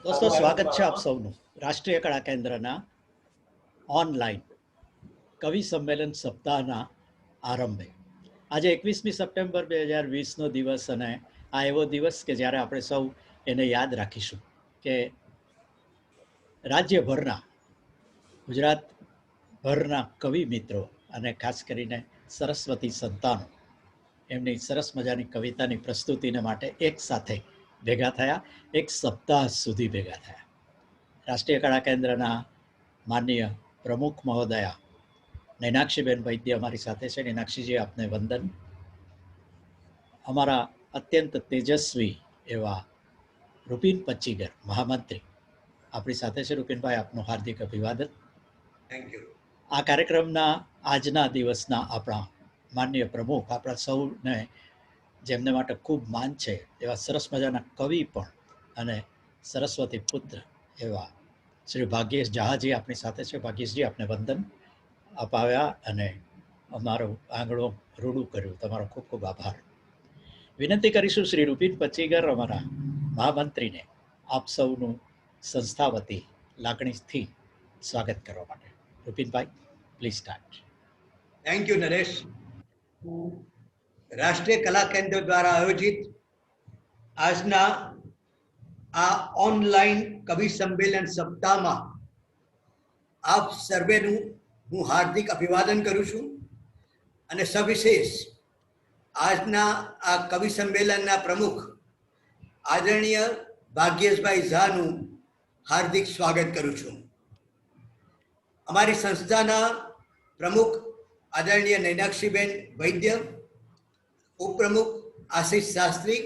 दोस्तों स्वागत है आप सबનું રાષ્ટ્રીય કળા કેન્દ્રના ઓનલાઈન કવિ સંમેલન સપ્તાહના આરંભે આજે 21મી સપ્ટેમ્બર 2020નો દિવસ અને આ એવો દિવસ કે જ્યારે આપણે સૌ એને યાદ રાખીશું કે રાજ્યભરના ગુજરાતભરના કવિ મિત્રો અને ખાસ કરીને સરસ્વતી સંતાનો એમની સરસ મજાની કવિતાની પ્રસ્તુતિને માટે એક સાથે ભેગા થયા, એક સપ્તાહ સુધી ભેગા થયા. રાષ્ટ્રીય કળા કેન્દ્રના માનનીય પ્રમુખ મહોદયા નૈનાક્ષીબેન વૈદ્ય અમારી સાથે છે. નૈનાક્ષીજી, આપને વંદન. અમારા અત્યંત તેજસ્વી એવા રૂપિન પચ્ચીગર મહામંત્રી આપણી સાથે છે. રૂપિનભાઈ, આપનું હાર્દિક અભિવાદન. Thank you. આ કાર્યક્રમના આજના દિવસના આપણા માનનીય પ્રમુખ, આપણા સૌને જેમને માટે ખૂબ માન છે એવા સરસ મજાના કવિ પણ અને સરસ્વતી પુત્ર એવા શ્રી ભાગ્યેશ જહાજી આપણી સાથે છે. ભાગ્યેશજી, આપને વંદન. અપાવ્યા અને અમારું આંગણું રૂડું કર્યું, તમારો ખૂબ ખૂબ આભાર. વિનંતી કરીશું શ્રી રૂપિન પચ્ચીગર અમારા મહામંત્રીને આપ સૌનું સંસ્થા વતી લાગણીથી સ્વાગત કરવા માટે. રૂપિનભાઈ, please start. Thank you Naresh. રાષ્ટ્રીય કલા કેન્દ્ર દ્વારા આયોજિત આજના આ ઓનલાઈન કવિ સંમેલન સપ્તાહમાં આપ સર્વેનું હું હાર્દિક અભિવાદન કરું છું અને સવિશેષ આજના આ કવિ સંમેલનના પ્રમુખ આદરણીય ભાગ્યેશભાઈ ઝાનું હાર્દિક સ્વાગત કરું છું. અમારી સંસ્થાના પ્રમુખ આદરણીય નૈનાક્ષીબેન વૈદ્ય, ઉપપ્રમુખ આશીષ શાસ્ત્રી,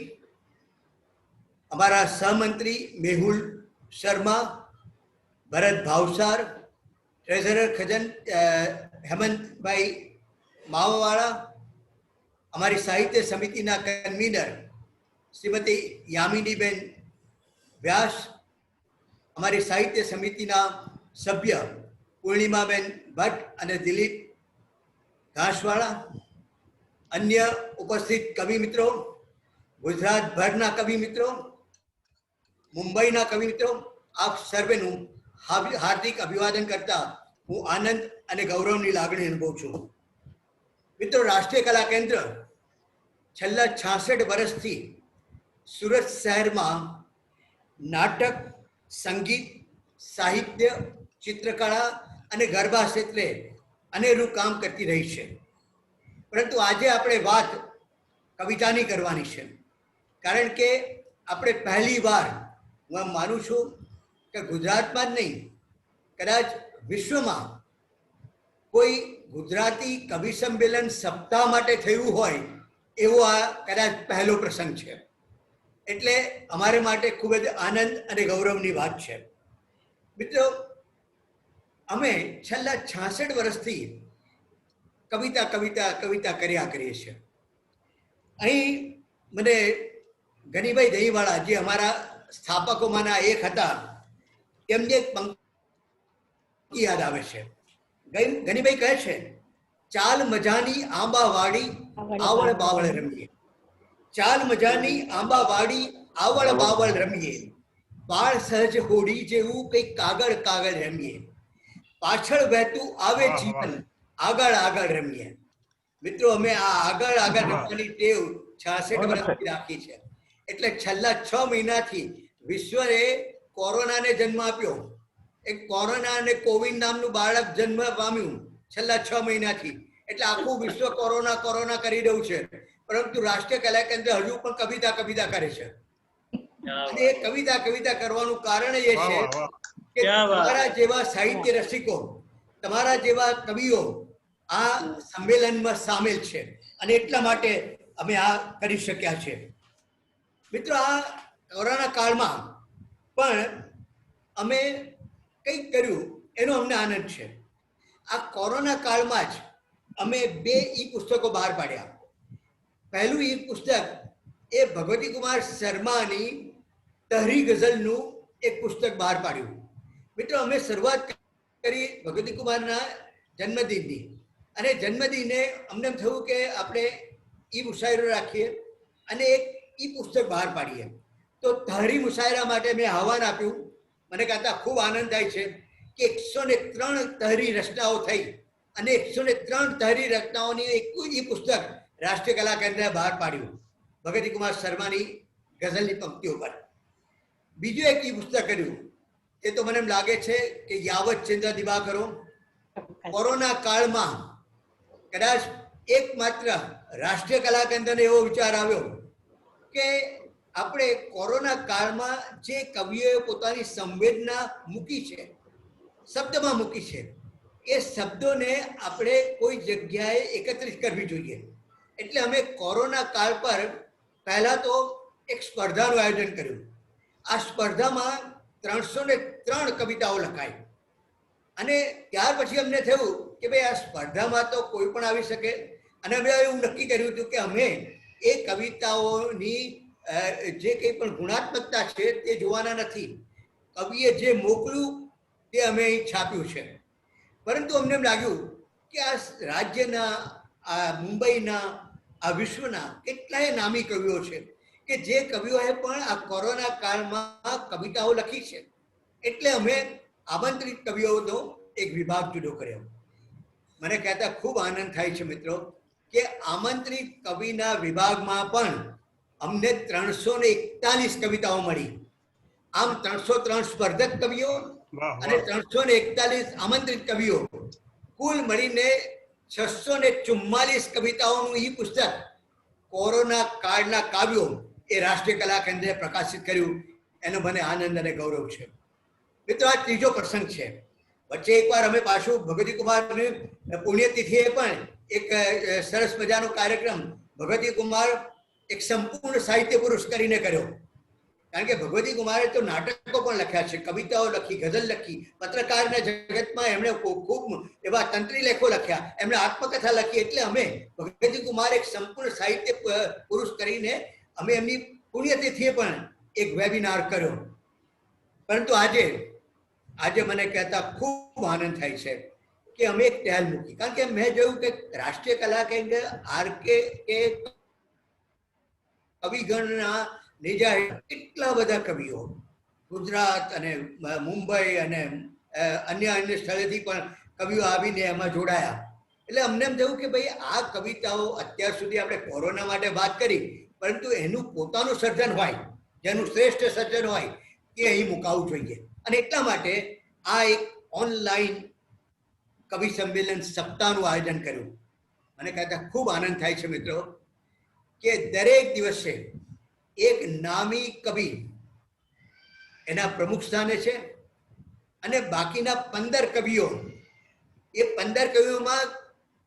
અમારા સહમંત્રી મેહુલ શર્મા, ભરત ભાવસાર, ટ્રેઝરર ખજન હેમંતભાઈ માવાવાળા, અમારી સાહિત્ય સમિતિના કન્વીનર શ્રીમતી યામિનીબેન વ્યાસ, અમારી સાહિત્ય સમિતિના સભ્ય પૂર્ણિમાબેન ભટ્ટ અને દિલીપ ઘાસવાળા, અન્ય ઉપસ્થિત કવિ મિત્રો, ગુજરાતભરના કવિ મિત્રો, મુંબઈના કવિ મિત્રો, આપ સર્વેનું હાર્દિક અભિવાદન કરતા હું આનંદ અને ગૌરવની લાગણી અનુભવું છું. મિત્રો, રાષ્ટ્રીય કલા કેન્દ્ર છેલ્લા 66 વર્ષથી સુરત શહેરમાં નાટક, સંગીત, સાહિત્ય, ચિત્રકળા અને ગરબા ક્ષેત્રે અનેરું કામ કરતી રહી છે. પરંતુ આજે આપણે વાત કવિતાની કરવાની છે, કારણ કે આપણે પહેલી વાર, હું માનું છું કે ગુજરાતમાં જ નહીં, કદાચ વિશ્વમાં કોઈ ગુજરાતી કવિ સંમેલન સપ્તાહ માટે થયું હોય એવો આ કદાચ પહેલો પ્રસંગ છે. એટલે અમારે માટે ખૂબ જ આનંદ અને ગૌરવની વાત છે. મિત્રો, અમે છેલ્લા 66 વર્ષથી કવિતા કવિતા કવિતા કર્યા કરીએ છીએ. અહીં મને ગનીભાઈ દહીવાળા, જે અમારા સ્થાપકોમાંના એક હતા, એમની એક પંક્તિ યાદ આવે છે. ગનીભાઈ કહે છે, ચાલ મજાની આંબાવાડી આવળ બાવળ રમીએ, ચાલ મજાની આંબાવાડી આવળ બાવળ રમીએ, બાળ સહજ હોડી જેવું કંઈક કાગળ કાગળ રમીએ, પાછળ વહેતું આવે જીવન આગળ આગળ રમીએ. મિત્રો, અમે આ આગળ આગળ રમવાની ટેવ 66 વર્ષથી રાખી છે. એટલે છેલ્લા 6 મહિનાથી વિશ્વએ કોરોનાને જન્મ આપ્યો. એક કોરોના અને કોવિડ નામનું બાળક જન્મ પામ્યું છેલ્લા 6 મહિનાથી. એટલે આખું વિશ્વ કોરોના કોરોના કરી રહ્યું છે, પરંતુ રાષ્ટ્રીય કલા કેન્દ્ર હજુ પણ કવિતા કવિતા કરે છે. અને એ કવિતા કવિતા કરવાનું કારણ એ છે કે તમારા જેવા સાહિત્ય રસિકો, તમારા જેવા કવિઓ આ સંમેલનમાં સામેલ છે અને એટલા માટે અમે આ કરી શક્યા છે. મિત્રો, આ કોરોના કાળમાં પણ અમે કંઈક કર્યું એનો અમને આનંદ છે. આ કોરોના કાળમાં જ અમે 2 ઈ પુસ્તકો બહાર પાડ્યા. પહેલું ઈ પુસ્તક એ ભગવતી કુમાર શર્માની તહરી ગઝલનું એક પુસ્તક બહાર પાડ્યું. મિત્રો, અમે શરૂઆત કરી ભગવતી કુમારના જન્મદિનની, અને જન્મદિને અમને થયું કે આપણે ઈ મુશાયરો રાખીએ અને એક ઈ પુસ્તક બહાર પાડીએ. તો તહરી મુશાયરા માટે મેં આહવાન આપ્યું. મને કહેતા ખૂબ આનંદ થાય છે કે 103 તહરી રચનાઓ થઈ અને 103 તહરી રચનાઓની એક ઈ પુસ્તક રાષ્ટ્રીય કલા કેન્દ્રએ બહાર પાડ્યું ભગવતી કુમાર શર્માની ગઝલની પંક્તિઓ પર. બીજું એક ઈ પુસ્તક કર્યું, એ તો મને એમ લાગે છે કે યાવત ચંદ્ર દિવાકરો કોરોના કાળમાં કદાચ એકમાત્ર રાષ્ટ્રીય કલા કેન્દ્રને એવો વિચાર આવ્યો કે આપણે કોરોના કાળમાં જે કવિઓએ પોતાની સંવેદના મૂકી છે, શબ્દમાં મૂકી છે, એ શબ્દોને આપણે કોઈ જગ્યાએ એકત્રિત કરવી જોઈએ. એટલે અમે કોરોના કાળ પર પહેલા તો એક સ્પર્ધાનું આયોજન કર્યું. આ સ્પર્ધામાં 303 કવિતાઓ લખાઈ અને ત્યાર પછી અમને થયું કે ભાઈ આ સ્પર્ધામાં તો કોઈ પણ આવી શકે અને અમે એવું નક્કી કર્યું હતું કે અમે એ કવિતાઓની જે કંઈ પણ ગુણાત્મકતા છે તે જોવાના નથી. કવિએ જે મોકલ્યું તે અમે અહીં છાપ્યું છે. પરંતુ અમને એમ લાગ્યું કે આ રાજ્યના, આ મુંબઈના, આ વિશ્વના કેટલાય નામી કવિઓ છે કે જે કવિઓએ પણ આ કોરોના કાળમાં કવિતાઓ લખી છે. એટલે અમે આમંત્રિત કવિઓનો એક વિભાગ જુદો કર્યો. મને કહેતા ખૂબ આનંદ થાય છે મિત્રો કે આમંત્રિત કવિના વિભાગમાં પણ અમને 341 કવિતાઓ મળી. આમ 303 સ્પર્ધક કવિઓ અને 341 આમંત્રિત કવિઓ, કુલ મળીને 644 કવિતાઓનું ઈ પુસ્તક કોરોના કાળના કાવ્યો એ રાષ્ટ્રીય કલા કેન્દ્રએ પ્રકાશિત કર્યું. એનો મને આનંદ અને ગૌરવ છે. મિત્રો આ ત્રીજો પ્રસંગ છે. વચ્ચે એકવાર અમે પાછું ભગવતી કુમારની પુણ્યતિથિએ પણ એક સરસ મજાનો કાર્યક્રમ ભગવતી કુમાર એક સંપૂર્ણ સાહિત્ય પુરુષ કરીને કર્યો. કારણ કે ભગવતી કુમારે તો નાટકો પણ લખ્યા છે, કવિતાઓ લખી, ગઝલ લખી, પત્રકારના જગતમાં એમણે ખૂબ એવા તંત્રી લેખો લખ્યા, એમણે આત્મકથા લખી. એટલે અમે ભગવતી કુમાર એક સંપૂર્ણ સાહિત્ય પુરુષ કરીને અમે એમની પુણ્યતિથિએ પણ એક વેબિનાર કર્યો. પરંતુ આજે મને કહેતા ખૂબ આનંદ થાય છે કે અમે એક પહેલ મૂકી. કારણ કે મેં જોયું કે રાષ્ટ્રીય કલા કેન્દ્ર આરકે કવિગણના નેજા કેટલા બધા કવિઓ ગુજરાત અને મુંબઈ અને અન્ય સ્થળેથી પણ કવિઓ આવીને એમાં જોડાયા. એટલે અમને એમ થયું કે ભાઈ આ કવિતાઓ અત્યાર સુધી આપણે કોરોના માટે વાત કરી, પરંતુ એનું પોતાનું સર્જન હોય, જેનું શ્રેષ્ઠ સર્જન હોય એ અહીં મુકાવવું જોઈએ. અને એટલા માટે આ એક ઓનલાઈન કવિ સંમેલન સપ્તાહનું આયોજન કર્યું. મને કહેતા ખૂબ આનંદ થાય છે મિત્રો કે દરેક દિવસે એક નામી કવિ એના પ્રમુખ સ્થાને છે અને બાકીના 15 કવિઓ, એ 15 કવિઓમાં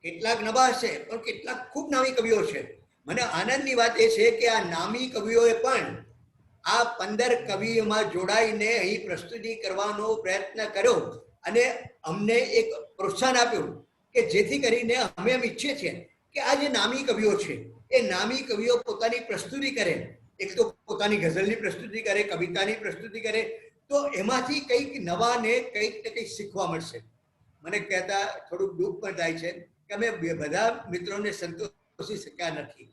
કેટલાક નવા છે પણ કેટલાક ખૂબ નામી કવિઓ છે. મને આનંદની વાત એ છે કે આ નામી કવિઓએ પણ આ 15 કવિઓમાં જોડાઈને અહીં પ્રસ્તુતિ કરવાનો પ્રયત્ન કર્યો અને અમને એક પ્રોત્સાહન આપ્યું કે જેથી કરીને અમે એમ ઈચ્છીએ છીએ કે આ જે નામી કવિઓ છે એ નામી કવિઓ પોતાની પ્રસ્તુતિ કરે. એક તો પોતાની ગઝલની પ્રસ્તુતિ કરે, કવિતાની પ્રસ્તુતિ કરે, તો એમાંથી કંઈક નવાને કંઈક ને કંઈક શીખવા મળશે. મને કહેતા થોડુંક દુઃખ પણ થાય છે કે અમે બધા મિત્રોને સંતોષી શક્યા નથી.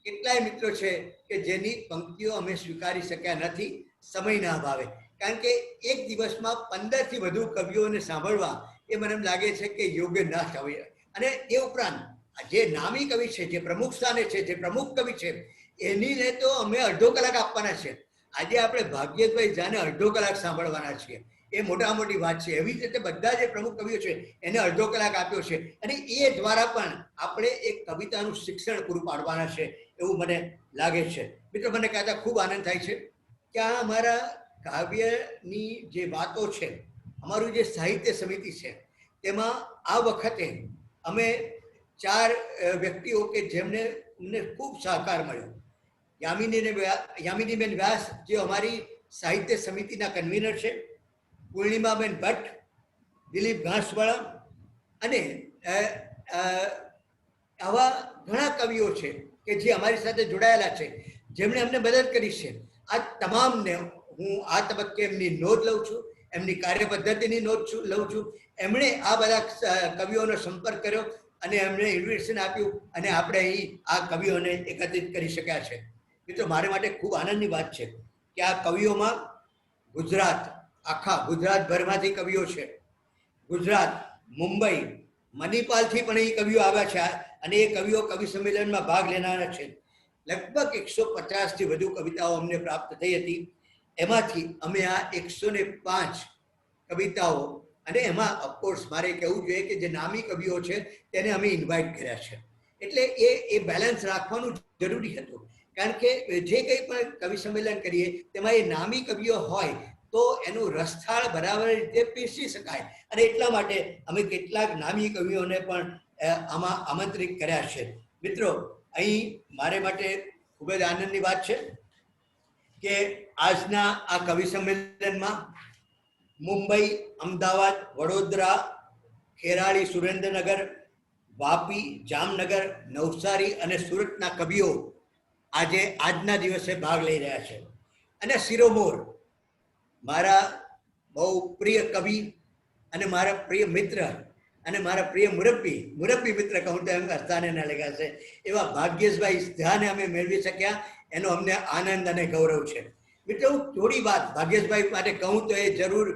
કેટલાય મિત્રો છે કે જેની પંક્તિઓ અમે સ્વીકારી શક્યા નથી સમયના અભાવે. કારણ કે એક દિવસમાં 15 થી વધુ કવિઓને સાંભળવા એ મને એમ લાગે છે કે યોગ્ય ન થવાય. અને એ ઉપરાંત જે નામી કવિ છે, જે પ્રમુખ સ્થાને છે, જે પ્રમુખ કવિ છે, એનીને તો અમે અડધો કલાક આપવાના છે. આજે આપણે ભાગ્યેશભાઈ જાને અડધો કલાક સાંભળવાના છીએ, એ મોટા મોટી વાત છે. એવી રીતે બધા જે પ્રમુખ કવિઓ છે એને અડધો કલાક આપ્યો છે અને એ દ્વારા પણ આપણે એક કવિતાનું શિક્ષણ પૂરું પાડવાના છે એવું મને લાગે છે. મિત્રો મને કહેતા ખૂબ આનંદ થાય છે કે આ અમારા કાવ્યની જે વાતો છે, અમારું જે સાહિત્ય સમિતિ છે, તેમાં આ વખતે અમે 4 વ્યક્તિઓ કે જેમને અમને ખૂબ સહકાર મળ્યો. યામિનીબેન વ્યાસ જે અમારી સાહિત્ય સમિતિના કન્વીનર છે, પૂર્ણિમાબેન ભટ્ટ, દિલીપ ઘાસવાળા અને આવા ઘણા કવિઓ છે કે જે અમારી સાથે જોડાયેલા છે, જેમણે અમને મદદ કરી છે. આ તમામને હું આ તબક્કે એમની નોંધ લઉં છું, એમની કાર્ય પદ્ધતિની નોંધ લઉં છું. એમણે આ બધા કવિઓનો સંપર્ક કર્યો અને એમણે ઇન્વિટેશન આપ્યું અને આપણે અહીં આ કવિઓને એકત્રિત કરી શક્યા છે. મિત્રો મારે માટે ખૂબ આનંદની વાત છે કે આ કવિઓમાં ગુજરાત, આખા ગુજરાતભરમાંથી કવિઓ છે. ગુજરાત, મુંબઈ, મણિપાલથી પણ એ કવિઓ આવ્યા છે અને એ કવિઓ કવિ સંમેલનમાં ભાગ લેનારા છે. લગભગ 150થી વધુ કવિતાઓ અમને પ્રાપ્ત થઈ હતી. એમાંથી અમે આ 105 કવિતાઓ, અને એમાં ઓફકોર્સ મારે કહેવું જોઈએ કે જે નામી કવિઓ છે તેને અમે ઇન્વાઇટ કર્યા છે. એટલે એ બેલેન્સ રાખવાનું જરૂરી હતું, કારણ કે જે કંઈ પણ કવિ સંમેલન કરીએ તેમાં એ નામી કવિઓ હોય તો એનું રસથાળ બરાબર રીતે પીરસી શકાય, અને એટલા માટે અમે કેટલાક નામી કવિઓને પણ આમાં આમંત્રિત કર્યા છે. મિત્રો, અહીં મારે માટે ખૂબ જ આનંદની વાત છે કે આજના આ કવિ સંમેલનમાં મુંબઈ, અમદાવાદ, વડોદરા, ખેરાળી, સુરેન્દ્રનગર, વાપી, જામનગર, નવસારી અને સુરતના કવિઓ આજના દિવસે ભાગ લઈ રહ્યા છે. અને શિરોમોર, મારા બહુ પ્રિય કવિ અને મારા પ્રિય મિત્ર અને મારા પ્રિય મુરબ્બી મિત્ર કહું તો એમ અસ્થાને ના લગાશે એવા ભાગ્યેશભાઈ ઝાને અમે મેળવી શક્યા, એનો અમને આનંદ અને ગૌરવ છે. મિત્રો, હું થોડી વાત ભાગ્યેશભાઈ માટે કહું તો એ જરૂર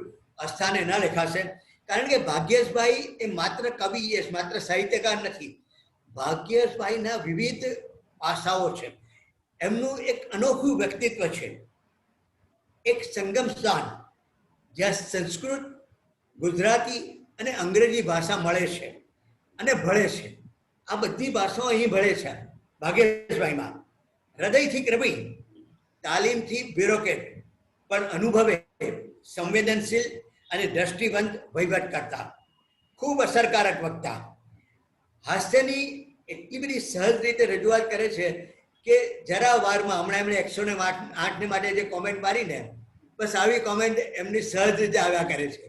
અસ્થાને ન લખાશે, કારણ કે ભાગ્યેશભાઈ એ માત્ર કવિ, એ માત્ર સાહિત્યકાર નથી. ભાગ્યેશભાઈના વિવિધ પાસાઓ છે. એમનું એક અનોખું વ્યક્તિત્વ છે, એક સંગમ સ્થાન જ્યાં સંસ્કૃત, ગુજરાતી અને અંગ્રેજી ભાષા મળે છે અને ભળે છે. આ બધી ભાષાઓ અહીં ભળે છે ભાગ્યેશભાઈમાં. હૃદયથી કવિ, તાલીમથી બ્યુરોક્રેટ, પણ અનુભવે સંવેદનશીલ અને દ્રષ્ટિવંત વહીવટકર્તા, ખૂબ અસરકારક વક્તા. હાસ્યની એટલી બધી સહજ રીતે રજૂઆત કરે છે કે જરા વારમાં હમણાં એમણે 108 માટે જે કોમેન્ટ મારીને, બસ આવી કોમેન્ટ એમની સહજ રીતે આવ્યા કરે છે.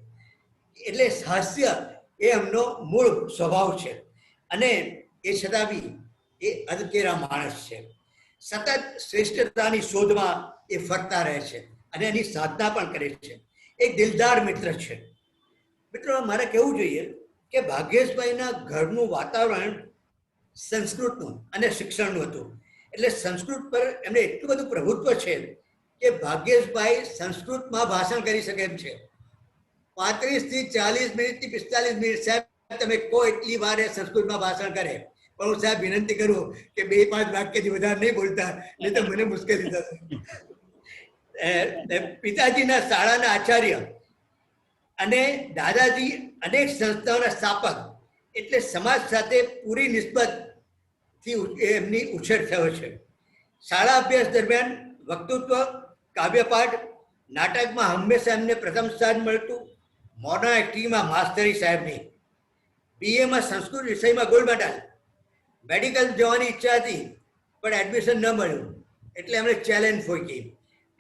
એટલે હાસ્ય એ એમનો મૂળ સ્વભાવ છે, અને એ છતાં બી એ અદકેરા માણસ છે. સતત શ્રેષ્ઠતાની શોધમાં એ ફરતા રહે છે અને એની સાધના પણ કરે છે. એક દિલદાર મિત્ર છે. મિત્રો, મારે કહેવું જોઈએ કે ભાગ્યેશભાઈના ઘરનું વાતાવરણ સંસ્કૃતનું અને શિક્ષણનું હતું. એટલે સંસ્કૃત પર એમને એટલું બધું પ્રભુત્વ છે કે ભાગ્યેશભાઈ સંસ્કૃતમાં ભાષણ કરી શકે એમ છે. 35થી 40 મિનિટથી 45 મિનિટ સાહેબ તમે કહો એટલી વાર એ સંસ્કૃતમાં ભાષણ કરે, પણ હું સાહેબ વિનંતી કરું કે 2-5 વાક્યથી વધારે નહીં બોલતા, નહીં તો મને મુશ્કેલી થશે. પિતાજીના શાળાના આચાર્ય અને દાદાજી અનેક સંસ્થાઓના સ્થાપક, એટલે સમાજ સાથે પૂરી નિસ્બતથી એમની ઉછેર થયો છે. શાળા અભ્યાસ દરમિયાન વક્તૃત્વ, કાવ્યપાઠ, નાટકમાં હંમેશા એમને પ્રથમ સ્થાન મળતું. મોડર્ન એક્ટિંગમાં માસ્ટરી સાહેબની. બીએમાં સંસ્કૃત વિષયમાં ગોલ્ડ મેડલ. મેડિકલ જવાની ઈચ્છા હતી પણ એડમિશન ન મળ્યું, એટલે એમણે ચેલેન્જ ફોકી.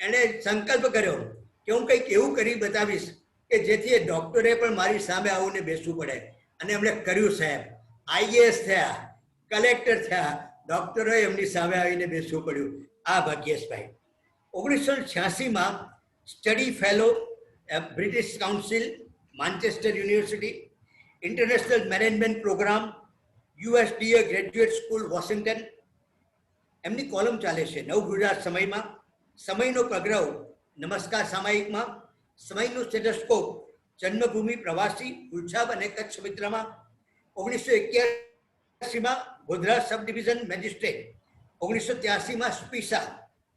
એણે સંકલ્પ કર્યો કે હું કંઈક એવું કરી બતાવીશ કે જેથી એ ડૉક્ટરે પણ મારી સામે આવીને બેસવું પડે, અને એમણે કર્યું સાહેબ. આઈએએસ થયા, કલેક્ટર થયા, ડૉક્ટરોએ એમની સામે આવીને બેસવું પડ્યું. આ ભાગ્યેશભાઈ 1986માં study fellow, British council, Manchester university, international management program, USDA graduate school, Washington. એમની કોલમ ચાલે છે નવ ગુજરાત સમયમાં, સમયનો પ્રગ્રહ નમસ્કાર સામાયિકમાં, સમયનું સ્ટેથોસ્કોપ, જન્મભૂમિ પ્રવાસી, ગુલછાબ અને કચ્છ મિત્રમાં. 1981માં ગોધરા સબ ડિવિઝન મેજિસ્ટ્રેટ, 1983માં સ્પીસા,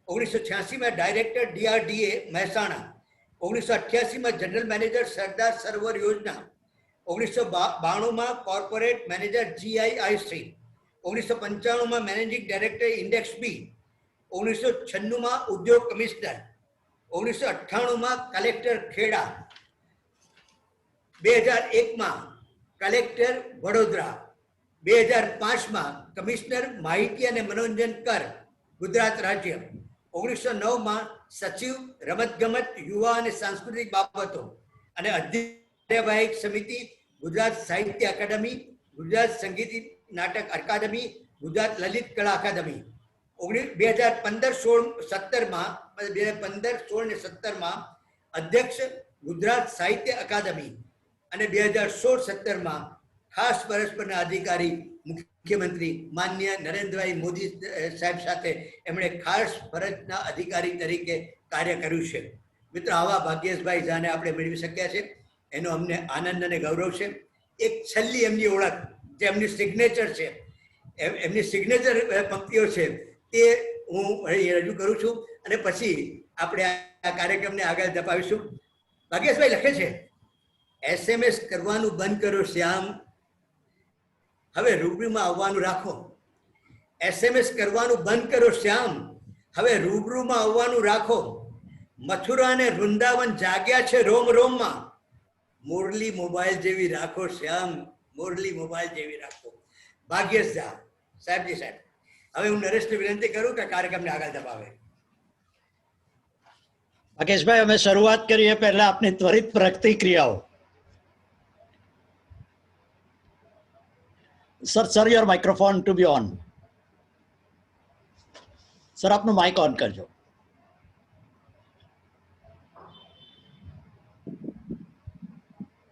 1986માં ડાયરેક્ટર DRDA મહેસાણા, 1988માં જનરલ મેનેજર સરદાર સરોવર યોજના, 1992માં કોર્પોરેટ મેનેજર GIIC, 1995માં મેનેજિંગ ડાયરેક્ટર ઇન્ડેક્સ બી, 1996માં ઉદ્યોગ કમિશનર, 1998માં કલેક્ટર ખેડા, 2001માં કલેક્ટર વડોદરા, 2005માં કમિશનર માહિતી અને મનોરંજન કર, ગુજરાત રાજ્ય, 1909માં સચિવ રમતગમત, યુવા અને સાંસ્કૃતિક બાબતો અને અધ્યયન સમિતિ, ગુજરાત સાહિત્ય અકાદમી, ગુજરાત સંગીત નાટક અકાદમી, ગુજરાત લલિત કલા અકાદમી. 2015-16માં અધ્યક્ષ ગુજરાત સાહિત્ય અકાદમી, અને 2016-17માં ખાસ પરસ્પરના અધિકારી મુખ્ય મુખ્યમંત્રી માનનીય નરેન્દ્રભાઈ મોદી સાહેબ સાથે એમણે ખાસ ફરજના અધિકારી તરીકે કાર્ય કર્યું છે. મિત્રો, આવા ભાગ્યેશભાઈ જાને આપણે મેળવી શક્યા છે એનો અમને આનંદ અને ગૌરવ છે. એક છેલ્લી એમની ઓળખ, જે એમની સિગ્નેચર છે, એમની સિગ્નેચર પંક્તિઓ છે, તે હું રજૂ કરું છું અને પછી આપણે આ કાર્યક્રમને આગળ ધપાવીશું. ભાગ્યેશભાઈ લખે છે, SMS કરવાનું બંધ કરો શ્યામ, હવે રૂબરૂમાં આવવાનું રાખો. SMS કરવાનું બંધ કરો શ્યામ, હવે રૂબરૂમાં આવવાનું રાખો. મથુરા અને વૃંદાવન જાગ્યા છે રોમ રોમમાં, મોરલી મોબાઈલ જેવી રાખો શ્યામ, મોરલી મોબાઈલ જેવી રાખો. ભાગ્યેશ ઝા સાહેબજી સાહેબ, હવે હું નરેશને વિનંતી કરું કે કાર્યક્રમને આગળ ધપાવે. ભાગ્યેશભાઈ, અમે શરૂઆત કરીએ પહેલા આપની ત્વરિત પ્રતિક્રિયાઓ. Sir, your microphone to be on. Sir, આપનું માઇક ઓન કરજો.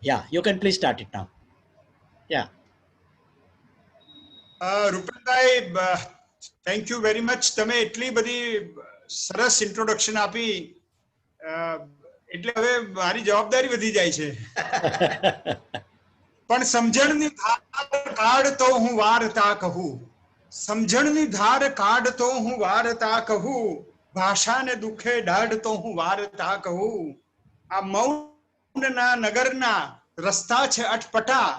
Yeah, you can please start it now. Yeah. રૂપેનભાઈ, થેન્ક યુ વેરી મચ. તમે એટલી બધી સરસ ઇન્ટ્રોડક્શન આપી, એટલે હવે મારી જવાબદારી વધી જાય છે. પણ સમજણની ધાર કાઢ તો હું વાર્તા કહું, સમજણની ધાર કાઢ તો હું વાર્તા કહું, ભાષાને દુખે દાઢ તો હું વાર્તા કહું. આ મૌનના નગરના રસ્તા છે અટપટા,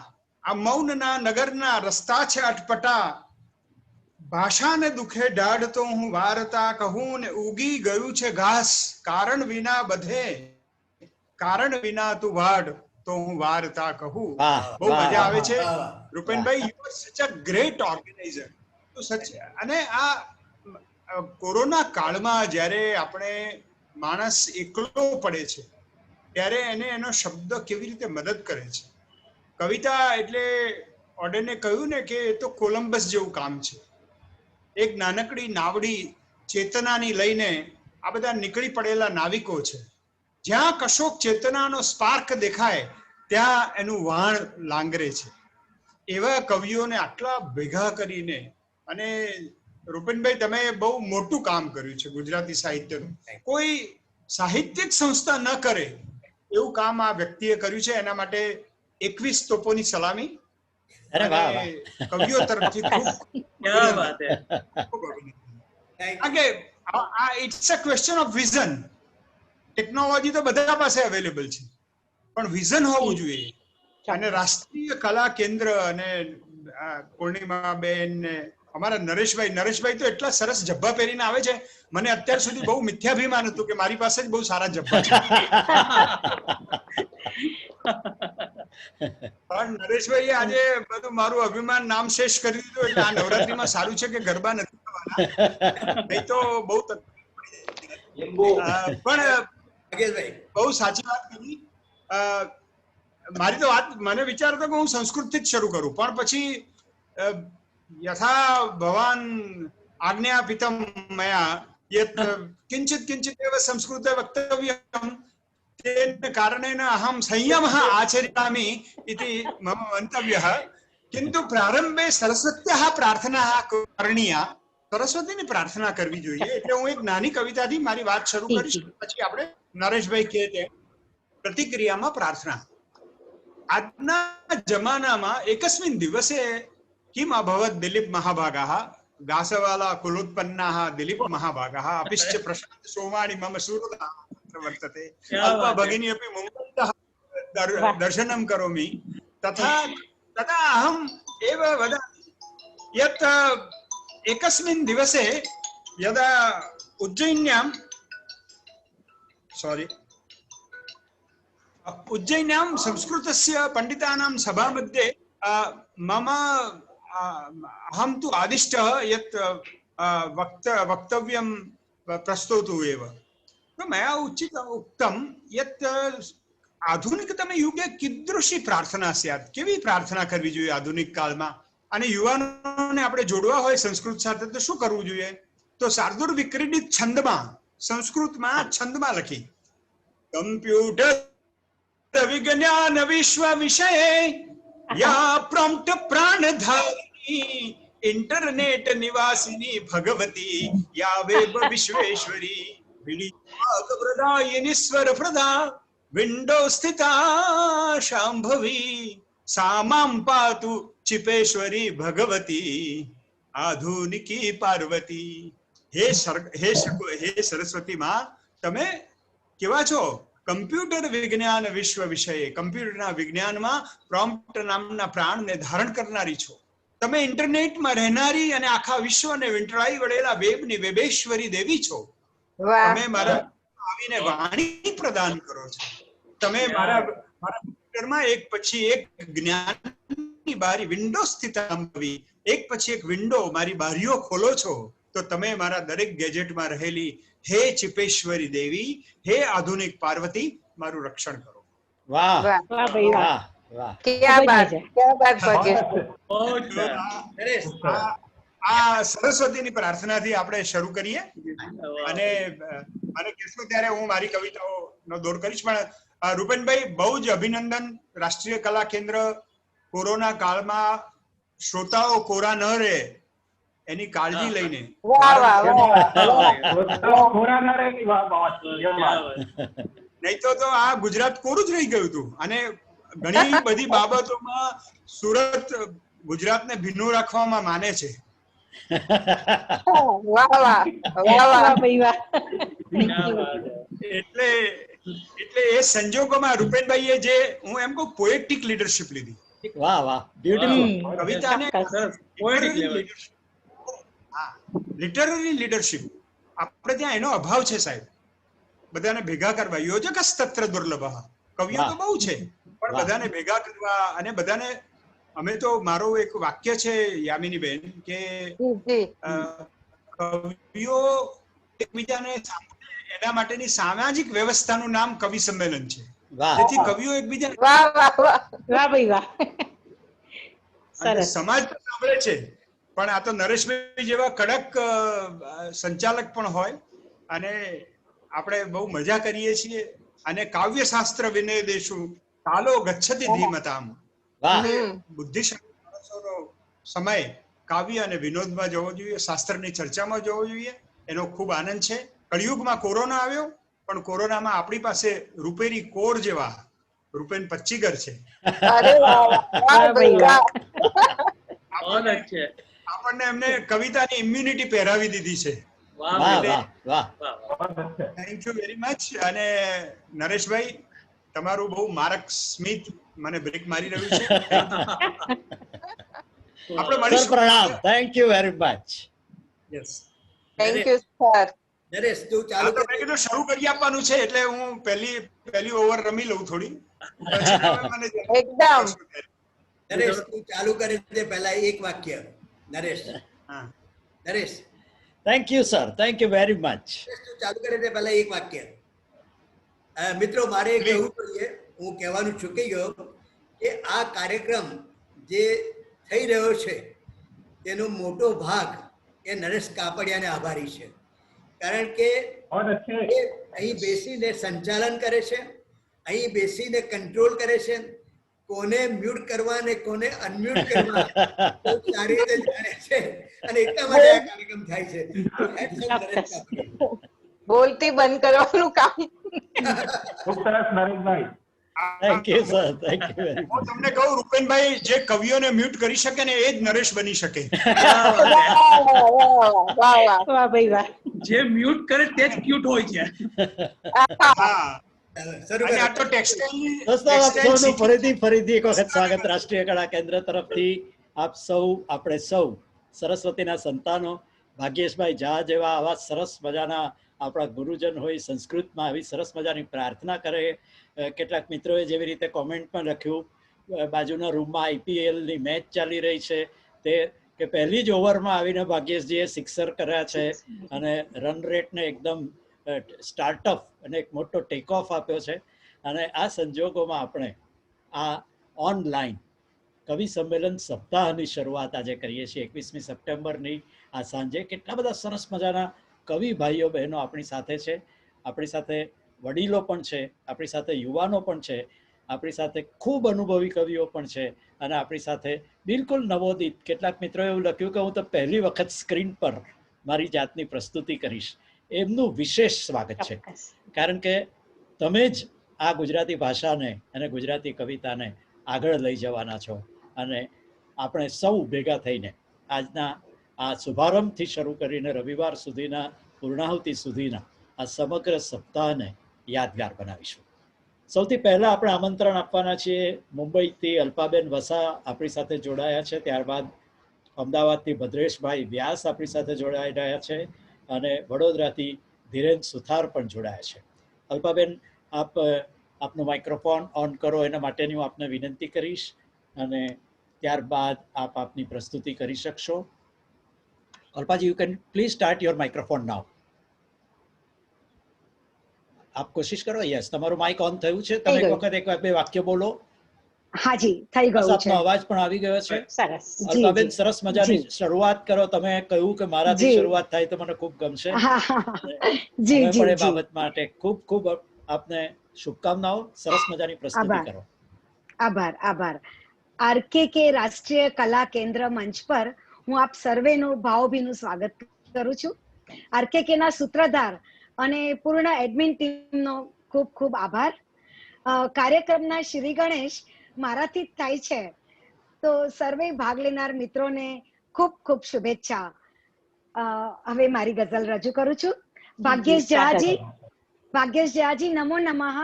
આ મૌનના નગરના રસ્તા છે અટપટા, ભાષાને દુખે દાઢ તો હું વાર્તા કહું, ને ઉગી ગયું છે ઘાસ કારણ વિના બધે, કારણ વિના તું વાડ તો હું વાર્તા કહું. બહુ મજા આવે છે રૂપેનભાઈ. યુ આર સચ અ ગ્રેટ ઓર્ગેનાઇઝર. તો સચ, અને આ કોરોના કાળમાં જ્યારે આપણે માણસ એકલો પડે છે ત્યારે એને એનો શબ્દ કેવી રીતે મદદ કરે છે. કવિતા એટલે ઓડેને કહ્યું ને કે એ તો કોલંબસ જેવું કામ છે. એક નાનકડી નાવડી ચેતનાની લઈને આ બધા નીકળી પડેલા નાવિકો છે. જ્યાં કશોક ચેતનાનો સ્પાર્ક દેખાય ત્યાં એનું વાણ લાંગરે છે. એવા કવિઓને આટલા ભેગા કરીને, અને રૂપેનભાઈ તમે બહુ મોટું કામ કર્યું છે ગુજરાતી સાહિત્યનું. કોઈ સાહિત્યિક સંસ્થા ન કરે એવું કામ આ વ્યક્તિએ કર્યું છે. એના માટે 21 તોપોની સલામી. કવિઓ તરફથી it's a question of vision. Technology તો બધા પાસે અવેલેબલ છે, પણ વિઝન હોવું જોઈએ. અને રાષ્ટ્રીય કલા કેન્દ્ર અને પૂર્ણિમાબેન ને અમારા નરેશભાઈ તો એટલા સરસ જબ્બા પહેરીને આવે છે. મને અત્યાર સુધી બહુ મિથ્યાભિમાન હતું કે મારી પાસે જ બહુ સારા જબ્બા છે. પણ નરેશભાઈએ આજે બધું મારું અભિમાન નામ શેષ કરી દીધું. એટલે આ નવરાત્રીમાં સારું છે કે ગરબા નથી થવાના, નહીં તો બહુ પણ બહુ સાચી વાત કરી. મારી તો વાત, મને વિચાર હતો કે હું સંસ્કૃતથી જ શરૂ કરું, પણ પછી યથા ભવાન આજ્ઞાપિતમ મયા યત કિંચિત કિંચિત એવ સંસ્કૃતે વક્તવ્યમ તેન કારણેન અહમ સંયમઃ આચર્યામિ ઇતિ મમ મંતવ્યઃ. કિંતુ પ્રારંભે સરસ્વત્યાઃ પ્રાર્થના કરણીયા. સરસ્વતીની પ્રાર્થના કરવી જોઈએ. એટલે હું એક નાની કવિતાથી મારી વાત શરૂ કરીશ, પછી આપણે નરેશભાઈ કહે તેમ પ્રતિક્રિયામાં પ્રાર્થના. આજના જમાનામાં એકસ્મિન દિવસે કિમ અભવત દિલીપ મહાભાગાઃ ગાસવાલા કુલોત્પન્નાઃ દિલીપ મહાભાગાઃ અપિશ્ચ પ્રશાંત સોમાણી મમ સુરતા વર્તતે અલ્પ ભગિની અપી મુંબઈતઃ દર્શનમ કરોમિ તથા અહમ એવ વદામિ યત એકસ્મિન દિવસે યદા ઉજ્જૈન્યામ સંસ્કૃતસ્ય પંડિતાનાં સભા મધ્યે મમ અહમ તુ આદિષ્ટઃ યત વક્તવ્યમ પ્રસ્તોતુ એવ. મયા ઉક્તમ યત આધુનિકતમે યુગે કીદૃશી પ્રાર્થના સ્યાત. કેવી પ્રાર્થના કરવી જોઈએ આધુનિક કાળમાં? અને યુવાનોને આપણે જોડવા હોય સંસ્કૃત સાથે તો શું કરવું જોઈએ? તો શાર્દુલ વિક્રીડિત છંદમાં, સંસ્કૃતમાં છંદમાં લખી, કમ્પ્યુટર વિજ્ઞાન વિશ્વ વિષય યા પ્રોમ્પ્ટ પ્રાણધારી इंटरनेट निवासिनी भगवती या वेब विश्वेश्वरी प्रदायिनी स्वर प्रदा विंडो स्थिता शांभवी सामां पातु चिपेश्वरी भगवती आधुनिकी पार्वती. હે સરસ્વતી માં, તમે કેવા છો? કમ્પ્યુટર વિજ્ઞાન વિશ્વ વિષય, કમ્પ્યુટરના વિજ્ઞાનમાં પ્રોમ્પ્ટ નામના પ્રાણને ધારણ કરનારી છો. તમે ઇન્ટરનેટમાં રહેનારી અને આખા વિશ્વને વીંટળાઈ વળેલા વેબની વેબેશ્વરી દેવી છો. તમે મારા આવીને વાણી પ્રદાન કરો છો. તમે મારા કમ્પ્યુટરમાં એક પછી એક જ્ઞાનની બારી વિન્ડો સ્થિત એક પછી એક વિન્ડો મારી બારીઓ ખોલો છો. તો તમે મારા દરેક ગેજેટમાં રહેલી હે ચિપેશ્વરી દેવી, હે આધુનિક પાર્વતી, મારું રક્ષણ કરો. વાહ વાહ વાહ વાહ વાહ. ક્યા બાત ભાગ્યેશ. આ સરસ્વતીની પ્રાર્થનાથી આપણે શરૂ કરીએ અને મને કહેશો ત્યારે હું મારી કવિતાઓનો દોર કરીશ. પણ રૂપેનભાઈ, બહુ જ અભિનંદન. રાષ્ટ્રીય કલા કેન્દ્ર કોરોના કાળમાં શ્રોતાઓ કોરા ન રહે એની કાળજી લઈને નહીં તો આ ગુજરાત કોરું જ રહી ગયું હતું. અને ઘણી બધી બાબતોમાં સુરત ગુજરાતને ભીનું રાખવામાં માને છે. એટલે એ સંજોગોમાં રૂપેનભાઈએ જે હું એમ કહું પોએટિક લીડરશિપ લીધી. વાહ વાહ, બ્યુટીફુલ. કવિતાને લિટરરી લીડરશિપ આપણે ત્યાં એનો અભાવ છે સાહેબ. બધાને ભેગા કરવા યોજક તત્ર દુર્લભ. કવિઓ તો બહુ છે પણ બધાને ભેગા કરવા અને બધાને અમે તો મારો એક વાક્ય છે યામિની બેન કે કવિઓ એકબીજાને એના માટેની સામાજિક વ્યવસ્થાનું નામ કવિ સંમેલન છે. તેથી કવિઓ એકબીજા સમાજ સાંભળે છે. પણ આ તો નરેશભાઈ જેવા કડક સંચાલક પણ હોય અને આપણે બહુ મજા કરીએ છીએ. અને કાવ્ય શાસ્ત્ર વિનય દેશું કાલો ગચ્છતિ ધીમતામ. બુદ્ધિશાળી માણસોનો સમય કાવ્ય અને વિનોદમાં જવો જોઈએ, શાસ્ત્રની ચર્ચામાં જવો જોઈએ. એનો ખૂબ આનંદ છે. કળિયુગમાં કોરોના આવ્યો પણ કોરોનામાં આપણી પાસે રૂપેરી કોર જેવા રૂપેન પચ્ચીગર છે. આપણને એમને કવિતાની ઇમ્યુનિટી પહેરાવી દીધી છે. Thank you very much. અને નરેશભાઈ, તમારું બહુ મારક સ્મિત મને બ્રેક મારી રહ્યું છે. આપણે મળીશું. પ્રણામ. Thank you very much. Yes, thank you sir. Naresh, તું ચાલુ કર. મેં કીધું શરૂ કરી આપવાનું છે એટલે હું પહેલી ઓવર રમી લઉં થોડી. એકદમ. નરેશ, તું ચાલુ કરે તે પહેલા એક વાક્ય. Naresh, thank you sir, thank you very much. તું ચાલુ કરે તે પહેલા એક વાક્ય. મિત્રો, મારે કહેવું જોઈએ, હું કહેવાનું ચૂકી ગયો કે આ કાર્યક્રમ જે થઈ રહ્યો છે તેનો મોટો ભાગ એ નરેશ કાપડિયાને આભારી છે. કારણ કે એ અહીં બેસીને સંચાલન કરે છે, અહીં બેસીને કંટ્રોલ કરે છે, કોને મ્યુટ કરવા ને કોને અનમ્યુટ કરવા સારી રીતે જાણે છે. અને એટલા માટે આ કાર્યક્રમ થાય છે. બોલતી બંધ કરવાનું કામ. ખૂબ સરસ Nareshbhai. Thank you sir, thank you very much. હું તમને કહું રૂપેનભાઈ, જે કવિઓને મ્યુટ કરી શકે ને એ જ નરેશ બની શકે. જે મ્યુટ કરે તે જ ક્યુટ હોય છે. ફરીથી એક વખત સ્વાગત રાષ્ટ્રીય કળા કેન્દ્ર તરફથી. આપ સૌ, આપણે સૌ સરસ્વતીના સંતાનો. ભાગ્યેશભાઈ ઝા જેવા આવા સરસ મજાના આપણા ગુરુજન હોય, સંસ્કૃતમાં આવી સરસ મજાની પ્રાર્થના કરે. કેટલાક મિત્રોએ જેવી રીતે કોમેન્ટમાં લખ્યું, બાજુના રૂમમાં IPLની મેચ ચાલી રહી છે તે કે પહેલી જ ઓવરમાં આવીને ભાગ્યેશજીએ સિક્સર કર્યા છે અને રન રેટને એકદમ સ્ટાર્ટઅપ અને એક મોટો ટેક ઓફ આપ્યો છે. અને આ સંજોગોમાં આપણે આ ઓનલાઈન કવિ સંમેલન સપ્તાહની શરૂઆત આજે કરીએ છીએ. 21મી સપ્ટેમ્બરની આ સાંજે કેટલા બધા સરસ મજાના કવિ ભાઈઓ બહેનો આપણી સાથે છે. આપણી સાથે વડીલો પણ છે, આપણી સાથે યુવાનો પણ છે. આપણી સાથે ખૂબ અનુભવી કવિઓ પણ છે અને આપણી સાથે બિલકુલ નવોદિત. કેટલાક મિત્રોએ એવું લખ્યું કે હું તો પહેલી વખત સ્ક્રીન પર મારી જાતની પ્રસ્તુતિ કરીશ. એમનું વિશેષ સ્વાગત છે, કારણ કે તમે જ આ ગુજરાતી ભાષાને અને ગુજરાતી કવિતાને આગળ લઈ જવાના છો. અને આપણે સૌ ભેગા થઈને આજના આ શુભારંભથી શરૂ કરીને રવિવાર સુધીના પૂર્ણાહુતિ સુધીના આ સમગ્ર સપ્તાહને યાદગાર બનાવીશું. સૌથી પહેલા આપણે આમંત્રણ આપવાના છીએ મુંબઈથી અલ્પાબેન વસા આપણી સાથે જોડાયા છે. ત્યારબાદ અમદાવાદથી ભદ્રેશભાઈ વ્યાસ આપણી સાથે જોડાઈ રહ્યા છે અને વડોદરાથી ધીરેન સુથાર પણ જોડાયા છે. અલ્પાબેન, આપનું માઇક્રોફોન ઓન કરો, એના માટેની હું આપને વિનંતી કરીશ અને ત્યારબાદ આપની પ્રસ્તુતિ કરી શકશો. અલ્પાજી, you can please start your microphone now. આપ કોશિશ કરો. યસ, તમારું માઇક ઓન થયું છે. તમે એક વખત એક બે વાક્ય બોલો. હાજી, થઈ ગયું છે. આપનો અવાજ પણ આવી ગયો છે. સરસ. અલ્પાબેન, સરસ મજાની શરૂઆત કરો. તમે કહ્યું કે મારાથી શરૂઆત થાય તો મને ખૂબ ગમશે. જી જી પણ એ બાબત માટે ખૂબ ખૂબ આપને શુભકામનાઓ. સરસ મજાની પ્રસ્તુતિ કરો. આભાર આભાર. આરકેકે રાષ્ટ્રીય કલા કેન્દ્ર મંચ પર હું આપ સર્વેનું ભાવભીનું સ્વાગત કરું છું. આરકેકે ના સૂત્રધાર અને પૂર્ણ એડમિન ટીમનો ખૂબ ખૂબ આભાર. કાર્યક્રમના શ્રી ગણેશ મારાથી જ થાય છે, તો સર્વે ભાગ લેનાર મિત્રોને ખૂબ ખૂબ શુભેચ્છા. હવે મારી ગઝલ રજૂ કરું છું. ભાગ્યેશ જયાજી નમો નમઃ.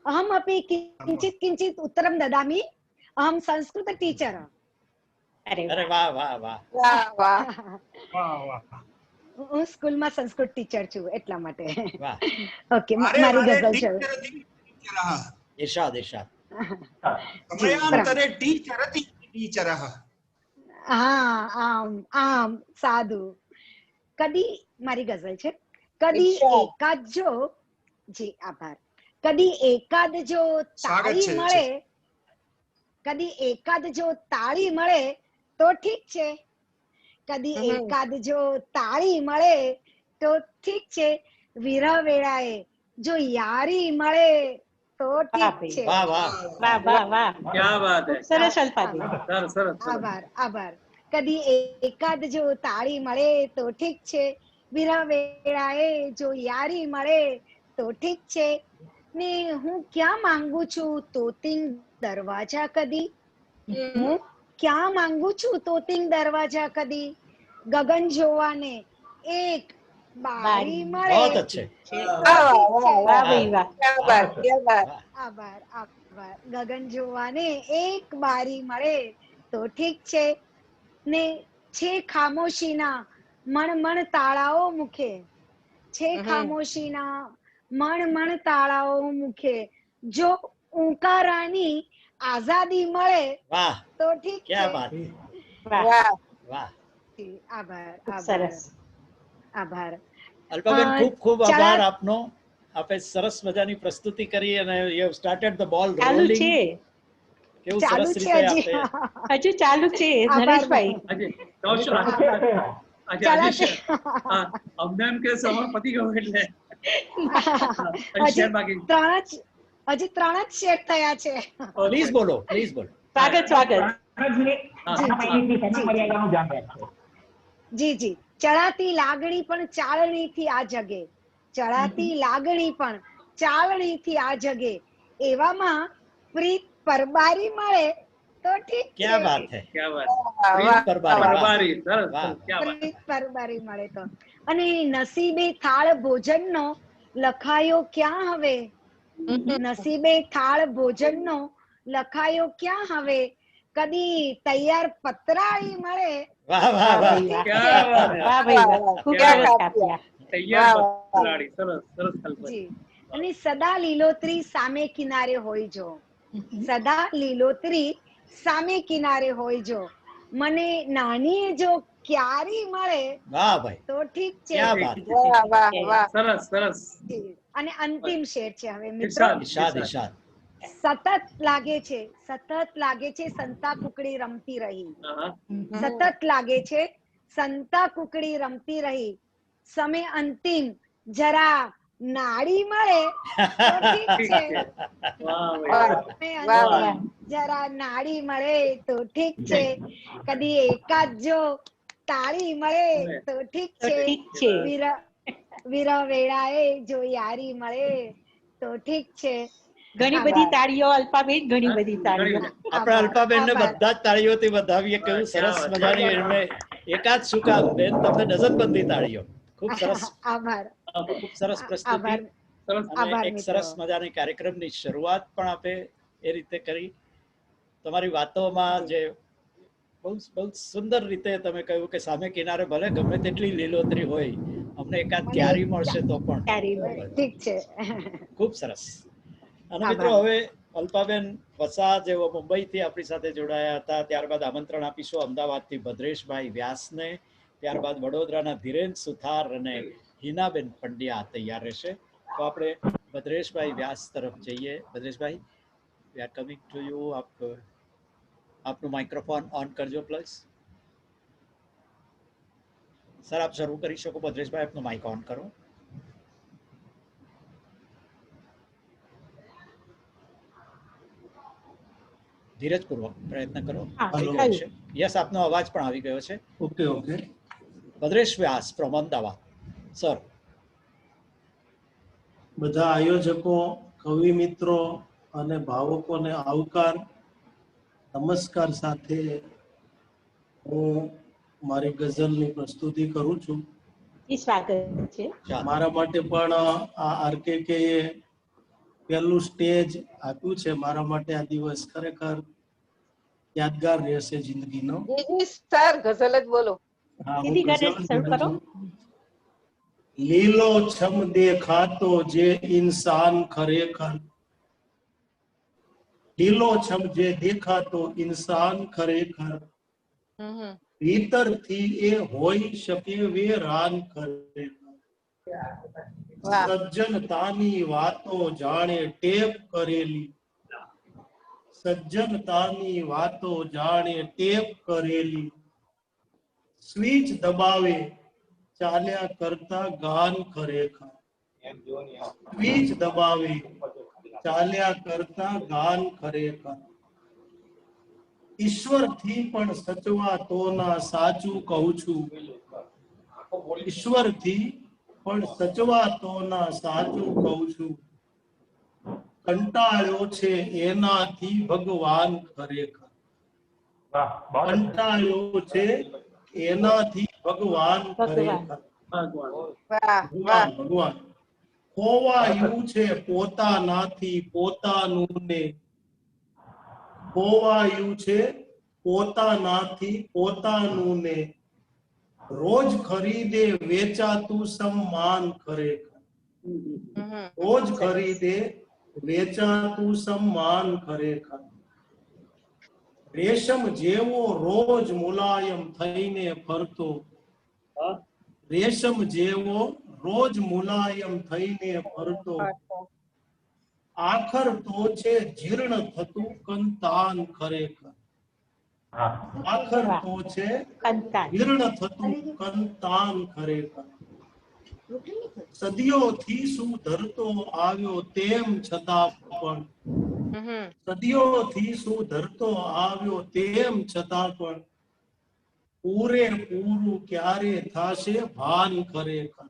અહમ અપી કિંચિત કિંચિત ઉત્તરમ દદામી. અહમ સંસ્કૃત ટીચર. અરે વાહ વાહ વાહ વાહ વાહ. હું સ્કૂલમાં સંસ્કૃત ટીચર છું એટલા માટે. વાહ. ઓકે, મારી ગઝલ છે. ઇરશાદ ઇરશાદ. સમયાંતરે ટીચરઃ. હા, આમ આમ સાધુ. કદી, મારી ગઝલ છે. કદી એકાદ જો, જી આભાર. કદી એકાદ જો તાળી મળે, કદી એકાદ જો તાળી મળે તો ઠીક છે. કદી એકાદ જો તાળી મળે તો ઠીક છે. વિરહ વેળાએ જો યારી મળે તો ઠીક છે. વાહ વાહ વાહ વાહ વાહ, ક્યા વાત હે. સરસ અલ્પાજી. સરસ સરસ. આભાર આભાર. કદી એકાદ જો તાળી મળે તો ઠીક છે. વિરહ વેળાએ જો યારી મળે તો ઠીક છે. ને હું ક્યાં માંગુ છું તોતિંગ દરવાજા કદી. હું ક્યાં માંગુ છું તોતિંગ દરવાજા કદી. ગગન જોવાને એક બારી મળે. બહુત અચ્છે. આભાર આભાર. ગગન જોવાને એક બારી મળે તો ઠીક છે. ને છે ખામોશીના મણ તાળાઓ મુખે. છે ખામોશીના મણ તાળાઓ મુખે. જો ઉંકારાની આઝાદી મળે તો ઠીક છે. વાહ. આભાર આભાર આભાર. અલ્પાબેન, ખૂબ ખૂબ આભાર આપનો. આપે સરસ મજાની પ્રસ્તુતિ કરી અને you have started the ball rolling. કેવું સરસ રીતે આપે. હજુ ચાલુ છે નરેશભાઈ. અમને એમ કે સમય પતી ગયો એટલે હજી 3 જ શેર થયા છે. પ્લીઝ બોલો, પ્લીઝ બોલો. સ્વાગત સ્વાગત. જી જી. ચડાતી લાગણી પણ ચાલણીથી આ જગે. ચડાતી લાગણી પણ ચાલણીથી આ જગે. એવામાં પ્રીત પરબારી મળે તો ઠીક છે. ક્યા વાત હે. ક્યા વાત. પ્રીત પરબારી. પ્રીત પરબારી મળે તો. અને નસીબે થાળ ભોજનનો લખાયો ક્યાં હવે. નસીબે થાળ ભોજનનો લખાયો ક્યાં હવે. કદી તૈયાર પતરાળી મળે. વાહ વાહ વાહ. અને સદા લીલોતરી સામે કિનારે હોય જો. સદા લીલોતરી સામે કિનારે હોય જો. મને નાની જો ક્યારી મળે તો ઠીક છે. સરસ સરસ. અને અંતિમ શેર છે હવે મિત્રો. સતત લાગે છે સંતા કુકડી રમતી રહી. સતત લાગે છે સંતા કુકડી રમતી રહી. સમય અંતિમ જરા નાડી મળે તો ઠીક છે વાહ ભાઈ. અને વાહ, અંજલિ, વાહ. જરા નાડી મળે તો ઠીક છે, કદી એકાદ જો તાળી મળે તો ઠીક તો છે, ઠીક છે. વીરા વેળાએ જો યારી મળે તો ઠીક છે. ઘણી બધી તાળીઓ અલ્પાબેન, ઘણી બધી તાળીઓ. આપણા આભાર, અલ્પાબેન ને આભાર. બધા જ તાળીઓથી વધાવીએ. કેવું સરસ મજાની એમને એકાદ શું કામ બેન, તમને ડઝનબંધી તાળીઓ. ખૂબ સરસ, આભાર, ખૂબ સરસ પ્રસ્તુતિ આભાર, અને આભાર એક મિત્રો. સરસ મજાની કાર્યક્રમની શરૂઆત પણ આપે એ રીતે કરી. તમારી વાતોમાં જે બહુ બહુ સુંદર રીતે તમે કહ્યું કે સામે કિનારે ભલે ગમે તેટલી લીલોતરી હોય, અમને એકાદ મને ક્યારી મળશે તો પણ. તાળી મળે. ઠીક છે. ખૂબ સરસ. અને આભાર. મિત્રો હવે અલ્પાબેન વસા જેઓ મુંબઈથી આપણી સાથે જોડાયા હતા, ત્યારબાદ આમંત્રણ આપીશું અમદાવાદથી ભદ્રેશભાઈ વ્યાસને, ત્યારબાદ વડોદરાના ધીરેન સુથાર અને હિનાબેન પંડ્યા તૈયાર રહેશે. તો આપણે ભદ્રેશભાઈ વ્યાસ તરફ જઈએ. ભદ્રેશભાઈ, વી આર કમિંગ ટુ યુ. આપનું માઇક્રોફોન ઓન કરજો પ્લીઝ. સર આપ શરૂ કરી શકો. ભદ્રેશભાઈ, આપનું માઇક ઓન કરો. ધીરજપૂર્વક પ્રયત્ન કરો. હા, આવી ગયો છે. યસ, આપનો અવાજ પણ આવી ગયો છે. Okay okay. Bhadresh Vyas from Ahmedabad. Sir. બધા આયોજકો, કવિ મિત્રો અને ભાવકોને આવકાર, નમસ્કાર સાથે હું મારી ગઝલની પ્રસ્તુતિ કરું છું. સ્વાગત છે. મારા માટે પણ આ આરકેકે પહેલું સ્ટેજ આપ્યું છે. મારા માટે આ દિવસ ખરેખર યાદગાર રહેશે જિંદગીનો. જી સર, ગઝલ જ બોલો. હા, હું સીધી ગઝલ ગઝલ જ શરૂ બોલું કરો. છું. લીલો છમ દેખાતો જે ઇન્સાન ખરેખર, લીલો છમ જે દેખાતો ઇન્સાન ખરેખર, ભીતરથી એ હોઈ શકે વેરાન ખરેખર. વાહ. સજ્જનતાની વાતો જાણે ટેપ કરેલી, સજ્જનતાની વાતો જાણે ટેપ કરેલી, સ્વિચ દબાવે ચાલ્યા કરતા ગાન ખરેખર, સ્વિચ દબાવે ચાલ્યા કરતા ગાન ખરેખર. ઈશ્વરથી પણ સચવાતોના સાચું કહું છું, ઈશ્વરથી પણ સચવાતોના સાચું કહું છું. કંટાળ્યો છે એનાથી ભગવાન ખરેખર, કંટાળ્યો છે એનાથી ભગવાન ખરેખર. વાહ, ભગવાન વાહ. ભગવાન ખોવાયું છે પોતાનાથી પોતાનું ને, ખોવાયું છે પોતાનાથી પોતાનું ને, રોજ ખરીદે વેચાતું સમ્માન ખરેખર, રોજ ખરીદે વેચાતું સમ્માન ખરેખર. રેશમ જેવો રોજ મુલાયમ થઈને ફરતો, રેશમ જેવો રોજ મુલાયમ થઈને ફરતો, આખર તો છે જીર્ણ થતું કંતાન ખરેખર, આખર તો છે જીર્ણ થતું કંતાન ખરેખર. સદીઓથી શું ધરતો આવ્યો તેમ છતાં પણ, સદીઓથી શું ધરતો આવ્યો તેમ છતાં પણ, પૂરેપૂરું ક્યારે થાશે ભાન ખરેખર,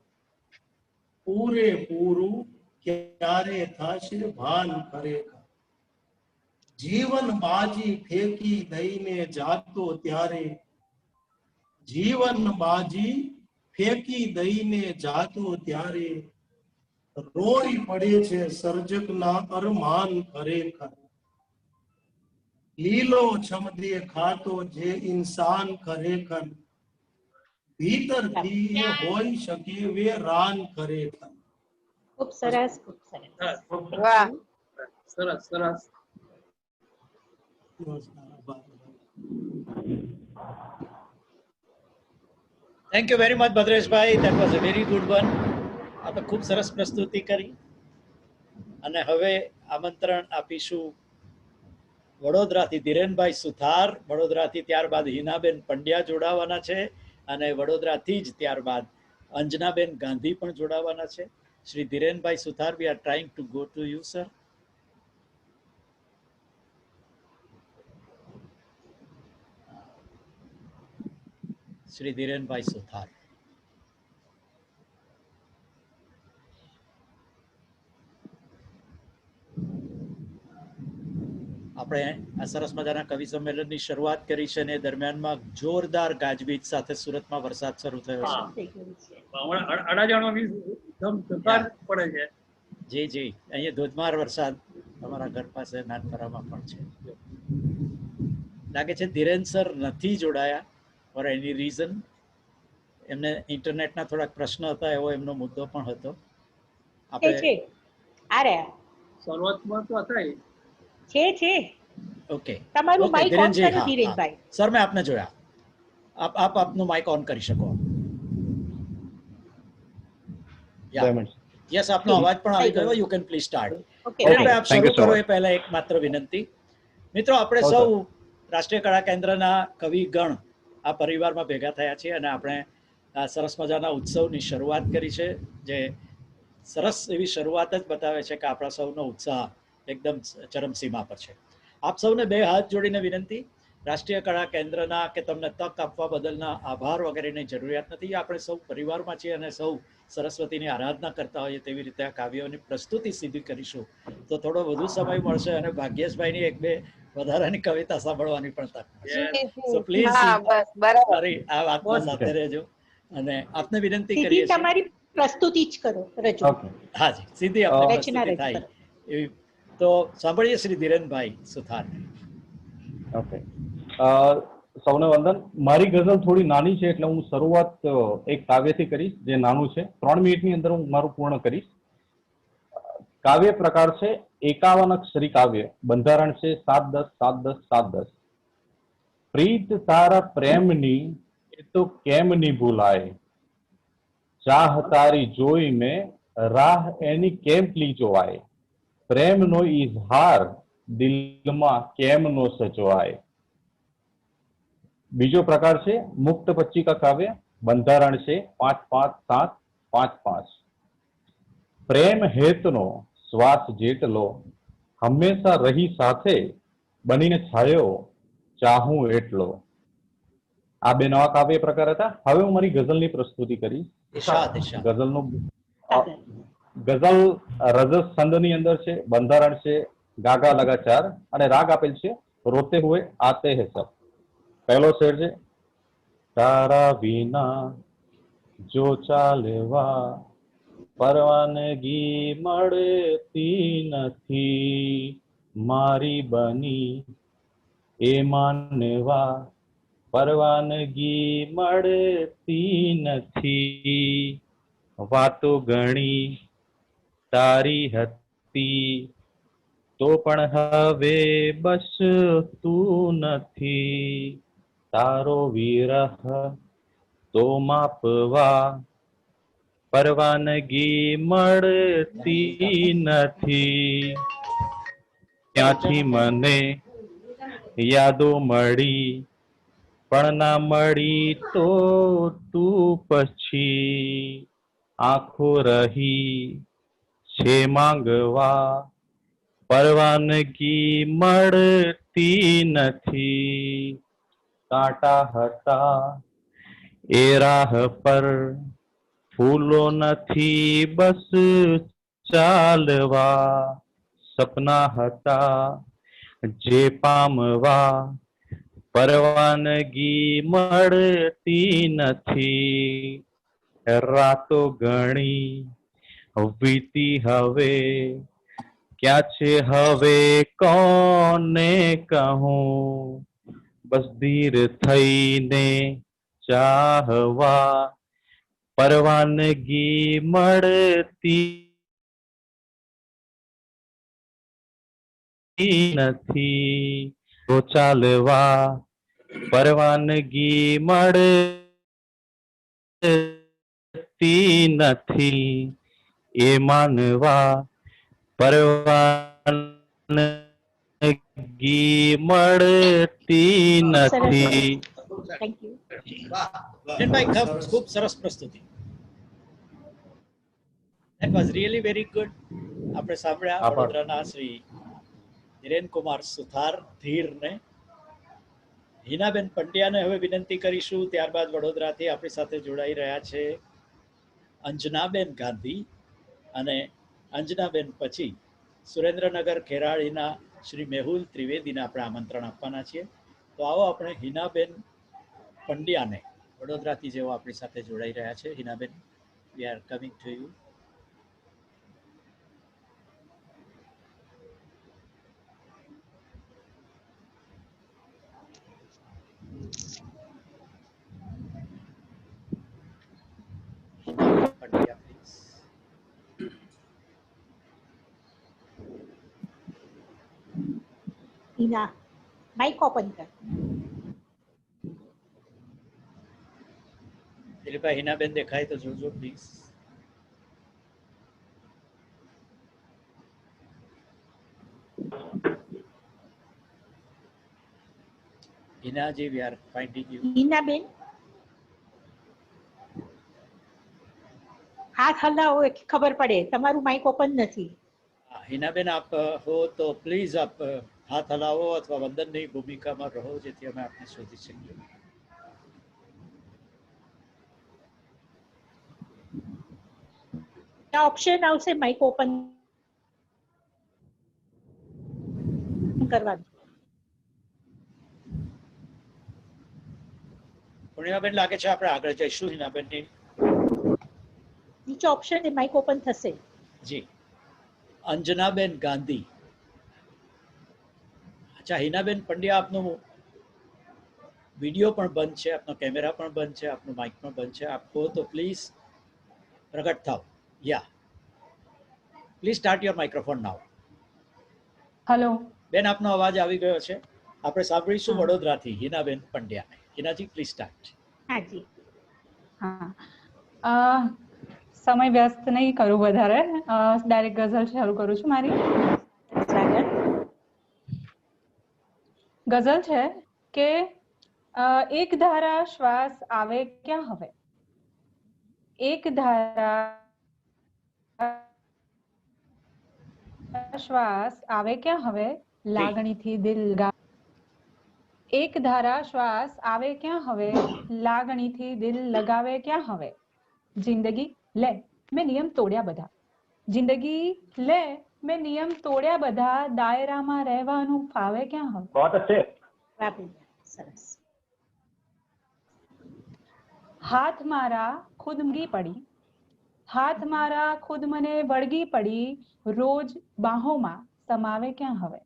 પૂરેપૂરું ક્યારે થાશે ભાન ખરેખર. જીવન બાજી ફેંકી દઈને જાતો ત્યારે, જીવન બાજી ફેંકી દઈને જાતો ત્યારે, રોઈ પડે છે સર્જકના અરમાન ખરેખર. લીલો છમ દેખાતો જે ઇન્સાન ખરેખર, ભીતરથી એ હોઈ શકે વેરાન ખરેખર. ખૂબ સરસ, ખૂબ સરસ. વાહ. સરસ સરસ. Thank you very much Bhadreshbhai. That was a very good one. આપણે ખૂબ સરસ પ્રસ્તુતિ કરી. અને હવે આમંત્રણ આપીશું વડોદરાથી ધીરેનભાઈ સુથાર, વડોદરાથી ત્યારબાદ હિનાબેન પંડ્યા જોડાવાના છે, અને વડોદરાથી જ ત્યારબાદ અંજનાબેન ગાંધી પણ જોડાવાના છે. Shri Dhirenbhai Suthar, we are trying to go to you, sir. Shri Dhirenbhai Suthar. આપણે આ સરસ મજાના કવિ સંમેલનની શરૂઆત કરી છે અને દરમિયાનમાં જોરદાર ગાજવીજ સાથે સુરતમાં વરસાદ શરૂ થયો છે. અડાજણો ધમધમાટ પડે છે. જી જી, અહીંયા ધોધમાર વરસાદ અમારા ઘર પાસે નાનપરામાં પણ છે. લાગે છે ધીરેન સર નથી જોડાયા ફોર એની રીઝન. એમને ઇન્ટરનેટના થોડાક પ્રશ્ન હતા, એવો એમનો મુદ્દો પણ હતો. છે આ રહ્યા શરૂઆતમાં તો હતા એ. છે ઓકે, તમારું ઓકે, માઇક ઓન ધીરેનજી, કરો હા, ધીરેનભાઈ. હા. સર મેં આપને જોયા. આપ આપનું માઇક ઓન કરી શકો. યસ, આપનો અવાજ પણ આવી ગયો. You can please start. Okay ધીરેનભાઈ, આપ શરૂ કરો એ પહેલા એક માત્ર વિનંતી. મિત્રો, આપણે સૌ રાષ્ટ્રીય કળા કેન્દ્રના કવિગણ આ પરિવારમાં ભેગા થયા છીએ અને આપણે આ સરસ મજાના ઉત્સવની શરૂઆત કરી છે, જે સરસ એવી શરૂઆત જ બતાવે છે કે આપણા સૌનો ઉત્સાહ એકદમ ચરમસીમા પર છે. આપ સૌને બે હાથ જોડીને વિનંતી, રાષ્ટ્રીય કળા કેન્દ્રના કે તમને તક આપવા બદલના આભાર વગેરેની જરૂરિયાત નથી. આપણે સૌ પરિવારમાં છીએ અને સૌ સરસ્વતીની આરાધના કરતા હોઈએ તેવી રીતે આ કાવ્યોની પ્રસ્તુતિ સીધી કરીશું તો થોડો વધુ સમય મળશે અને ભાગ્યેશભાઈની એક બે વધારાની કવિતા સાંભળવાની પણ તક મળશે. સો પ્લીઝ હા બસ બરાબર. મારી આ વાતમાં સાથે રહેજો અને આપને વિનંતી સીધી કરીએ છીએ. તમારી પ્રસ્તુતિ જ કરો, રજૂ. હા જી, સીધી આપણે રચના પ્રસ્તુતિ રજૂ થાય કરો. એવી. તો સાંભળીએ શ્રી ધીરેનભાઈ સુથાર. ઓકે, સૌને વંદન. મારી ગઝલ થોડી નાની છે એટલે હું શરૂઆત એક કાવ્યથી કરીશ જે નાનું છે. 3 મિનિટની અંદર હું મારું પૂર્ણ કરીશ. કાવ્ય પ્રકાર છે 51 અક્ષરી કાવ્ય. બંધારણ છે 7-10 7-10 7-10. પ્રીત તારા પ્રેમની એ તો કેમ ની ભૂલાય, ચાહ તારી જોઈને રાહ એની કેમલી જોવાય, પ્રેમનો ઇઝહાર દિલમાં કેમ નો સચવાય. બીજો પ્રકાર છે મુક્ત પચ્ચિકા કાવ્ય. બંધારણ છે 5-5-7-5-5. પ્રેમ હેતનો શ્વાસ જેટલો હંમેશા રહી સાથે, બનીને છાયો ચાહું એટલો. આ બે નવા કાવ્ય પ્રકાર હતા. હવે હું મારી ગઝલની પ્રસ્તુતિ કરીશ. ગઝલનું ગઝલ રજસ છંદની અંદર છે. બંધારણ છે ગાગા લગાચાર અને રાગ આપેલ છે રોતે હુએ આતે હે સબ. પહેલો શેર છે તારા વિના જો ચાલવા પરવાનગી મળતી નથી, મારી બની એ માનવા પરવાનગી મળતી નથી. વાતો ઘણી તારી હતી તો પણ હવે બસ તું નથી, તારો વિરહ તો માપવા પરવાનગી મળતી નથી. ત્યાંથી મને યાદો મળી પણ ના મળી તો તું પછી, આંખો રહી છે માંગવા પરવાનગી મળતી નથી. કાંટા હતા એ રાહ પર ફૂલો નથી બસ ચાલવા, સપના હતા જે પામવા પરવાનગી મળતી નથી. રાતો ઘણી વીતી હવે ક્યાં છે હવે કોને કહું, બસ ધીર થઈને ચાહવા પરવાનગી મળતી નથી. તો ચાલવા પરવાનગી મળતી નથી, એ માનવા પરવાનગી મળતી નથી. Thank you. ધીરેનભાઈ, ખૂબ સરસ પ્રસ્તુતિ. That was really very good. આપણે સાંભળ્યા આભાર. વડોદરાના શ્રી હિરેનકુમાર સુથાર ધીરને. હિનાબેન પંડ્યાને હવે વિનંતી કરીશું. ત્યારબાદ વડોદરાથી આપણી સાથે જોડાઈ રહ્યા છે અંજનાબેન ગાંધી, અને અંજનાબેન પછી સુરેન્દ્રનગર ખેરાળીના શ્રી મેહુલ ત્રિવેદીને આપણે આમંત્રણ આપવાના છીએ. તો આવો આપણે હિનાબેન પંડ્યાને, વડોદરાથી જેઓ આપણી સાથે જોડાઈ રહ્યા છે. હિનાબેન, we are coming to you. Pandya, please. Hina mic open કર. દિલીપભાઈ, હિનાબેન દેખાય તો જોજો પ્લીઝ. હિનાજી, we are finding you. હિનાબેન હાથ હલાવો એટલે ખબર પડે તમારું માઇક ઓપન નથી. હિનાબેન, આપ હો તો પ્લીઝ આપ હાથ હલાવો અથવા વંદનની ભૂમિકામાં રહો, જેથી અમે આપને શોધી શકીએ. ઓપ્શન આવશે માઇક ઓપન કરવાનું. પૂર્ણિમાબેન, લાગે છે આપણે આગળ જઈશું. હિનાબેનની નીચે ઓપ્શન એ માઇક ઓપન થશે. જી. અંજનાબેન ગાંધી. અચ્છા, હિનાબેન પંડ્યા, આપનું વિડીયો પણ બંધ છે, આપનો કેમેરા પણ બંધ છે, આપનું માઇક પણ બંધ છે. આપ હો તો પ્લીઝ પ્રગટ થાઓ. Yeah, please start your microphone now. Hello બેન, આપનો અવાજ આવી ગયો છે. આપણે સાંભળીશું વડોદરાથી હિનાબેન પંડ્યાને. હિનાજી, પ્લીઝ સ્ટાર્ટ. હાજી. હા, સમય વ્યસ્ત નહીં કરું વધારે, ડાયરેક્ટ ગઝલ શરૂ કરું છું. મારી ગઝલ છે કે એક ધારા શ્વાસ આવે ક્યાં હવે, એક ધારા શ્વાસ આવે ક્યાં હવે, લાગણીથી દિલ લગાવે. એક ધારા શ્વાસ આવે ક્યાં હવે, લાગણીથી દિલ લગાવે ક્યાં હવે. જિંદગી લે મેં નિયમ તોડ્યા બધા, જિંદગી લે મેં નિયમ તોડ્યા બધા, દાયરામાં રહેવાનું ફાવે ક્યાં હવે. बहुत अच्छे. સરસ. હાથ મારા ખુદ મરી પડી, હાથ મારા ખુદ મને વળગી પડી, રોજ બાહોમાં સમાવે ક્યાં હવે.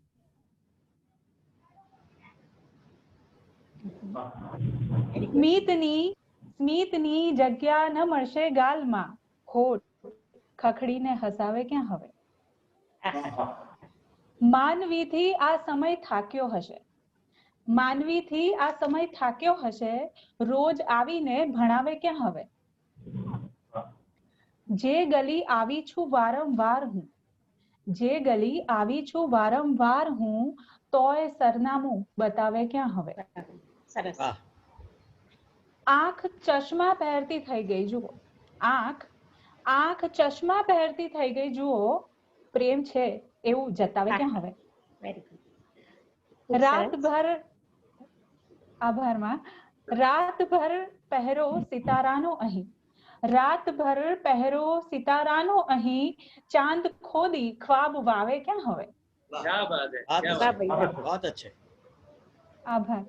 સ્મિતની જગ્યા ન મળશે ગાલમાં, હોઠ ખખડીને હસાવે ક્યાં હવે. માનવીથી આ સમય થાક્યો હશે, માનવીથી આ સમય થાક્યો હશે, રોજ આવીને ભણાવે ક્યાં હવે. જે ગલી આવી છું વારંવાર હું, જે ગલી આવી છું વારંવાર હું, તોય સરનામું બતાવે ક્યાં હવે. સરસ. આંખ ચશ્મા પહેરતી થઈ ગઈ જુઓ, આંખ ચશ્મા પહેરતી થઈ ગઈ જુઓ, પ્રેમ છે એવું જતાવે ક્યાં હવે. રાતભર આભારમાં રાતભર પહેરો સિતારાનો અહીં, રાતભર પહેરો સિતારાનો અહીં, ચાંદ ખોદી ખ્વાબ વાવે ક્યાં હવે. આભાર.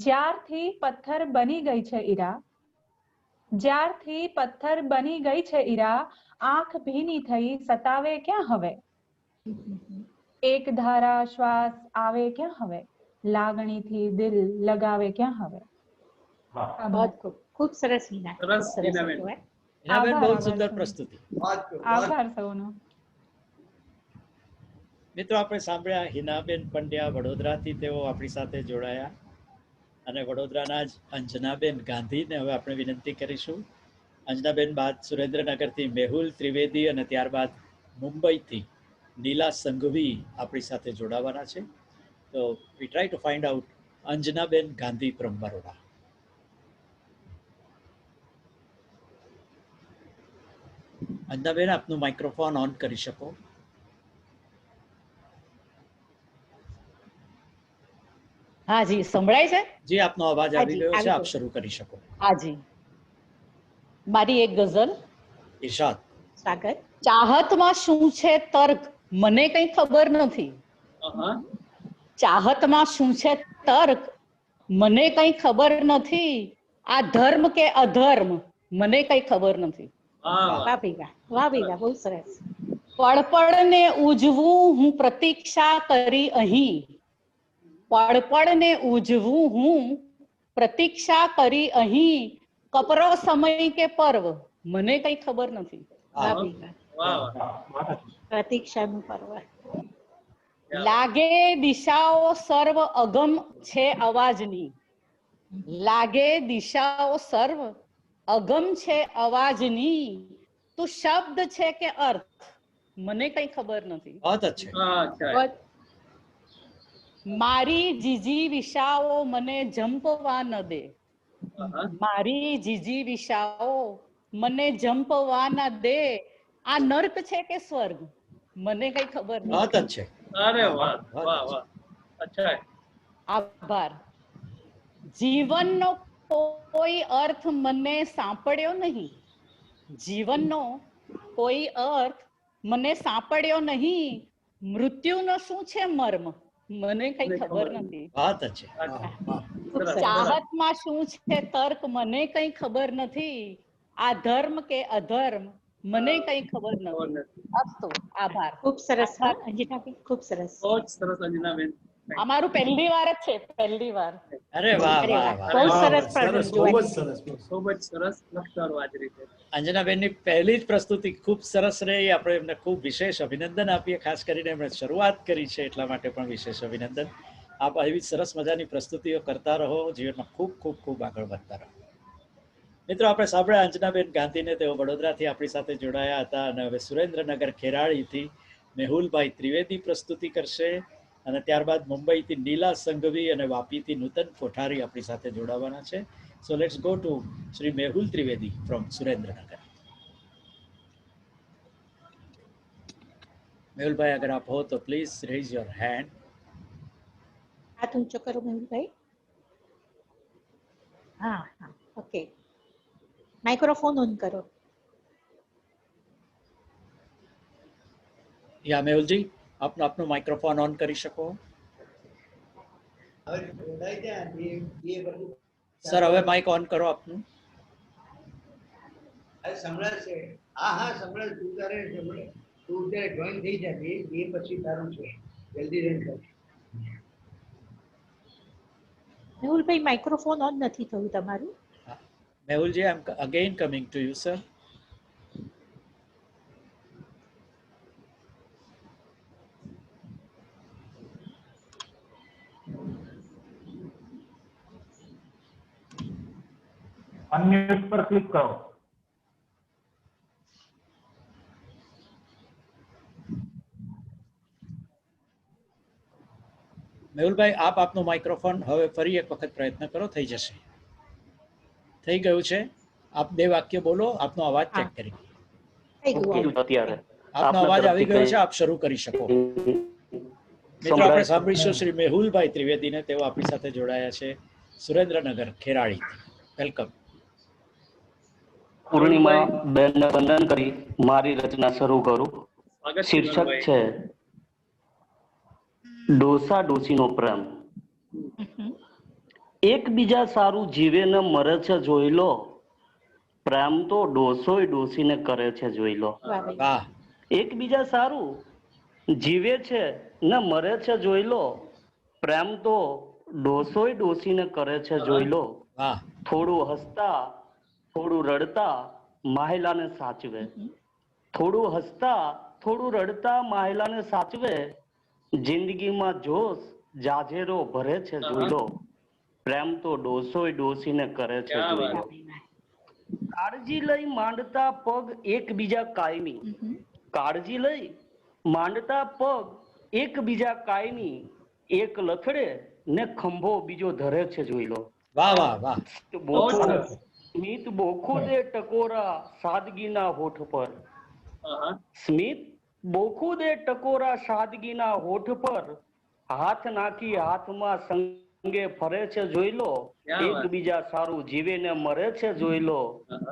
જ્યારથી પથ્થર બની ગઈ છે ઈરા, જ્યારથી પથ્થર બની ગઈ છે ઈરા, આંખ ભીની થઈ સતાવે ક્યાં હવે. એક ધારા શ્વાસ આવે ક્યાં હવે, લાગણીથી દિલ લગાવે ક્યાં હવે. ખૂબ સરસ હિના, ખૂબ સરસ. હિનાબેન, બહુ સુંદર પ્રસ્તુતિ. આભાર સૌનો. મિત્રો, આપણે સાંભળ્યા હિનાબેન પંડ્યા વડોદરાથી, તેઓ આપણી સાથે જોડાયા. અને વડોદરાના જ અંજનાબેન ગાંધીને હવે આપણે વિનંતી કરીશું. અંજનાબેન બાદ સુરેન્દ્રનગરથી મેહુલ ત્રિવેદી અને ત્યારબાદ મુંબઈથી નીલા સંઘવી આપણી સાથે જોડાવાના છે. તો વી try to find out Anjanaben Gandhi from Baroda. અંજનાબેન આપનું માઇક્રોફોન ઓન કરી શકો. હા જી સંભળાય છે? જી આપનો અવાજ આવી હાજી, ગયો છે, આવી આપ ગયો. શરૂ કરી શકો. હા જી. મારી એક ગઝલ. ઇરશાદ. સાગર. ચાહતમાં શું છે તર્ક મને કઈ ખબર નથી. ચાહતમાં શું છે તર્ક મને કઈ ખબર નથી. આ ધર્મ કે અધર્મ મને કઈ ખબર નથી. વાહ ભઈ વાહ, વાહ ભઈ વાહ, બહુ સરસ. પળપળને ઉજવું હું પ્રતીક્ષા કરી અહીં. પળપળને ઉજવું હું પ્રતીક્ષા કરી અહીં. કપરો સમય કે પર્વ મને કઈ ખબર નથી. વાહ ભઈ વાહ. પ્રતીક્ષાનું પર્વ. લાગે દિશાઓ સર્વ અગમ છે અવાજની. લાગે દિશાઓ સર્વ અગમ છે અવાજની. તું શબ્દ છે કે અર્થ મને કઈ ખબર નથી. બહુત અચ્છે. મારી જીજી વિશાઓ મને જંપવા ન દે. મારી જીજી વિશાઓ મને જંપવા ન દે. આ નર્ક છે કે સ્વર્ગ મને કઈ ખબર બહુત નથી. અચ્છે. અરે વાહ વાહ વાહ, અચ્છા. આભાર. જીવનનો કોઈ અર્થ મને સાંપડ્યો નહીં. જીવનનો કોઈ અર્થ મને સાંપડ્યો નહીં. મૃત્યુનો શું છે મર્મ મને કઈ ખબર નથી. બહુત અચ્છે. ચાહતમાં શું છે તર્ક મને કઈ ખબર નથી. આ ધર્મ કે અધર્મ મને કઈ ખબર નથી. અસ્તુ આભાર. ખૂબ સરસ અંજનાબેન, ખૂબ સરસ. બહુ જ સરસ અંજનાબેન. અમારું પહેલી વાર જ છે, પહેલી વાર. અરે વાહ અરે વાહ વાહ, વાહ. બહુ સરસ સરસ, પ્રસંગ બહુ જ જોવા. સરસ, ખૂબ જ સરસ. લખતારો આ જ રીતે. અંજનાબેનની પહેલી જ પ્રસ્તુતિ ખૂબ સરસ રહી. આપણે એમને ખૂબ વિશેષ અભિનંદન આપીએ. ખાસ કરીને એમણે શરૂઆત કરી છે એટલા માટે પણ વિશેષ અભિનંદન. આપ એવી સરસ મજાની પ્રસ્તુતિઓ કરતા રહો, જીવનમાં ખૂબ ખૂબ ખૂબ આગળ વધતા રહો. મિત્રો, આપણે સાંભળ્યા અંજનાબેન ગાંધીને. તેઓ વડોદરાથી આપણી સાથે જોડાયા હતા અને હવે સુરેન્દ્રનગર ખેરાળીથી મેહુલભાઈ ત્રિવેદી પ્રસ્તુતિ કરશે અને ત્યારબાદ મુંબઈથી નીલા સંઘવી અને વાપીથી નૂતન કોઠારી આપણી સાથે જોડાવાના છે. So let's go to Shri Mehul Trivedi from Surendranagar. મેહુલભાઈ, अगर आप हो तो प्लीज रेज योर हैंड. હાથ ઊંચો કરો મેહુલભાઈ. હા હા, ઓકે. માઇક્રોફોન ઓન કરો. या मेहुल जी, आप अपना माइक्रोफोन ऑन કરી શકો. સર, હવે માઇક ઓન કરો આપનું. સંભળાશે. હા હા સંભળાય. તું તારે સંભળાય. તું ત્યારે જોઈન થઈ જાય એ પછી તારું છે. જલ્દી રન કર. મેહુલભાઈ માઇક્રોફોન ઓન નથી થયું તમારું. Mehul ji, I am again coming to you sir. Unmute પર ક્લિક કરો. મેહુલભાઈ, આપ આપનું માઇક્રોફોન હવે ફરી એક વખત પ્રયત્ન કરો, થઈ જશે. થઈ ગયું છે. આપ બે વાક્ય બોલો, આપનો અવાજ ચેક કરી. આપનો અવાજ આવી ગયો છે, આપ શરૂ કરી શકો. મિત્રો, આપણે સાંભળીશું શ્રી મેહુલભાઈ ત્રિવેદીને. તેઓ આપણી સાથે જોડાયા છે સુરેન્દ્રનગર ખેરાળીથી. વેલકમ. પૂર્ણિમા બેનને વંદન કરી મારી રચના શરૂ કરું. શીર્ષક છે ડોસા ડોસીનો પ્રેમ. એકબીજા સારું જીવે ને મરે છે જોઈ લો. પ્રેમ તો ડોસોય ડોસીને કરે છે જોઈ લો. વાહ. એકબીજા સારું જીવે છે ને મરે છે જોઈ લો. પ્રેમ તો ડોસોય ડોસીને કરે છે જોઈ લો. વાહ. થોડું હસતા થોડું રડતા માહિલાને સાચવે. થોડું હસતા થોડું રડતા માહિલાને સાચવે. જિંદગીમાં જોશ જાજેરો ભરે છે જોઈ લો. પ્રેમ તો ડોસોય ડોસીને કરે છે જોઈ લો. કાળજી લઈ માંડતા પગ એકબીજા કાયમી. કાળજી લઈ માંડતા પગ એકબીજા કાયમી. એક લથડે ને ખંભો બીજો ધરે છે જોઈ લો. વાહ વાહ વાહ. સ્મિત બોખો દે ટકોરા સાદગીના હોઠ પર. સ્મિત બોખુદે ટકોરા સાદગીના હોઠ પર હાથ નાખી હાથમાં સંગે ફરે છે જોઈ લો, એકબીજા સારું જીવે ને મરે છે જોઈ લો,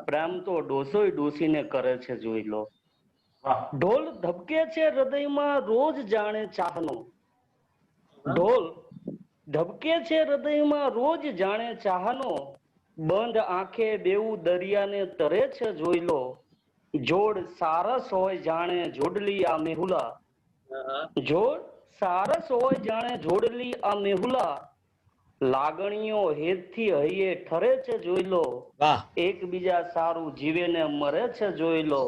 પ્રેમ તો ડોસોય ડોસીને કરે છે જોઈ લો. ઢોલ ધબકે છે હૃદયમાં રોજ જાણે ચાહનો, ઢોલ ધબકે છે હૃદયમાં રોજ જાણે ચાહનો, બંધ આંખે બેવું દરિયાને તરે છે જોઈ લો, જોડ સારસ હોય જાણે જોડલી આ મેહુલા, જોડ સારસ હોય જાણે જોડલી આ મેહુલા, લાગણીઓ હેતથી હૈયે ઠરે છે જોઈ લો, એકબીજા સારું જીવે ને મરે છે જોઈ લો,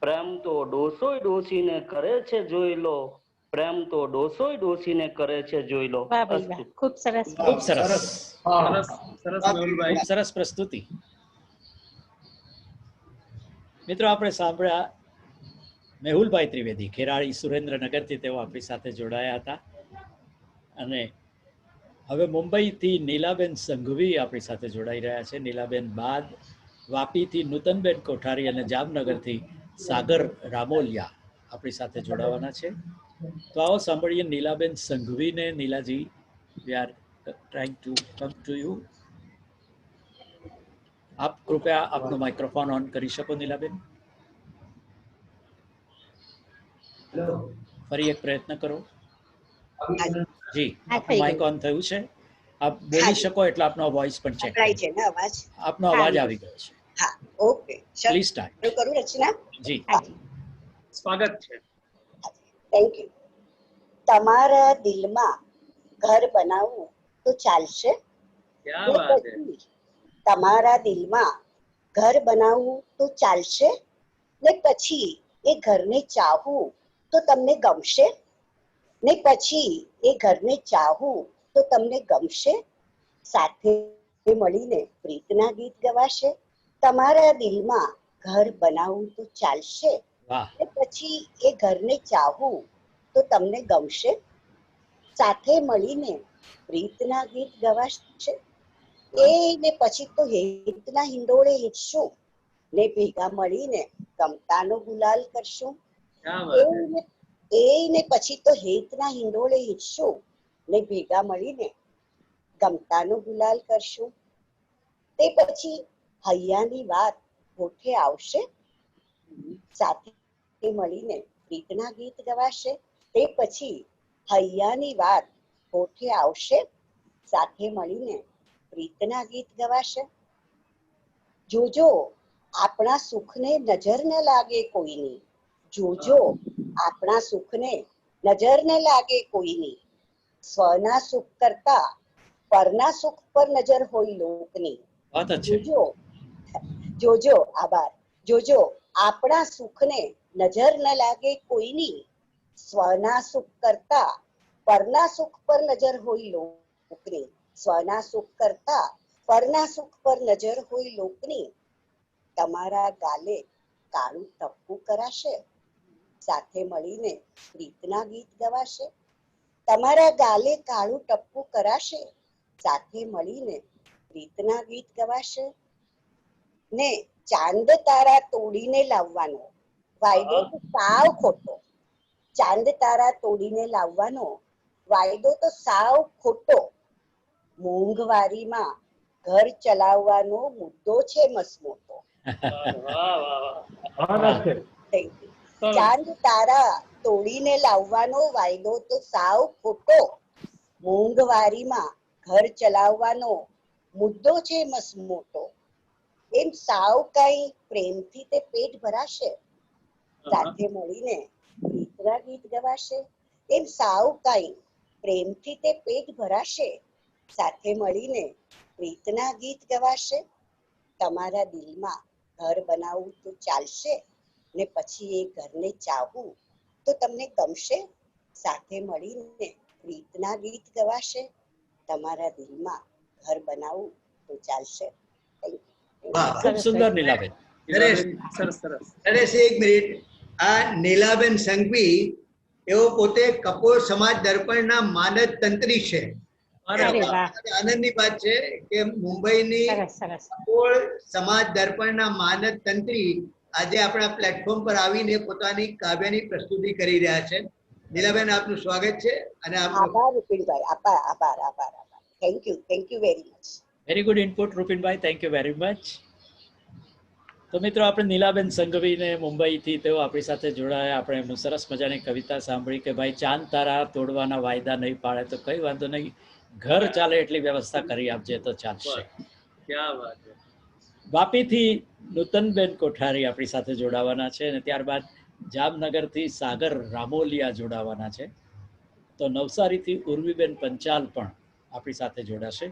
પ્રેમ તો ડોસોય ડોસીને કરે છે જોઈ લો, પ્રેમ તો ડોસોય ડોસીને કરે છે જોઈ લો. ખૂબ સરસ, ખૂબ સરસ, ખૂબ સરસ પ્રસ્તુતિ. મિત્રો, આપણે સાંભળ્યા મેહુલભાઈ ત્રિવેદી, ખેરાળી સુરેન્દ્રનગરથી તેઓ આપણી સાથે જોડાયા હતા. અને હવે મુંબઈથી નીલાબેન સંઘવી આપણી સાથે જોડાઈ રહ્યા છે. નીલાબેન બાદ વાપીથી નૂતનબેન કોઠારી અને જામનગરથી સાગર રામોલિયા આપણી સાથે જોડાવાના છે. તો આવો સાંભળીએ નીલાબેન સંઘવીને. નીલાજી, we are trying to come to you. આપ કૃપયા આપનો માઇક્રોફોન ઓન કરી શકો નીલાબેન? ફરી એક પ્રયત્ન કરો. જી, આપનું માઇક ઓન થયું છે. આપ બોલી શકો એટલે આપનો વોઇસ પણ ચેક છે ને અવાજ? આપનો અવાજ આવી ગયો છે. હા, ઓકે. Please start. હું કરું રચના? જી, સ્વાગત છે. Thank you. તમારા દિલમાં ઘર બનાવવું તો ચાલશે? તમારા દિલમાં ઘર બનાવવું તો ચાલશે ને પછી એ ઘરને ચાહવું તો તમને ગમશે? ને પછી એ ઘરને ચાહવું તો તમને ગમશે? સાથે મળીને પ્રીતના ગીત ગવાશે. તમારા દિલમાં ઘર બનાવવું તો ચાલશે ને પછી એ ઘરને ચાહવું તો તમને ગમશે? સાથે મળીને પ્રીતના ગીત ગવાશે. એ ને પછી તો હેતના હિંડોળે હીચશું ને ભેગા મળીને ગમતાનો ગુલાલ કરશું. એ ને પછી તો હેતના હિંડોળે હીચશું ને ભેગા મળીને ગમતાનો ગુલાલ કરશું. તે પછી હૈયાની વાત હોઠે આવશે. સાથે મળીને પ્રીતના ગીત ગવાશે. તે પછી હૈયાની વાત હોઠે આવશે. સાથે મળીને પ્રીતના ગીત ગવાશે. જોજો આપણા સુખને નજર ન લાગે કોઈની, જોજો આપણા સુખને નજર ન લાગે કોઈની, સ્વના સુખ કરતા પરના સુખ પર નજર હોય લોકની. જોજો, જોજો, આભાર. જોજો આપણા સુખને નજર ન લાગે કોઈની, સ્વના સુખ કરતા પરના સુખ પર નજર હોય લોકની, સ્વના સુખ કરતા પરના સુખ પર નજર હોય લોકની. તમારા ગાલે કાળું ટપકું કરાશે. સાથે મળીને પ્રીતના ગીત ગવાશે. તમારા ગાલે કાળું ટપકું કરાશે. સાથે મળીને પ્રીતના ગીત ગવાશે. ને ચાંદ તારા તોડીને લાવવાનો વાયદો તો સાવ ખોટો. ચાંદ તારા તોડીને લાવવાનો વાયદો તો સાવ ખોટો. મોંઘવારીમાં ઘર ચલાવવાનો મુદ્દો છે મસમોટો. ચાંદ તારા તોડીને લાવવાનો વાયદો તો સાવ ખોટો. મોંઘવારીમાં ઘર ચલાવવાનો મુદ્દો છે મસમોટો. એમ સાવ કઈ પ્રેમથી તે પેટ ભરાશે. સાથે મળીને પ્રીતના ગીત ગવાશે. એમ સાવ કઈ પ્રેમથી તે પેટ ભરાશે. સાથે મળીને પ્રીતના ગીત ગવાશે. તમારા દિલમાં ઘર બનાવવું તો ચાલશે ને પછી એ ઘરને ચાહવું તો તમને ગમશે. સાથે મળીને પ્રીતના ગીત ગવાશે. તમારા દિલમાં ઘર બનાવવું તો ચાલશે. ખૂબ સુંદર નીલાબેન. નરેશ, એક મિનિટ. આ નીલાબેન સંઘવી એઓ પોતે કપોળ સમાજ દર્પણના માનદ તંત્રી છે. આનંદની વાત છે કે મુંબઈની કપોળ સમાજ દર્પણના માનદ તંત્રી આજે આપણા પ્લેટફોર્મ પર આવીને પોતાની કાવ્યની પ્રસ્તુતિ કરી રહ્યા છે. નીલાબેન, આપનું સ્વાગત છે અને આભાર રૂપિનભાઈ, આભાર આભાર આભાર આભાર. Thank you very much. Very good input રૂપિનભાઈ, થેન્ક યુ વેરી મચ. તો મિત્રો, આપણે નીલાબેન સંઘવીને મુંબઈથી તેઓ આપણી સાથે જોડાયા. આપણે એમનું સરસ મજાની કવિતા સાંભળી કે ભાઈ ચાંદ તારા તોડવાના વાયદા નહીં પાડે તો કઈ વાંધો નહીં, ઘર ચાલે એટલી વ્યવસ્થા કરી આપજે તો ચાલશે. વાપીથી નૂતનબેન કોઠારી આપણી સાથે જોડાવાના છે અને ત્યારબાદ જામનગરથી સાગર રામોલિયા જોડાવાના છે. તો નવસારીથી ઉર્વીબેન પંચાલ પણ આપણી સાથે જોડાશે.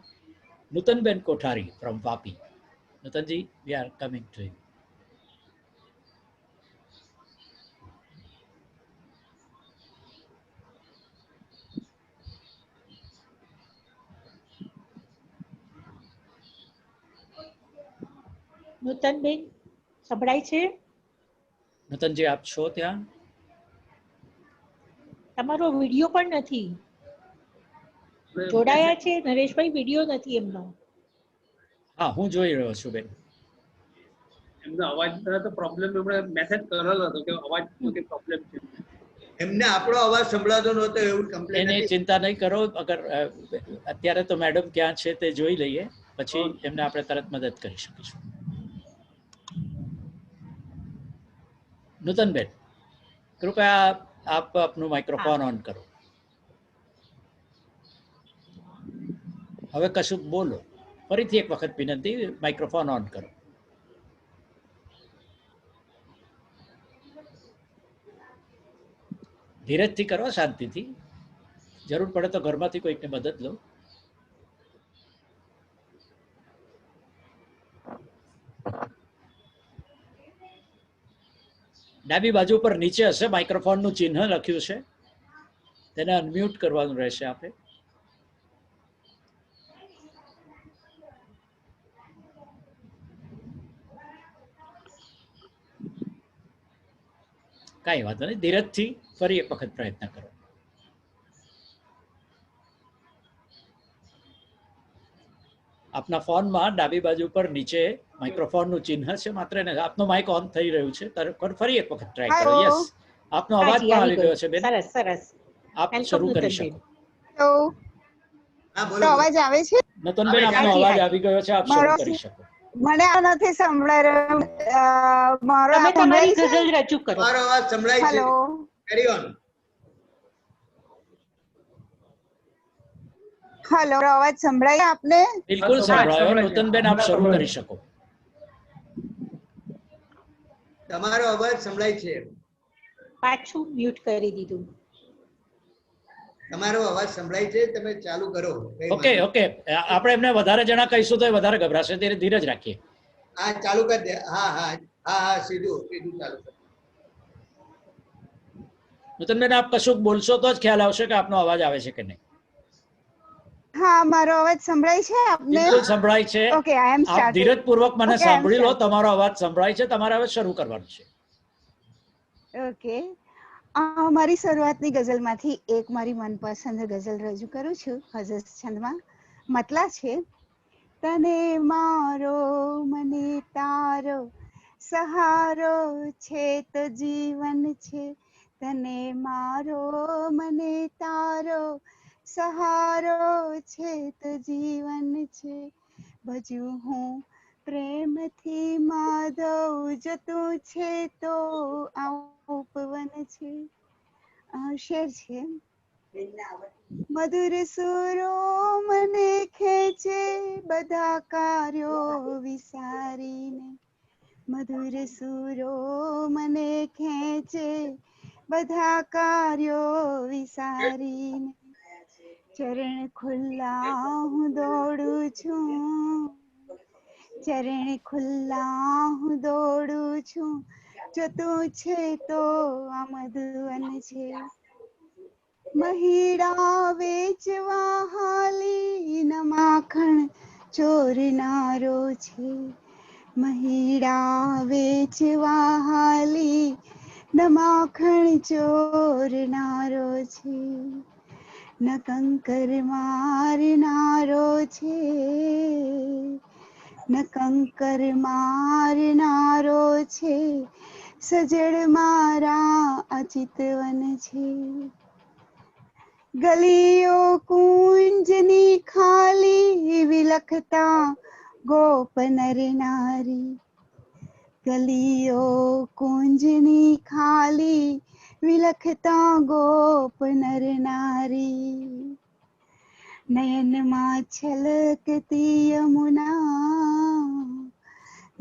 નૂતનબેન કોઠારી ફ્રોમ વાપી. નૂતનજી, we are coming to you. નૂતનબેન સંભળાય છે? નૂતનજી, આપ છો ત્યાં? તમારો વિડિયો પણ નથી જોડાયા છે નરેશભાઈ, વિડિયો નથી એમનો. હા, હું જોઈ રહ્યો છું બેન. એમનો અવાજ તો પ્રોબ્લેમ, એમણે મેસેજ કરેલો હતો કે અવાજ પ્રોબ્લેમ છે. એમને આપણો અવાજ સંભળાતો નહોતો એવું કમ્પ્લેન એની ચિંતા નહીં કરો. અગર અત્યારે તો મેડમ ક્યાં છે તે જોઈ લઈએ, પછી એમને આપણે તરત મદદ કરી શકીશું. નૂતનબેન, કૃપયા આપ આપનું માઇક્રોફોન ઓન કરો. હવે કશું બોલો. ફરીથી એક વખત વિનંતી, માઇક્રોફોન ઓન કરો. ધીરજથી કરો, શાંતિથી. જરૂર પડે તો ઘરમાંથી કોઈકની મદદ લો. ડાબી બાજુ પર નીચે હશે માઇક્રોફોનનું ચિહ્ન લખ્યું છે, તેને અનમ્યુટ કરવાનું રહેશે આપણે. કાંઈ વાંધો નહીં, ધીરજથી ફરી એક વખત પ્રયત્ન કરો. આપના ફોનમાં ડાબી બાજુ પર નીચે માઇક્રોફોનનું ચિહ્ન છે, માત્ર એને આપનો માઇક ઓન થઈ રહ્યું છે. ફરી એક વખત ટ્રાય કરો. યસ, આપનો અવાજ પણ આવી ગયો છે બેન. સરસ સરસ. આપ શરૂ કરી શકો. અવાજ આવે છે? નૂતનબેન, આપનો અવાજ આવી ગયો છે, આપ શરૂ કરી શકો. મને આ નથી સંભળાઈ રહ્યો. મારો તમે તમારી ગઝલ રજૂ કરો. મારો અવાજ સંભળાય છે? Hello, carry on. હેલો, અવાજ સંભળાય આપને? બિલકુલ સંભળાયો. નૂતનબેન, આપ શરૂ કરી શકો. તમારો અવાજ સંભળાય છે. પાછું મ્યુટ કરી દીધું. તમારો અવાજ સંભળાય છે, તમે ચાલુ કરો. ઓકે ઓકે, આપણે એમને વધારે જણા કહીશું તો એ વધારે ગભરાશે, ત્યારે ધીરજ રાખીએ. હા, ચાલુ કરી દે. હા હા હા હા, સીધું ચાલુ કર. નૂતનબેન, આપ કશું બોલશો તો જ ખ્યાલ આવશે કે આપનો અવાજ આવે છે કે નહીં. હા, મારો અવાજ સંભળાય છે આપને? બિલકુલ સંભળાય છે. ઓકે, આઈ એમ આપ ધીરજપૂર્વક મને Okay, સાંભળી લો. તમારો અવાજ સંભળાય છે, તમારે હવે શરૂ કરવાનું છે. ઓકે, મારી શરૂઆતની ગઝલમાંથી એક મારી મનપસંદ ગઝલ રજૂ કરું છું. હજસ છંદમાં મતલા છે: તને મારો મને તારો સહારો છે તો જીવન છે. તને મારો મને તારો સહારો છે તો જીવન છે. ભજું હું પ્રેમથી માધવ જો તું છે તો ઉપવન છે. શેર છે: મધુર સુરો મને ખેંચે બધા કાર્યો વિસારીને. મધુર સુરો મને ખેંચે બધા કાર્યો વિસારીને. ચરણ ખુલ્લા હું દોડું છું, ચરણ ખુલ્લા હું દોડું છું. જો તું છે તો આ મધુવન છે. મહીડા વેચવા હાલી ન માખણ ચોરનારો છે. મહીડા વેચવા હાલી ન માખણ ચોરનારો છે. ન કંકર મારનારો છે, ન કંકર મારનારો છે, સજળ મારા આ ચિતવન છે. ગલીઓ કુંજની ખાલી વિલખતા ગોપ નર નારી. ગલીઓ કુંજની ખાલી વિલખતા ગોપ નર નારી. નયનમાં છલકતી યમુના,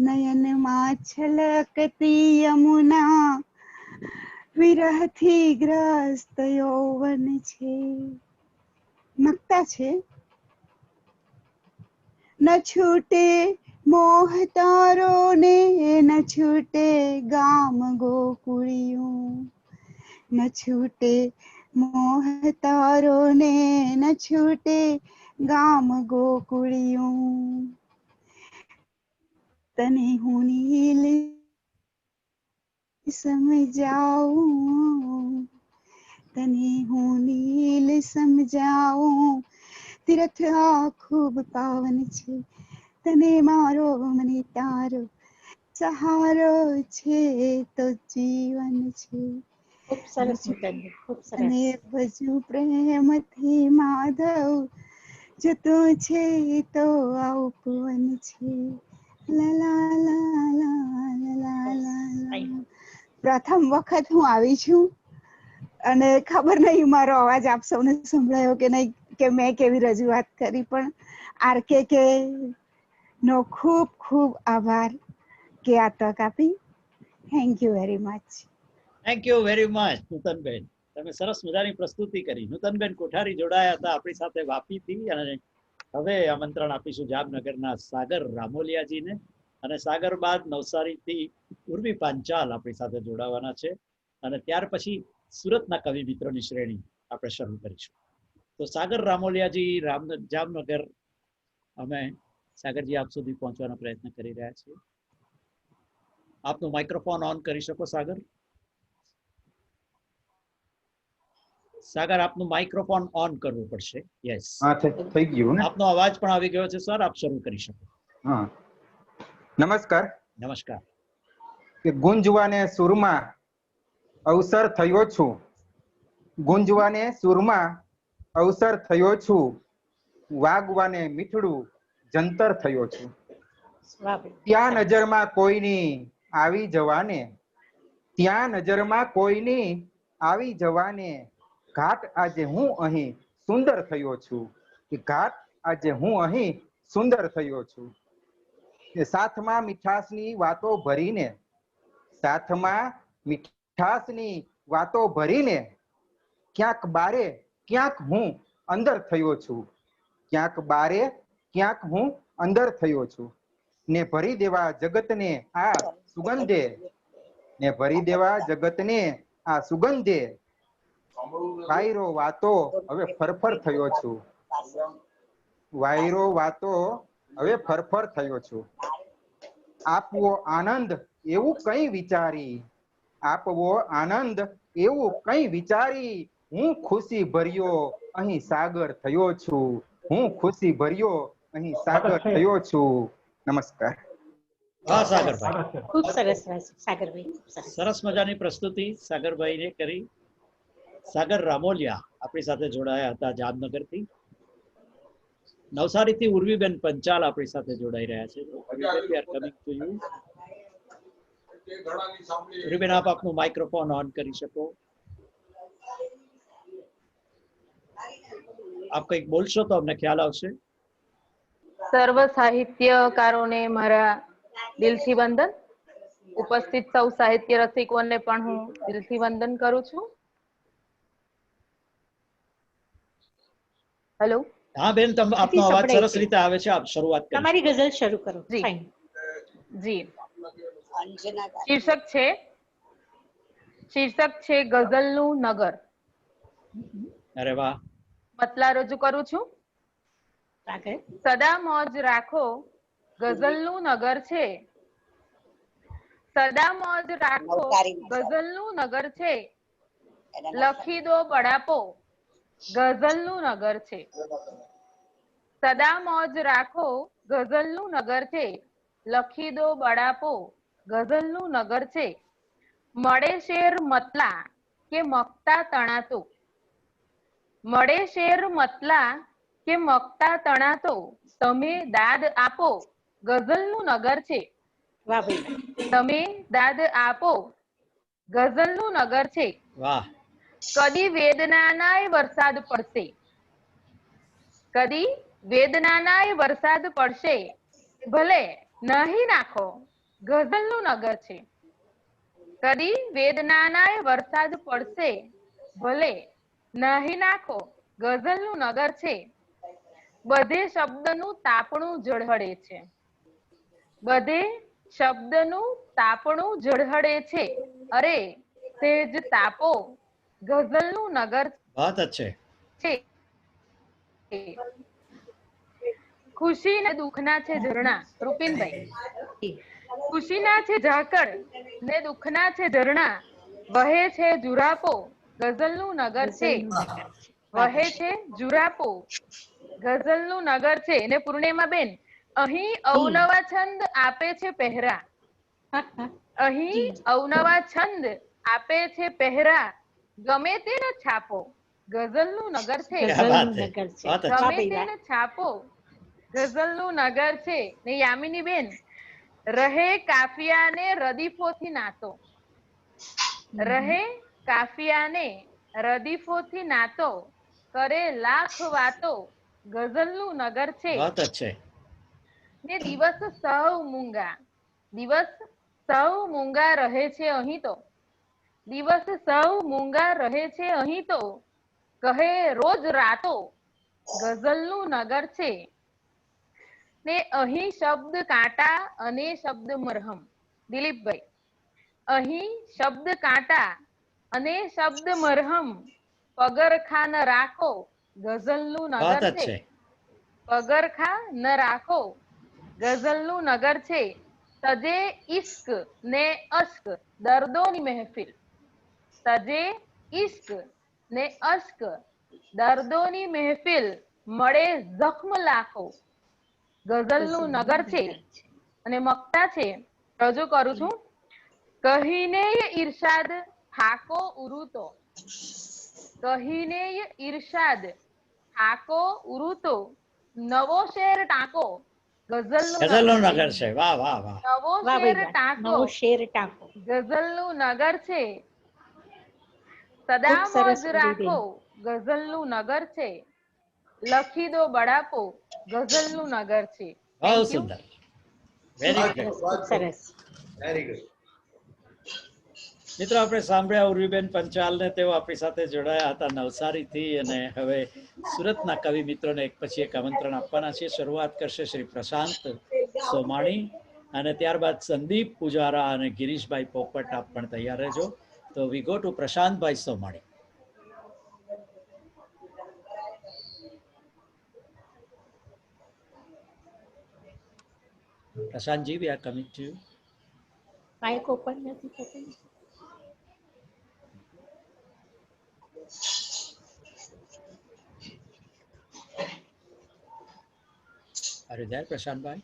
નયનમાં છલકતી યમુના, વિરહથી ગ્રસ્ત યૌવન છે. મકતા છે. ન છૂટે મોહ તારો ને ન છૂટે ગામ ગોકુળિયું. ન છૂટે મોહ તારો ને ન છૂટે ગામ ગોકુળિયું. તને હું નીલ સમજાવું, તને હું નીલ સમજાવું, તીર્થ આ ખૂબ પાવન છે. તને મારો મને તારો સહારો છે તો જીવન છે. ખૂબ સરસ મિતાલી, ખૂબ સરસ. અને ભજુ પ્રેમથી માધવ, જો તું છે તો આ ઉપવન છે. લા લા લા લા લા લા લા. પ્રથમ વખત હું આવી છું અને ખબર નહીં મારો અવાજ આપ સૌને સંભળાયો કે નહીં, કે મેં કેવી રજૂઆત કરી, પણ આરકે નો ખૂબ ખૂબ આભાર કે આ તક આપી. Thank you very much. Thank you very much નૂતનબેન. તમે સરસ મજાની પ્રસ્તુતિ કરી. નૂતનબેન કોઠારી જોડાયા હતા આપણી સાથે વાપીથી, અને હવે આમંત્રણ આપીશું જામનગરના સાગર રામોલિયાજીને, અને સાગર બાદ નવસારીથી ઉર્વી પાંચાલ આપણી સાથે જોડાવાના છે, અને ત્યાર પછી સુરતના કવિ મિત્રોની શ્રેણી આપણે શરૂ કરીશું. તો સાગર રામોલિયાજી જામનગર, અમે સાગરજી આપ સુધી પહોંચવાનો પ્રયત્ન કરી રહ્યા છીએ. આપનું માઇક્રોફોન ઓન કરી શકો સાગર? સાગર આપનું માઇક્રોફોન ઓન કરવું પડશે. યસ, હા થઈ ગયું ને? આપનો અવાજ પણ આવી ગયો છે સર, આપ શરૂ કરી શકો. હા, નમસ્કાર. નમસ્કાર. કે ગુંજવાને સુરમાં અવસર થયો છું, ગુંજવાને સુરમાં અવસર થયો છું, વાગવાને મીઠડું જંતર થયો છું. ત્યાં નજરમાં કોઈની આવી જવાને, ત્યાં નજરમાં કોઈની આવી જવાને, ઘાટ આજે હું અહીં સુંદર થયો છું, કે ઘાટ આજે હું અહીં સુંદર થયો છું. કે સાથમાં મીઠાસની વાતો ભરીને, સાથમાં મીઠાસની વાતો ભરીને, ક્યાંક બારે ક્યાંક હું અંદર થયો છું, ક્યાંક બારે ક્યાંક હું અંદર થયો છું. ને ભરી દેવા જગતને આ સુગંધે, ને ભરી દેવા જગતને આ સુગંધે, વાયરો વાતો હવે ફરફર થયો છું, વાયરો વાતો હવે ફરફર થયો છું. આપવો આનંદ એવું કઈ વિચારી, આપવો આનંદ એવું કઈ વિચારી, હું ખુશી ભર્યો અહીં સાગર થયો છું, હું ખુશી ભર્યો અહીં સાગર થયો છું. નમસ્કાર. વાહ સાગરભાઈ, ખૂબ સરસ સાગરભાઈ, સરસ મજાની પ્રસ્તુતિ સાગરભાઈને કરી. સાગર રામોલિયા આપણી સાથે જોડાયા હતા જામનગરથી. નવસારીથી ઉર્વીબેન પંચાલ આપણી સાથે જોડાઈ રહ્યા છે. ઉર્વીબેન આપ આપનું માઇક્રોફોન ઓન કરી શકો. આપ કંઈક બોલશો તો અમને ખ્યાલ આવશે. સર્વ સાહિત્યકારોને મારા દિલથી વંદન. ઉપસ્થિત સૌ સાહિત્ય રસિકોને પણ હું દિલથી વંદન કરું છું. હેલો. હા બેન, આપનો અવાજ સરસ રીતે આવે છે, આપ શરૂઆત કરો. તમારી ગઝલ શરૂ કરો. જી. શીર્ષક છે ગઝલનું નગર. અરે વાહ. મતલા રજૂ કરું છું. સદા મોજ રાખો ગઝલનું નગર છે, સદા મોજ રાખો ગઝલનું નગર છે, લખી દો બડાપો ગઝલનું નગર છે. સદા મોજ રાખો ગઝલનું નગર છે. લખી દો બડાપો ગઝલનું નગર છે. મળે શેર મતલા કે મકતા તણાતો, મળે શેર મતલા કે મકતા તણાતો, તમે દાદ આપો ગઝલનું નગર છે. વાહ ભાઈ તમે દાદ આપો ગઝલનું નગર છે. વાહ. કદી વેદનાનાય વરસાદ પડશે, કદી વેદનાનાય વરસાદ પડશે, ભલે નહીં નાખો ગઝલનું નગર છે. કદી વેદનાનાય વરસાદ પડશે, ભલે નહીં નાખો ગઝલનું નગર છે. બધે શબ્દનું તાપણું ઝળહળે છે, બધે શબ્દનું તાપણું ઝળહળે છે. અરે તેજ તાપો ગઝલનું નગર बहुत अच्छे. છે. ખુશી ને દુઃખના છે ઝરણા. રૂપિનભાઈ, ખુશીના છે ઝાકળ ને દુઃખના છે ઝરણા, વહે છે જુરાપો ગઝલનું નગર છે. વહે છે જુરાપો ગઝલનું નગર છે. ને પૂર્ણિમાબેન, અહીં અવનવા છંદ આપે છે પહેરા, અહીં અવનવા છંદ આપે છે પહેરા, ગમે તેને છાપો ગઝલનું નગર છે. ગમે તેને છાપો ગઝલનું નગર છે. ને યામિની બેન, રહે કાફિયાને રદીફોથી નાતો, રહે કાફિયાને રદીફોથી નાતો, કરે લાખ વાતો ગઝલનું નગર છે. बहुत अच्छे. ને દિવસ સૌ મૂંગા, દિવસ સૌ મૂંગા રહે છે અહીં તો, દિવસ સૌ મૂંગા રહે છે અહીં તો, કહે રોજ રાતો ગઝલનું નગર છે. ને અહીં શબ્દ કાંટા અને શબ્દ મરહમ. દિલીપભાઈ, અહીં શબ્દ કાંટા અને શબ્દ મરહમ, પગરખા ન રાખો ગઝલનું बहुत નગર अच्छे. છે. પગરખા ન રાખો ગઝલનું નગર છે. તજે ઇશ્ક ને અશ્ક દર્દોની મહેફિલ, તજે ઇશ્ક ને અશ્ક દર્દોની મહેફિલ, મળે જખ્મ લાખો ગઝલનું નગર છે. અને મક્તા છે, રજૂ કરું છું. કહીને ઈર્ષાદ હાકો ઉરુતો, કહીને ઈર્ષાદ હાકો ઉરુતો, નવો શેર ટાંકો ગઝલનું ગઝલનું નગર નગર છે. વાહ વાહ વાહ. નવો વાહ શેર ભાઈ વાહ. ટાંકો નવો શેર ટાંકો. ગઝલનું નગર છે. ખૂબ સદા સરસ મોજ રાખો ગઝલનું નગર છે. લખી દો બડાપો ગઝલનું નગર છે. બહુ Thank you. Sundar. Very good. ખૂબ સરસ. Very good. મિત્રો, આપણે સાંભળ્યા ઉર્વીબેન પંચાલને, તેઓ આપણી સાથે જોડાયા હતા નવસારીથી, અને હવે સુરતના કવિ મિત્રોને એક પછી એક આમંત્રણ આપવાના છે. શરૂઆત કરશે શ્રી પ્રશાંત સોમાણી, અને ત્યારબાદ સંદીપ પુજારા અને ગિરીશભાઈ પોપટ. આપ પણ તૈયાર રહેજો. તો વી ગો ટુ પ્રશાંતભાઈ સોમાણી. પ્રશાંતજી, we are coming to you. Mic open નથી થતું. Are you there, Prashantbhai?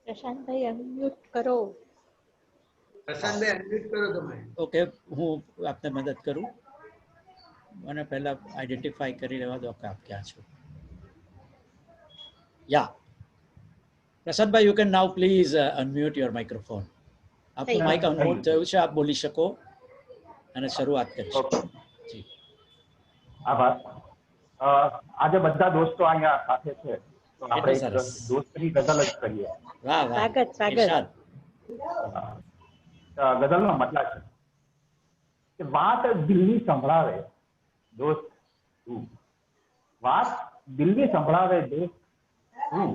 પ્રશાંતભાઈ અનમ્યુટ કરો. પ્રશાંતભાઈ અનમ્યુટ કરો તમે. ઓકે, હું આપને મદદ કરું. મને પહેલા આઈડેન્ટિફાઈ કરી લેવા દો કે આપ ક્યાં છો. યા પ્રશાંતભાઈ, you can now please unmute your microphone. આપનું માઇક અનમ્યુટ થયું છે, આપ બોલી શકો અને શરૂઆત કરી શકો. જી, આભાર. આજે બધા દોસ્તો અહીંયા સાથે છે, તો આપણે એક સરસ. દોસ્તની ગઝલ જ કરીએ. વાહ વાહ. સ્વાગત સ્વાગત. ઇરશાદ. ગઝલનો મતલબ છે કે વાત દિલની સંભળાવે દોસ્ત તું, વાત દિલની સંભળાવે દોસ્ત તું,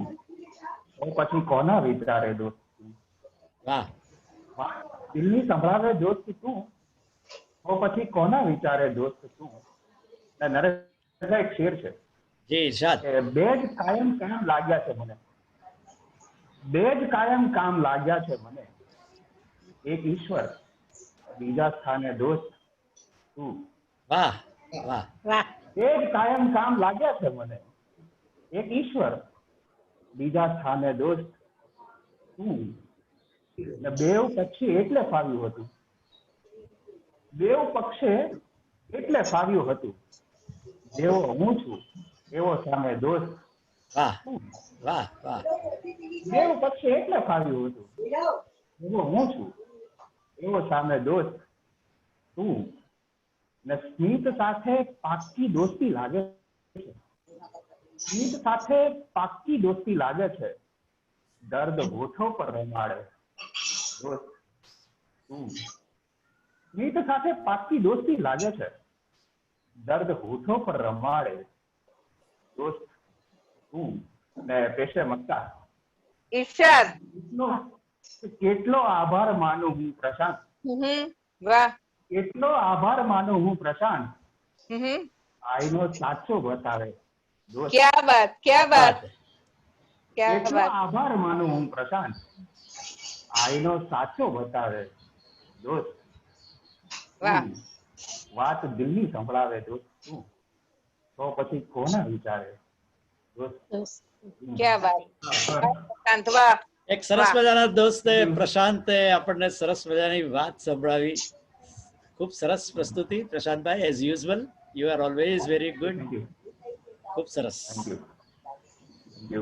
તો પછી કોના વિચારે દોસ્ત તું. વાહ. વાત દિલની સંભળાવે દોસ્ત તું, તો પછી કોના વિચારે દોસ્ત તું. નરેશભાઈ, એક શેર છે. જી ઇરશાદ. બે જ કાયમ કામ લાગ્યા છે મને, બે જ કાયમ કામ લાગ્યા છે મને, એક ઈશ્વર બીજા સ્થાને દોસ્ત તું. વાહ વાહ વાહ એ જ કાયમ કામ લાગ્યા છે મને. એક ઈશ્વર બીજા સ્થાને દોસ્ત તું. ને બેવ પક્ષી એટલે ફાવ્યું હતું. બેવ પક્ષે એટલે ફાવ્યું હતું. જેવો હું છું એવો સામે દોસ્ત. વાહ વાહ વાહ બેવ પક્ષે એટલે ફાવ્યું હતું. એવો હું છું એવો સામે દોસ્ત તું. ને સ્મિત સાથે પાક્કી દોસ્તી લાગે છે. સ્મિત સાથે પાક્કી દોસ્તી લાગે છે. દર્દ હોઠો પર રમાડે દોસ્ત તું. સ્મિત સાથે પાક્કી દોસ્તી લાગે છે. દર્દ હોઠો પર રમાડે દોસ્ત તું. ને પેશે મક્કા. ઈર્ષાદ. કેટલો આભાર માનું હું પ્રશાંત. વાહ. કેટલો આભાર માનું હું પ્રશાંત. આઈનો સાચો બતાવે દોસ્ત. ક્યા બાત ક્યા બાત ક્યા કેટલો બાત. આભાર માનું હું પ્રશાંત. આઈનો સાચો બતાવે દોસ્ત. વાહ. વાત દિલની સંભળાવે દોસ્ત તું. તો પછી કોને વિચારે દોસ્ત. ક્યા બાત. પ્રશાંત વાહ. એક સરસ મજાના દોસ્તે પ્રશાંતે આપણને સરસ મજાની વાત સંભળાવી. ખૂબ સરસ પ્રસ્તુતિ Prashantbhai. As usual you are always very good. ખૂબ સરસ.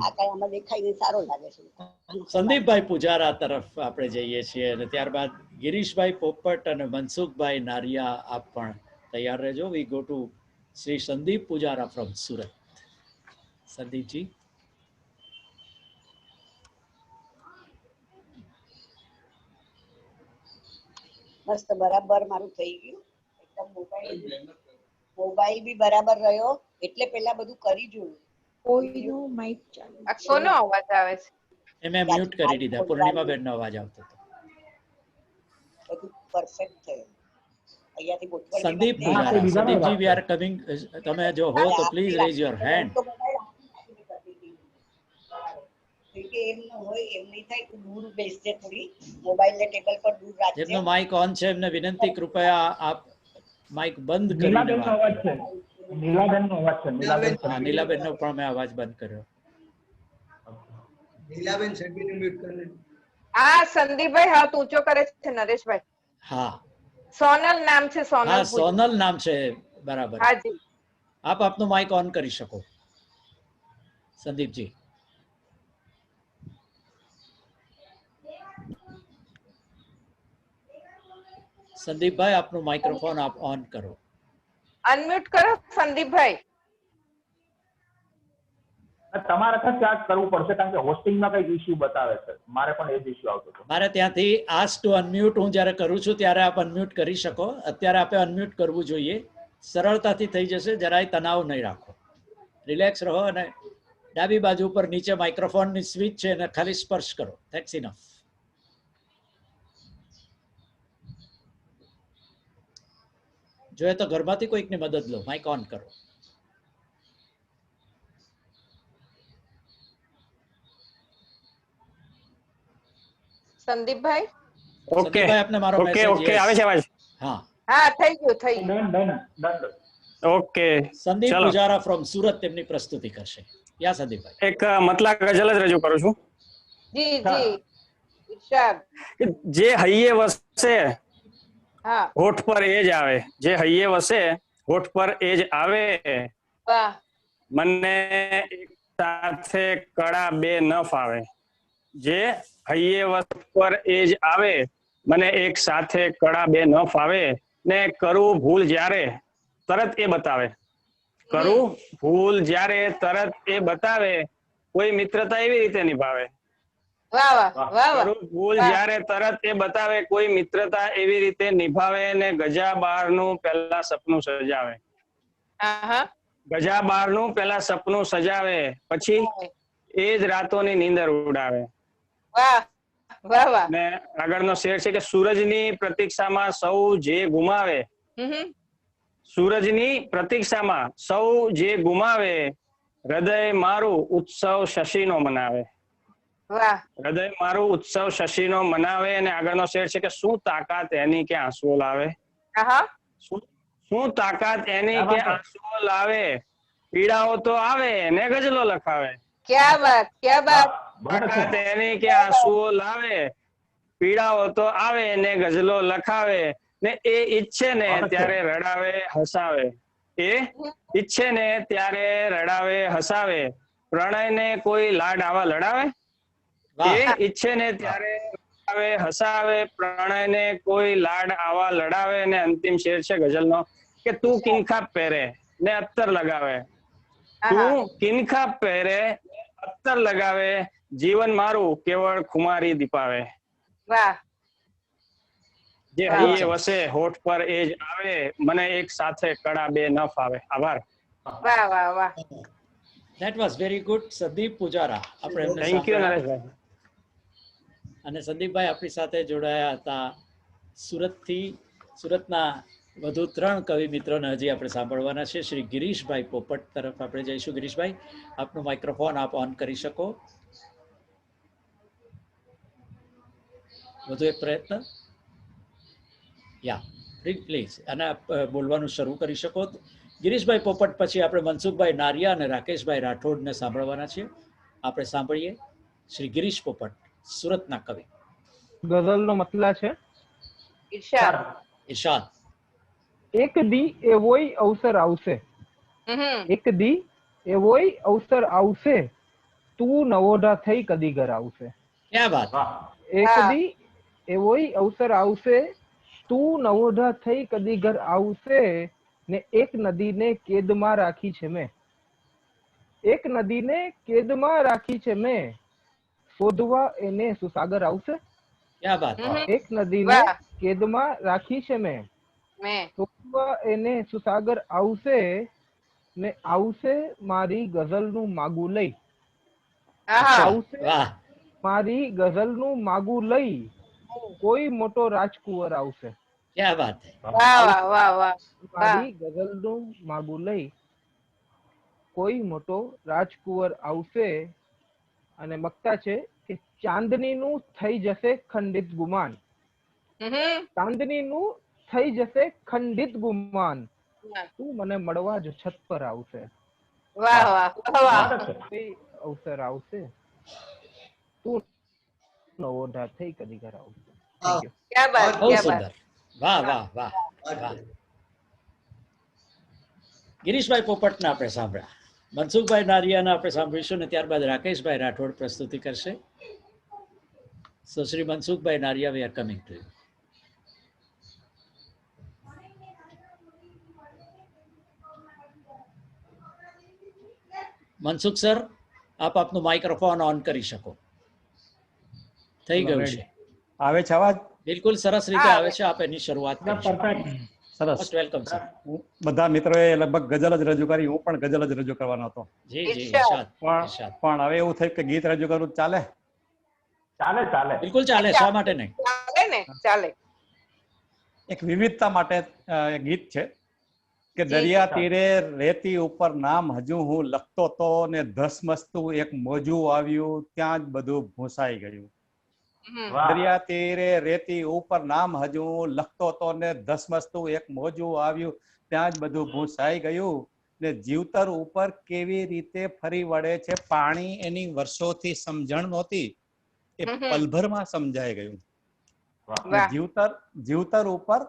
આમાં દેખાય સારો લાગે છે. સંદીપભાઈ પૂજારા તરફ આપણે જઈએ છીએ અને ત્યારબાદ ગિરીશભાઈ પોપટ અને મનસુખભાઈ નારિયા આપ પણ તૈયાર રહેજો. We go to Shri Sandeep Pujara from Surat. સંદીપજી. મસ્ત બરાબર મારું થઈ ગયું. એકદમ મોબાઈલ બી બરાબર રહ્યો એટલે પેલા બધું કરી જોયું. કોઈનો માઇક ચાલુ આ કોનો અવાજ આવે છે? એ મેં મ્યુટ કરી દીધા. પૂર્ણિમાબેનનો અવાજ આવતો હતો. બધું પરફેક્ટ થયું. અહીંયાથી ગોઠવણ સંદીપ પૂજારા. સંદીપજી વી આર કમિંગ. તમે જો હો તો પ્લીઝ રેઝ યોર હેન્ડ. એમ ન હોય એમ નહીં થાય. તું દૂર બેસજે થોડી. મોબાઈલને ટેબલ પર દૂર રાખજે. જેમનો માઇક ઓન છે એમને વિનંતી કૃપયા આપ માઇક બંધ કરીને વાત કરો. નીલાબેનનો અવાજ છે. નીલાબેનનો પણ મેં અવાજ બંધ કર્યો. નીલાબેન સગીને મ્યુટ કરી. આ સંદીપભાઈ હાથ ઊંચો કરે છે નરેશભાઈ. હા સોનલ નામ છે. સોનલ. હા સોનલ નામ છે. બરાબર. હાજી. આપ આપનું માઇક ઓન કરી શકો સંદીપજી. સંદીપભાઈ આપનું માઇક્રોફોન આપ ઓન કરો. અનમ્યુટ કરો સંદીપભાઈ. તમારે ક્યાંક કરવું પડશે કારણ કે હોસ્ટિંગમાં કઈક ઇશ્યુ બતાવે છે. મારે પણ એ જ ઇશ્યુ આવતો હતો. મારે ત્યાંથી આસ્ક ટુ અનમ્યુટ હું જ્યારે કરું છું ત્યારે આપ અનમ્યુટ કરી શકો. અત્યારે આપે અનમ્યુટ કરવું જોઈએ. સરળતાથી થઈ જશે. જરાય તણાવ નહીં રાખો. રિલેક્સ રહો અને ડાબી બાજુ ઉપર નીચે માઇક્રોફોનની સ્વિચ છે અને ખાલી સ્પર્શ કરો. That's enough. જોઈએ તો ઘરમાંથી કોઈકની મદદ લો. માઇક ઓન કરો. સંદીપભાઈ. ઓકે આપને મારો ઓકે ઓકે આવે છે અવાજ? હા હા થઈ ગયું થઈ ગયું. ઓકે સંદીપ પૂજારા ફ્રોમ સુરત તેમની પ્રસ્તુતિ કરશે. યા સંદીપભાઈ. એક મતલા ગઝલ જ રજૂ કરું છું. જી જી ઈર્ષાદ. જે હૈયે વસે હા હોઠ પર એ જ આવે. જે હૈયે વસે હોઠ પર એ જ આવે. વાહ. મને એક સાથે કડા બે ન ફાવે. જે હૈયે વસ પર એ જ આવે. મને એક સાથે કડા બે ન ફાવે. ને કરું ભૂલ જ્યારે તરત એ બતાવે. કરું ભૂલ જ્યારે તરત એ બતાવે. કોઈ મિત્રતા એવી રીતે નિભાવે. વાહ વાહ વાહ વાહ. કરું ભૂલ જ્યારે તરત એ બતાવે. કોઈ મિત્રતા એવી રીતે નિભાવે. ને ગજા બારનું પહેલા સપનું સજાવે. ગજા બારનું પહેલા સપનું સજાવે. પછી એ જ રાતોની નીંદર ઉડાવે. વાહ વાહ વાહ. ને આગળનો શેર છે કે સૂરજની પ્રતીક્ષામાં સૌ જે ગુમાવે. સૂરજની પ્રતીક્ષામાં સૌ જે ગુમાવે. હૃદય મારું ઉત્સવ શશીનો મનાવે. વાહ હૃદય મારું ઉત્સવ શશીનો મનાવે. અને આગળનો શેર છે કે શું તાકાત એની કે આંસુઓ લાવે. આહા શું તાકાત એની કે આંસુઓ લાવે. પીડાઓ તો આવે ને ગઝલો લખાવે. ક્યા બાત તાકાત એની કે આંસુઓ લાવે. પીડાઓ તો આવે ને ગઝલો લખાવે. ને એ ઈચ્છે ને ત્યારે રડાવે હસાવે. એ ઈચ્છે ને ત્યારે રડાવે હસાવે. પ્રણયને કોઈ લાડ આવા લડાવે. એ ઈચ્છે ને ત્યારે રડાવે હસાવે. પ્રણયને કોઈ લાડ આવા લડાવે. ને અંતિમ શેર છે ગઝલનો કે તું કિનખા પહેરે ને અત્તર લગાવે. તું કિનખા પહેરે અત્તર લગાવે. જીવન મારું કેવળ ખુમારી દીપાવે. વાહ જે હૈયે વસે હોઠ પર એ જ આવે. મને એક સાથે કડા બે ન ફાવે. આભાર. વાહ વાહ વાહ that was very good. Sandeep Pujara આપણે એમને થેન્ક યુ સાંભળ્યા. નરેશભાઈ. અને સંદીપભાઈ આપણી સાથે જોડાયા હતા સુરતથી. સુરતના વધુ 3 કવિ મિત્રોને હજી આપણે સાંભળવાના છે. શ્રી ગિરીશભાઈ પોપટ તરફ આપણે જઈશું. ગિરીશભાઈ, આપનું માઇક્રોફોન આપ ઓન કરી શકો. વધુ એક પ્રયત્ન. યા પ્લીઝ. અને આપ બોલવાનું શરૂ કરી શકો. ગિરીશભાઈ પોપટ પછી આપણે મનસુખભાઈ નારિયા અને રાકેશભાઈ રાઠોડને સાંભળવાના છીએ. આપણે સાંભળીએ શ્રી ગિરીશ પોપટ, સુરતના કવિ. ગઝલનો મતલા છે ઇરશાદ. એક દી એવોય અવસર આવશે. એક દી એવોય અવસર આવશે. તું નવોઢા થઈ કદી ઘર આવશે. ક્યા વાત. એક દી એવોય અવસર આવશે. તું નવોઢા થઈ કદી ઘર આવશે. ને એક નદીને કેદમાં રાખી છે મેં. એક નદીને કેદમાં રાખી છે મેં. શોધવા એને સુસાગર આવશે. ક્યા વાત. એક નદીને કેદમાં રાખી છે મેં. શોધવા એને સુસાગર આવશે. ને આવશે મારી ગઝલનું માગું લઈ. આવશે મારી ગઝલનું માગું લઈ. કોઈ મોટો રાજકુંવર આવશે. ક્યા વાત. મારી ગઝલનું માગું લઈ કોઈ મોટો રાજકુંવર આવશે. અને મક્તા છે કે ચાંદનીનું થઈ જશે ખંડિત ગુમાન. ચાંદનીનું થઈ જશે ખંડિત ગુમાન. તું મને મળવા જ છત પર આવશે. અવસર આવશે. તું નવોઢા થઈ કદી ઘર આવશે. બહુ સુંદર. વાહ વાહ વાહ વાહ. ગિરીશભાઈ પોપટને આપણે સાંભળ્યા. મનસુખભાઈ નારિયાને આપણે સાંભળીશું ને ત્યારબાદ રાકેશભાઈ રાઠોડ પ્રસ્તુતિ કરશે. સો શ્રી મનસુખભાઈ Nariya, we are coming to you. Mansukh sir, આપ આપનું માઇક્રોફોન ઓન કરી શકો. થઈ ગયું છે. આવે છે અવાજ? બિલકુલ સરસ રીતે આવે છે. આપ એની શરૂઆત કરી શકો. સરસ. Most welcome sir. બધા મિત્રોએ લગભગ ગઝલ જ રજૂ કરી. હું પણ ગઝલ જ રજૂ કરવાનો હતો. જી જી ઇરશાદ. પણ હવે એવું થયું કે ગીત રજૂ કરવું ચાલે? ચાલે ચાલે. બિલકુલ ચાલે. શા માટે નહીં? ચાલે ને ચાલે. એક વિવિધતા માટે ગીત છે કે દરિયા તીરે રેતી ઉપર નામ હજુ હું લખતો તો ને ધસમસતું એક મોજું આવ્યું ત્યાં જ બધું ભૂંસાઈ ગયું. દરિયા તીરે રેતી ઉપર નામ હજુ લખતો તો ને ધસમસતું એક મોજું આવ્યું ત્યાં જ બધું ભૂંસાઈ ગયું. ને જીવતર ઉપર કેવી રીતે ફરી વળે છે પાણી એની વર્ષોથી સમજણ નહોતી એ પલભરમાં સમજાઈ ગયું. જીવતર ઉપર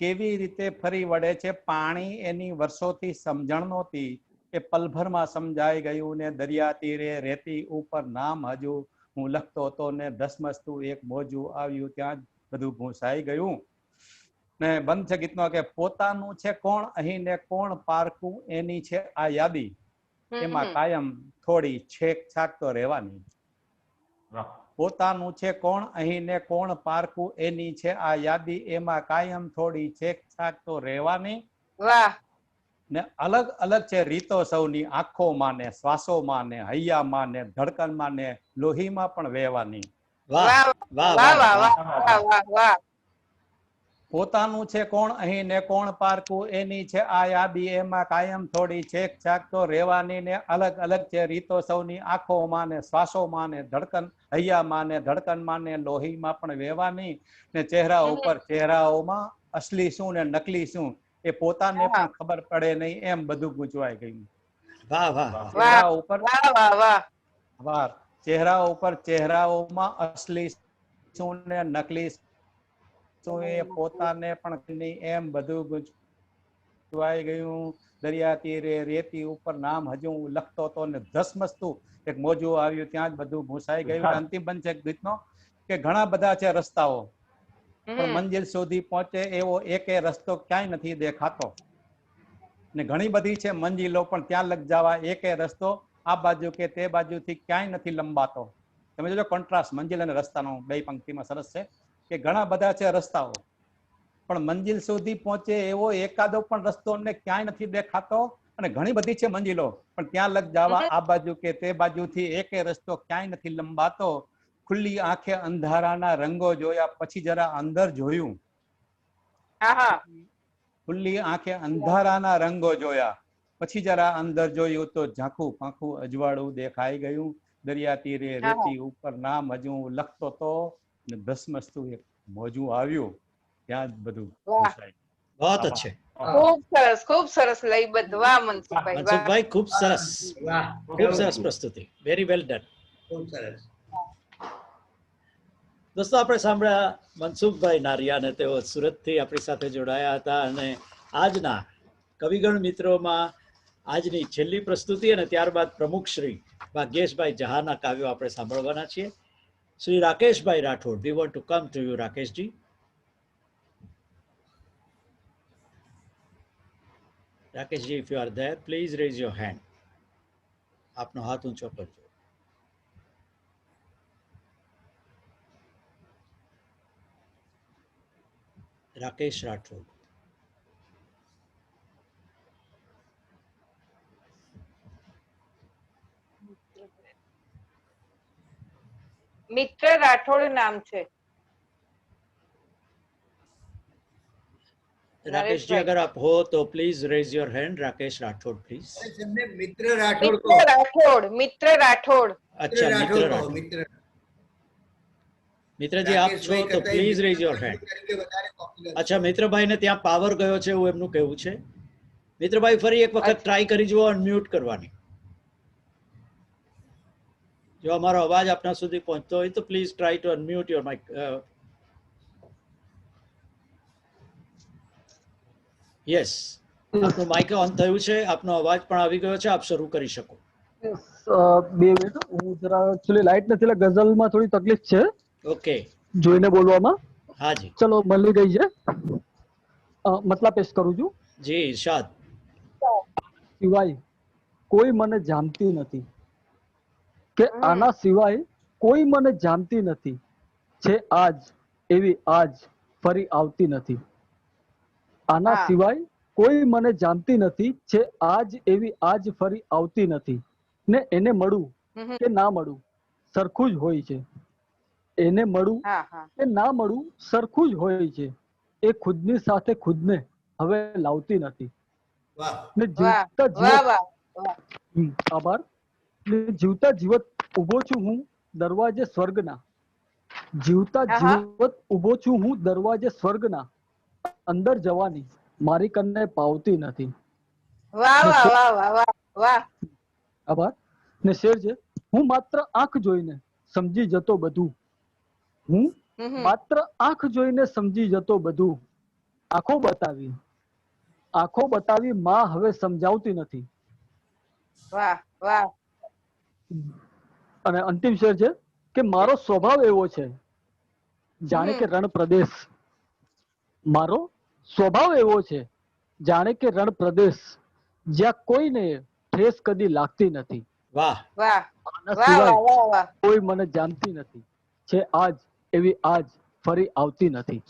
કેવી રીતે ફરી વળે છે પાણી એની વર્ષોથી સમજણ નહોતી એ પલભરમાં સમજાઈ ગયું. ને દરિયા તીરે રેતી ઉપર નામ હજુ હું લખતો હતો ને ધસમસતું એક મોજું આવ્યું ત્યાં જ બધું ભૂંસાઈ ગયું. ને બંધ છે ગીતનો કે પોતાનું છે કોણ અહીં ને કોણ પારકું એની છે આ યાદી એમાં કાયમ થોડી છેક છાક તો રહેવાની. પોતાનું છે કોણ અહીં ને કોણ પારકું એની છે આ યાદી એમાં કાયમ થોડી છેક છાક તો રહેવાની. ને અલગ અલગ છે રીતો સૌની આંખોમાં ને શ્વાસોમાં ને હૈયામાં ને ધડકનમાં ને લોહીમાં પણ વહેવાની. પોતાનું છે કોણ અહીં ને કોણ પારકું, એની છે આયાબી એમાં કાયમ થોડી છેક છાક તો રહેવાની ને અલગ અલગ છે રીતો સૌની, આંખોમાં ને શ્વાસોમાં ને ધડકન હૈયામાં ને ધડકનમાં ને લોહીમાં પણ વહેવાની ને ચહેરા ઉપર ચહેરાઓમાં અસલી શું ને નકલી શું એ પોતાને પણ ખબર પડે નહીં એમ બધું ગૂંચવાઈ ગયું. વાહ વાહ ચહેરા ઉપર વાહ વાહ વાહ ચહેરા ઉપર ચહેરાઓમાં અસલી શું ને નકલી શું એ પોતાને પણ નહીં એમ બધું ગૂંચવાઈ ગયું. દરિયા તીરે રેતી ઉપર નામ હજુ હું લખતો હતો ને ધસમસતું એક મોજું આવ્યું ત્યાં જ બધું ભૂસાઈ ગયું. અંતિમ બંધ છે ગીતનો કે ઘણા બધા છે રસ્તાઓ પણ મંજિલ સુધી પહોંચે એવો એકે રસ્તો ક્યાંય નથી દેખાતો, ને ઘણી બધી છે મંજિલો પણ ત્યાં લગ જવા એકે રસ્તો આ બાજુ કે તે બાજુથી ક્યાંય નથી લંબાતો. તમે જોજો કોન્ટ્રાસ્ટ મંજિલ અને રસ્તાનો બે પંક્તિમાં સરસ છે કે ઘણા બધા છે રસ્તાઓ પણ મંજિલ સુધી પહોંચે એવો એકાદો પણ રસ્તો અમને ક્યાંય નથી દેખાતો, અને ઘણી બધી છે મંજિલો પણ ત્યાં લગ જવા આ બાજુ કે તે બાજુથી એકે રસ્તો ક્યાંય નથી લંબાતો. ખુલ્લી આંખે અંધારાના રંગો જોયા પછી જરા અંદર જોયું, ખુલ્લી આંખે અંધારાના રંગો જોયા પછી જરા અંદર જોયું તો ઝાંખું પાંખું અજવાળું દેખાઈ ગયું. દરિયા તીરે રેતી ઉપર નામ હજુ લખતો તો ને ધસમસતું એક મોજું આવ્યું ત્યાં જ બધું ભૂસાઈ ગયું. बहुत अच्छे ખૂબ સરસ લયબદ્ધ. વાહ મનસુખભાઈ, વાહ મનસુખભાઈ ખૂબ સરસ પ્રસ્તુતિ, વેરી વેલ ડન. ખૂબ સરસ. દોસ્તો આપણે સાંભળ્યા મનસુખભાઈ નારિયાને, તેઓ સુરતથી આપણી સાથે જોડાયા હતા અને આજના કવિગણ મિત્રોમાં આજની છેલ્લી પ્રસ્તુતિ અને ત્યારબાદ પ્રમુખ શ્રી ભાગ્યેશભાઈ જહાના કાવ્યો આપણે સાંભળવાના છીએ. શ્રી રાકેશભાઈ Rathod, we want to come to you રાકેશજી. રાકેશજી, if you are there please raise your hand. આપનો હાથ ઊંચો કરજો. રાકેશ રાઠોડ. મિત્ર રાઠોડ નામ છે. राकेश जी, अगर आप हो तो please raise your hand. Rakesh Rathod please. મિત્ર રાઠોડ કહો. મિત્ર રાઠોડ. अच्छा, मित्र राठौड़. મિત્ર जी આપ છો તો પ્લીઝ રેઝ યોર હેન્ડ. અચ્છા, મિત્રભાઈ ને ત્યાં પાવર ગયો છે એવું એમનું કહેવું છે. મિત્રભાઈ ફરી એક વખત ટ્રાય કરી જુઓ અનમ્યુટ કરવાની. જો અમારો અવાજ આપના સુધી પહોંચતો હોય તો please try to unmute your mic. Yes, આપનું માઇક ઓન થયું છે, આપનો અવાજ પણ આવી ગયો છે, આપ શરૂ કરી શકો. 2 મિનિટ, હું જરા એકચ્યુઅલી લાઈટ નથી એટલે ગઝલમાં થોડી તકલીફ છે. ઓકે, જોઈને બોલવામાં. હાજી, ચલો મળી ગઈ છે. મતલબ પેશ કરું છું. જી ઇરશાદ. સિવાય કોઈ મને જાણતી નથી, કે આના સિવાય કોઈ મને જાણતી નથી, છે આજ એવી આજ ફરી આવતી નથી. આના સિવાય કોઈ મને જાણતી નથી, છે આજ એવી આજ ફરી આવતી નથી. ને એને મળું કે ના મળું સરખું જ હોય છે. એને મળું કે ના મળું સરખું જ હોય છે. એ ખુદની સાથે ખુદને હવે લાવતી નથી. ને જીવતા જીવત આભાર. ને જીવતા જીવત ઉભો છું હું દરવાજે સ્વર્ગના. જીવતા જીવત ઉભો છું હું દરવાજે સ્વર્ગના. અંદર જવાની મારી કન્ને પાવતી નથી. વાહ વાહ વાહ વાહ વાહ વાહ. આભાર. ને શેર છે, હું માત્ર આંખ જોઈને સમજી જતો બધું. હું માત્ર આંખ જોઈને સમજી જતો બધું. આંખો બતાવી માં હવે સમજાવતી નથી. વાહ વાહ. અને અંતિમ શેર છે કે મારો સ્વભાવ એવો છે જાણે કે રણ પ્રદેશ. મારો સ્વભાવ એવો છે જાણે કે રણ પ્રદેશ, જ્યાં કોઈને ઠેસ કદી લાગતી નથી. વાહ વાહ. આના સિવાય કોઈ મને જાણતી નથી, છે આજ એવી આજ ફરી આવતી નથી.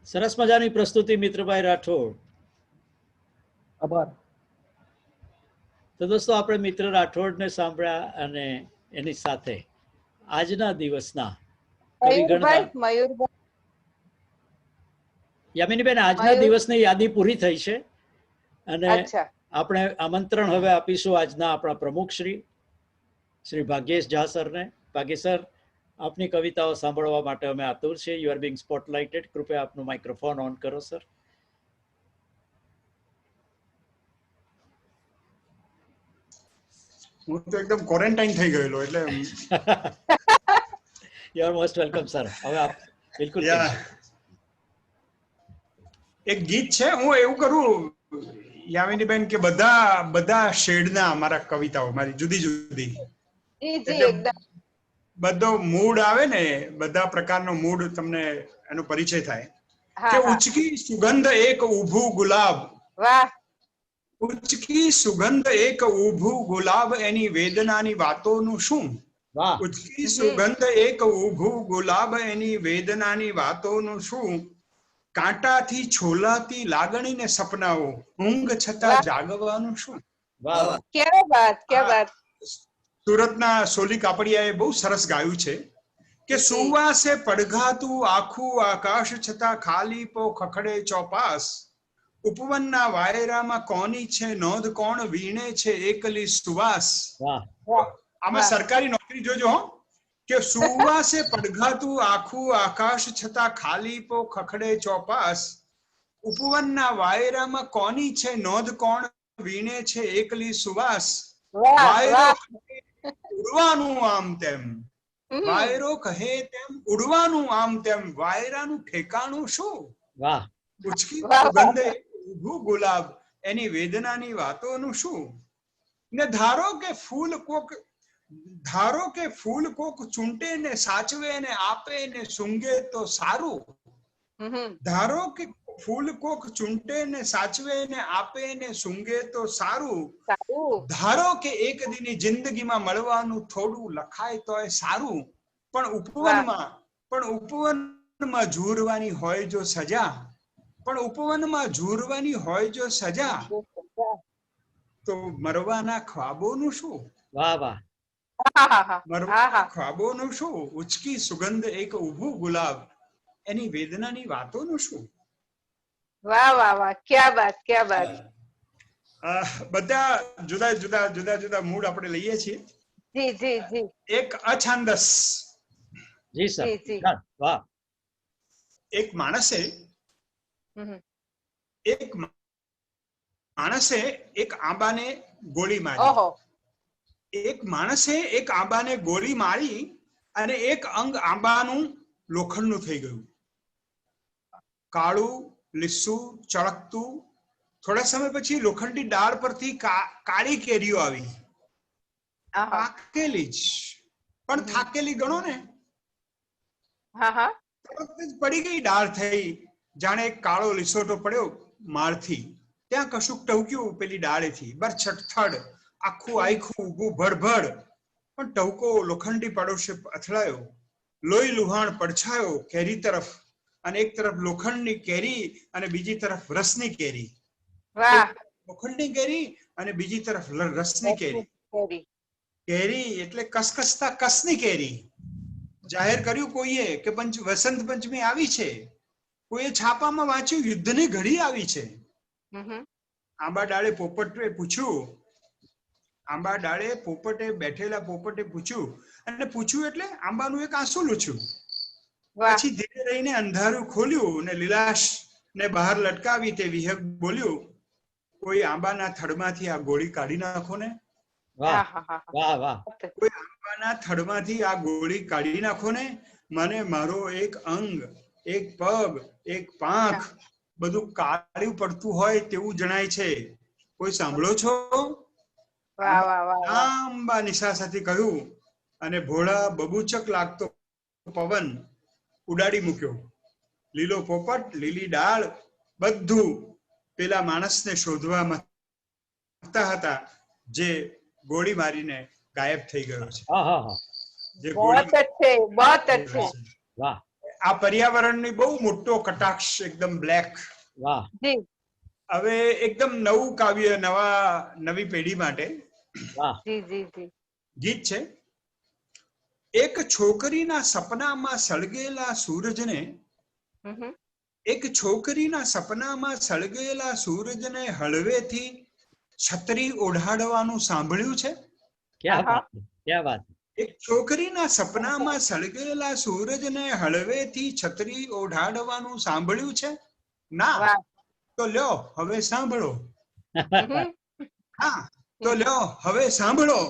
સરસ મજાની પ્રસ્તુતિ મિત્રભાઈ રાઠોડ. આભાર. તો દોસ્તો આપણે મિત્ર રાઠોડને સાંભળ્યા અને એની સાથે આજના દિવસના કવિગણના મયુરભાઈ યામિનીબેન, આજના મયુર. દિવસની યાદી પૂરી થઈ છે અને અચ્છા. આપણે આમંત્રણ હવે આપીશું આજના આપણા પ્રમુખ શ્રી ભાગ્યેશ ઝા સરને. ભાગ્યેશ સર, આપની કવિતાઓ સાંભળવા માટે અમે આતુર છીએ. You are being spotlighted. કૃપયા આપનું માઇક્રોફોન ઓન કરો સર. હું તો એકદમ ક્વોરન્ટાઇન થઈ ગયેલો એટલે you are most welcome sir. હવે આપ બિલકુલ. એક ગીત છે, હું એવું કરું યામિનીબેન કે બધા શેડના મારા કવિતાઓ મારી જુદી જુદી, બધો મૂડ આવે ને, બધા પ્રકારનો મૂડ તમને એનો પરિચય થાય. કે ઉચકી સુગંધ એક ઊભું ગુલાબ, વાહ, ઉચકી સુગંધ એક ઊભું ગુલાબ, એની વેદનાની વાતોનું શું? વાહ. ઉચકી સુગંધ એક ઊભું ગુલાબ, એની વેદનાની વાતોનું શું? કાંટાથી છોલાતી લાગણી ને સપનાઓ, ઊંઘ છતાં જાગવાનું શું? વાહ, ક્યાં વાત, ક્યાં વાત. સુરતના સોલી કાપડિયાએ બહુ સરસ ગાયું છે કે સુવાસે પડઘાતું આખું આકાશ, છતાં ખાલી પો ખખડે ચોપાસ. ઉપવનના વાયરામાં કોની છે નોંધ, કોણ વીણે છે એકલી સુવાસ. આમાં સરકારી નોકરી જોજો કે સુવાસે પડઘાતું આખું આકાશ, છતાં ખાલી પો ખખડે ચોપાસ. ઉપવનના વાયરામાં કોની છે નોંધ, કોણ વીણે છે એકલી સુવાસ. વાયરો ઉડવાનું આમ તેમ, વાયરો કહે તેમ ઉડવાનું આમ તેમ, વાયરાનું ઠેકાણું શું? વાહ. ઉચકી સુગંધે ઊભું ગુલાબ, એની વેદનાની વાતોનું શું? ને ધારો કે ફૂલ કોક ચૂંટે ને સાચવે ને આપે ને સૂંઘે તો સારું. ધારો કે ફૂલ કોક ચૂંટે ને સાચવે ને આપે ને સૂંઘે તો સારું. ધારો કે એક દીની જિંદગીમાં મળવાનું થોડું લખાય તોય સારું. પણ ઉપવનમાં ઝૂરવાની હોય જો સજા, પણ ઉપવનમાં ઝૂરવાની હોય જો સજા, તો મરવાના ખ્વાબોનું શું? વાહ વાહ. મરવાના ખ્વાબોનું શું? ઉચકી સુગંધ એક ઊભું ગુલાબ, એની વેદનાની વાતોનું શું? વાહ વાહ વાહ, ક્યાં વાત, ક્યાં વાત. બધા જુદા જુદા મૂડ આપણે લઈએ છીએ. જી જી જી. એક અછાંદસ. જી સર. વાહ. એક માણસે એક આંબાને ગોળી મારી. એક માણસે એક આંબાને ગોળી મારી અને એક અંગ આંબાનું લોખંડનું થઈ ગયું. કાળું, લીસું, ચળકતું. થોડા સમય પછી લોખંડી ડાળ પરથી કાળી કેરીઓ આવી. પાકેલી જ, પણ થાકેલી ગણો ને. પડી ગઈ ડાળ થઈ, જાણે કાળો લીસોટો પડ્યો માળથી. ત્યાં કશુંક ટવક્યું પેલી ડાળેથી, બરછટથડ, આખું આખું ઊભું ભડભડ. પણ ટવકો લોખંડી પડોશે અથડાયો. લોહી લુહાણ પડછાયો કેરી તરફ, અને એક તરફ લોખંડની કેરી અને બીજી તરફ રસની કેરી. લોખંડની કેરી અને બીજી તરફ રસની કેરી. કેરી એટલે કસકસતા કસની કેરી. જાહેર કર્યું કોઈએ કે વસંત પંચમી આવી છે. કોઈએ છાપામાં વાંચ્યું યુદ્ધની ઘડી આવી છે. આંબા ડાળે પોપટે પૂછ્યું, આંબા ડાળે બેઠેલા પોપટે પૂછ્યું, અને પૂછ્યું એટલે આંબાનું એક આંસુ લૂછ્યું. પછી ધીરે રહીને અંધારું ખોલ્યું ને લીલાશ ને બહાર લટકાવી તે વિહગ બોલ્યું, કોઈ આંબાના થડમાંથી આ ગોળી કાઢી નાખો ને. વાહ વાહ વાહ. કોઈ આંબાના થડમાંથી આ ગોળી કાઢી નાખો ને. મને મારો એક અંગ, એક પગ, એક પાંખ બધું કાળું પડતું હોય તેવું જણાય છે. કોઈ સાંભળો છો? લાંબા નિશા સાથે કહ્યું, અને ભોળા બબૂચક લાગતો પવન ઉડાડી મૂક્યો. લીલો પોપટ, લીલી ડાળ, બધું પેલા માણસને શોધવા માંગતા હતા જે ગોળી મારીને ગાયબ થઈ ગયો છે. આ પર્યાવરણની બહુ મોટો કટાક્ષ, એકદમ બ્લેક. વાહ. હવે એકદમ નવું કાવ્ય નવી પેઢી માટે ગીત છે. એક છોકરીના સપનામાં સળગેલા સૂરજને એક છોકરીના સપનામાં સળગેલા સૂરજને હળવેથી છત્રી ઓઢાડવાનું સાંભળ્યું છે? ક્યાં વાત છે, ક્યાં વાત છે. એક છોકરીના સપનામાં સળગેલા સૂરજને હળવેથી છત્રી ઓઢાડવાનું સાંભળ્યું છે? ના. તો લ્યો હવે સાંભળો. હા, તો લ્યો હવે સાંભળો.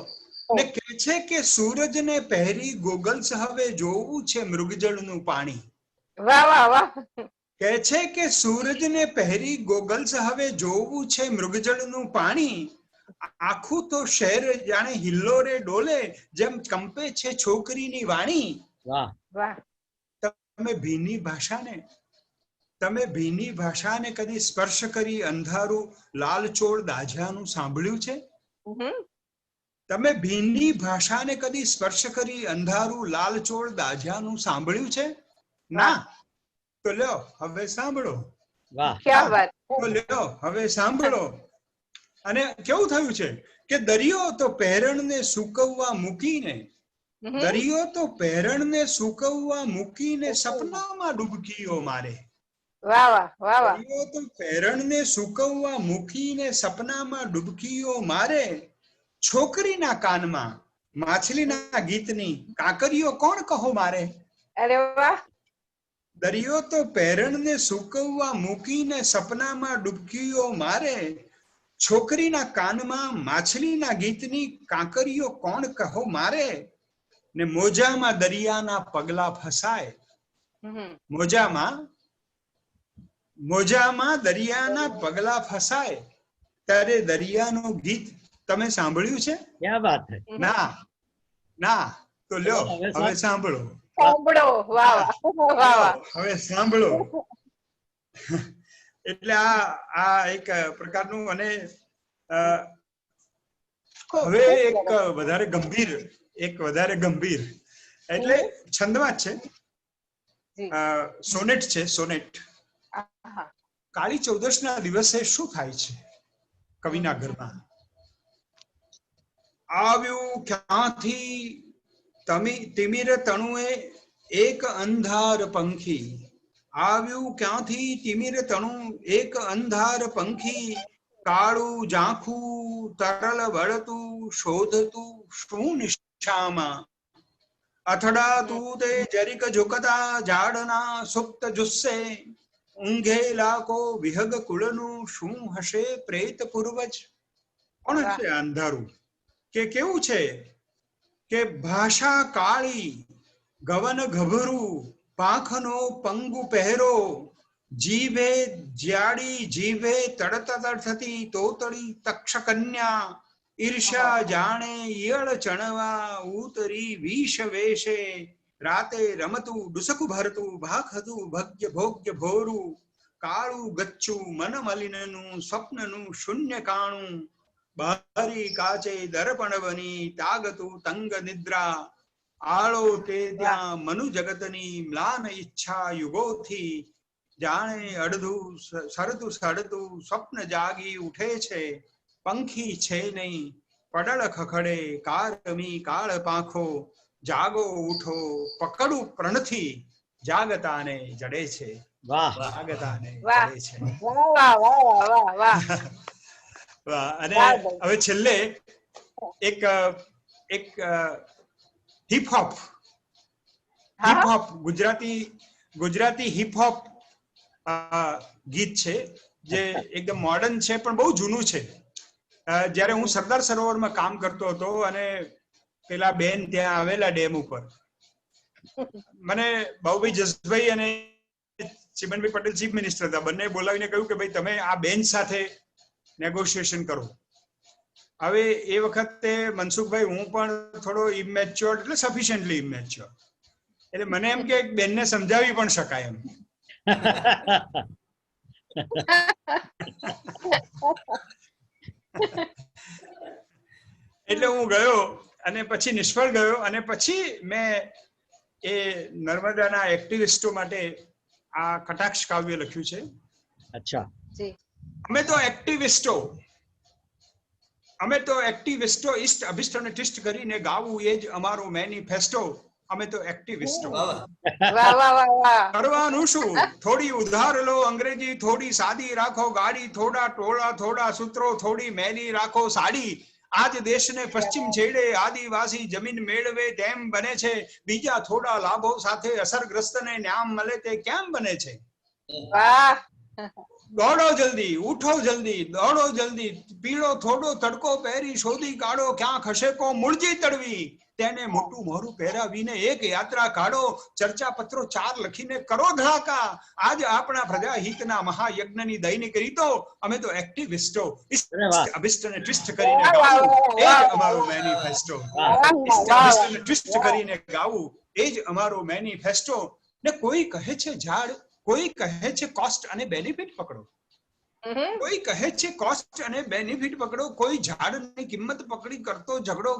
ને કહે છે કે સૂરજને પહેરી ગોગલ્સ હવે જોવું છે મૃગજળનું પાણી. વાહ વાહ વાહ. કહે છે કે સૂરજને પહેરી ગોગલ્સ હવે જોવું છે મૃગજળનું પાણી. આખું તો શહેર જાણે હિલ્લોરે ડોલે જેમ કંપે છે છોકરીની વાણી. વાહ વાહ. તમે ભીની ભાષાને કદી સ્પર્શ કરી અંધારું લાલચોળ દાઝાનું સાંભળ્યું છે? તમે ભીની ભાષાને કદી સ્પર્શ કરી અંધારું લાલચોળ દાઝાનું સાંભળ્યું છે? ના. તો લ્યો હવે સાંભળો. વાહ. ક્યાં વાત. તો લ્યો હવે સાંભળો. અને કેવું થયું છે કે દરિયો તો પહેરણને સૂકવવા મૂકીને સપનામાં ડૂબકીઓ મારે. વાહ વાહ વાહ વાહ. દરિયો તો પહેરણને સૂકવવા મૂકીને સપનામાં ડૂબકીઓ મારે. છોકરીના કાનમાં માછલીના ગીતની કાંકરીઓ કોણ કહો મારે. અરે વાહ. દરિયો તો પહેરણને સૂકવવા મૂકીને સપનામાં ડૂબકીઓ મારે. છોકરીના કાનમાં માછલીના ગીતની કાંકરીઓ કોણ કહો મારે. ને મોજામાં દરિયાના પગલા ફસાય. મોજામાં દરિયાના પગલા ફસાય ત્યારે દરિયાનું ગીત તમે સાંભળ્યું છે? ક્યાં વાત છે. ના. તો લ્યો હવે સાંભળો. સાંભળો. વાહ વાહ વાહ. હવે સાંભળો. એટલે આ એક પ્રકારનું અને હવે એક વધારે ગંભીર એટલે છંદમાં જ છે. સોનેટ છે. સોનેટ. કાળી ચૌદશના દિવસે શું થાય છે કવિના ઘરમાં? આવ્યું ક્યાંથી તિમિર તણુએ એક અંધાર પંખી. આવ્યું ક્યાંથી તિમિર તણુ એક અંધાર પંખી. કાળું ઝાંખું તરલ વળતું શોધતું શું નિશામાં. અથડાતું તે જરીક ઝુકતા ઝાડના સુપ્ત જુસ્સે. ઊંઘેલા કો વિહગ કુળનું શું હશે પ્રેત પૂર્વજ. કોણ છે અંધારું? કે કેવું છે કે ભાષા કાળી ગવન ગભરું પાંખનો પંગુ પહેરો. જીભે જ્યાડી જીભે તડતડતી તોતડી તક્ષ કન્યા. ઈર્ષા જાણે ઈયળ ચણવા ઉતરી વિષ વેશે. રાતે રમતું ડુસકું ભરતું ભાખતું ભગ્ય ભોગ્ય ભોરું. કાળું ગચ્છું મન મલિનનું સ્વપ્નનું શૂન્ય કાણું. બારી કાચે દર્પણ બની તાગતું તંગ નિદ્રા. આળો તે ત્યાં મનુ જગતની મ્લાન ઈચ્છા યુગોથી. જાણે અડધું સરતું સ્વપ્ન જાગી ઉઠે છે. પંખી છે નહીં પડળ ખખડે કારમી કાળ પાંખો. જાગો ઉઠો પકડું પ્રણથી જાગતાને જડે છે. વાહ. જાગતાને વાહ જડે છે. વાહ વાહ વાહ વાહ. અને હવે છેલ્લે એક હિપહોપ ગુજરાતી હિપહોપ ગીત છે જે એકદમ મોડર્ન છે પણ બહુ જૂનું છે. જ્યારે હું સરદાર સરોવરમાં કામ કરતો હતો અને પેલા બેન ત્યાં આવેલા ડેમ ઉપર, મને બાબુભાઈ જસભાઈ અને ચિમનભાઈ પટેલ ચીફ મિનિસ્ટર હતા, બંને બોલાવીને કહ્યું કે ભાઈ તમે આ બેન સાથે નેગોશિએશન કરો. હવે એ વખતે મનસુખભાઈ હું પણ થોડો ઇમેચ્યોર એટલે સફિશિયન્ટલી ઇમેચ્યોર, એટલે મને એમ કે બેનને સમજાવી પણ શકાય એમ. એટલે હું ગયો અને પછી નિષ્ફળ ગયો અને પછી મેં એ નર્મદાના એક્ટિવિસ્ટો માટે આ કટાક્ષ કાવ્ય લખ્યું છે. અચ્છા. અમે તો એક્ટિવિસ્ટો ઇષ્ટ અભિષ્ટ અને ટિષ્ટ કરીને ગાવું એ જ અમારો મેનિફેસ્ટો. અમે તો એક્ટિવિસ્ટો. વાહ વાહ વાહ વાહ. કરવાનું શું? થોડી ઉધાર લો અંગ્રેજી, થોડી સાદી રાખો ગાડી, થોડા ટોળા થોડા સૂત્રો, થોડી મેલી રાખો સાડી. આજ દેશને પશ્ચિમ છેડે આદિવાસી જમીન મેળવે તેમ બને છે, બીજા થોડા લાભો સાથે અસરગ્રસ્તને ન્યામ મળે તે કેમ બને છે? વાહ. દોડો જલ્દી, ઉઠો જલ્દી, દોડો જલ્દી, પીળો થોડો તડકો પહેરી શોધી કાઢો, ક્યાં ખસેકો મૂળજી તડવી, તેને મોટું મોરું પહેરાવીને એક યાત્રા કાઢો, ચર્ચા પત્રો 4 લખીને કરો ધડાકા. આજ આપણા પ્રજા હિતના મહાયજ્ઞની દૈનિક રીતો, અમે તો એક્ટિવિસ્ટો. અભિષ્ટને ટ્વિસ્ટ કરીને ગાવું એ જ અમારો મેનિફેસ્ટો. અભિષ્ટને ટ્વિસ્ટ કરીને ગાવું એ જ અમારો મેનિફેસ્ટો. ને કોઈ કહે છે ઝાડ, કોઈ કહે છે કોસ્ટ અને બેનિફિટ પકડો, કોઈ કહે છે કોસ્ટ અને બેનિફિટ પકડો, કોઈ ઝાડની કિંમત પકડી કરતો ઝઘડો,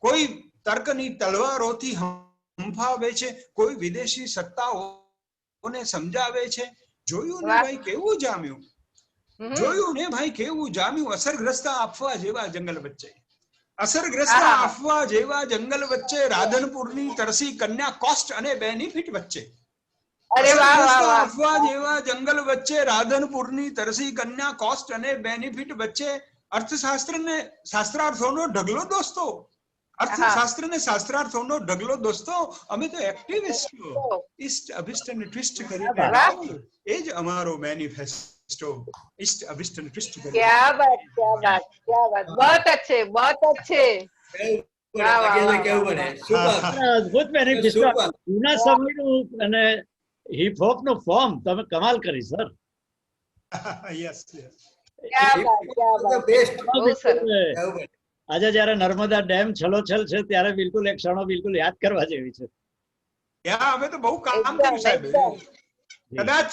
કોઈ તર્કની તલવારોથી હંફાવે છે, કોઈ વિદેશી સત્તાઓને સમજાવે છે. જોયું ને ભાઈ કેવું જામ્યું, જોયું ને ભાઈ કેવું જામ્યું, અસરગ્રસ્ત આપવા જેવા જંગલ વચ્ચે, અસરગ્રસ્ત આપવા જેવા જંગલ વચ્ચે, રાધનપુરની તરસી કન્યા કોસ્ટ અને બેનિફિટ વચ્ચે, અસરગ્રસ્ત આપવા જેવા જંગલ વચ્ચે, રાધનપુરની તરસી કન્યા કોસ્ટ અને બેનિફિટ વચ્ચે, અર્થશાસ્ત્રને શાસ્ત્રાર્થોનો ઢગલો દોસ્તો, અર્થશાસ્ત્ર ને શાસ્ત્રાર્થોનો ઢગલો દોસ્તો, અમે તો એક્ટિવિસ્ટો. ઈષ્ટ અભિષ્ટ અને ટ્વિસ્ટ કરીને ગાવું એ જ અમારો મેનિફેસ્ટો. ઈષ્ટ અભિષ્ટ અને ટ્વિસ્ટ કરીને. क्या बात क्या बात क्या बात. बहुत अच्छे बहुत अच्छे. વાહ વાહ વાહ. કેવું બને? સુપર. અદ્ભુત મેનિફેસ્ટો. જૂના સમયનું અને હિપ હોપ નું ફોર્મ તમે કમાલ કરી સર. Yes yes. क्या बात क्या बात. બેસ્ટ. બહુ સરસ. આજે જયારે નર્મદા ડેમ છલોછલ છે ત્યારે બિલકુલ એક ક્ષણો બિલકુલ યાદ કરવા જેવી છે. અમે તો બહુ કામ કર્યું સાહેબ. કદાચ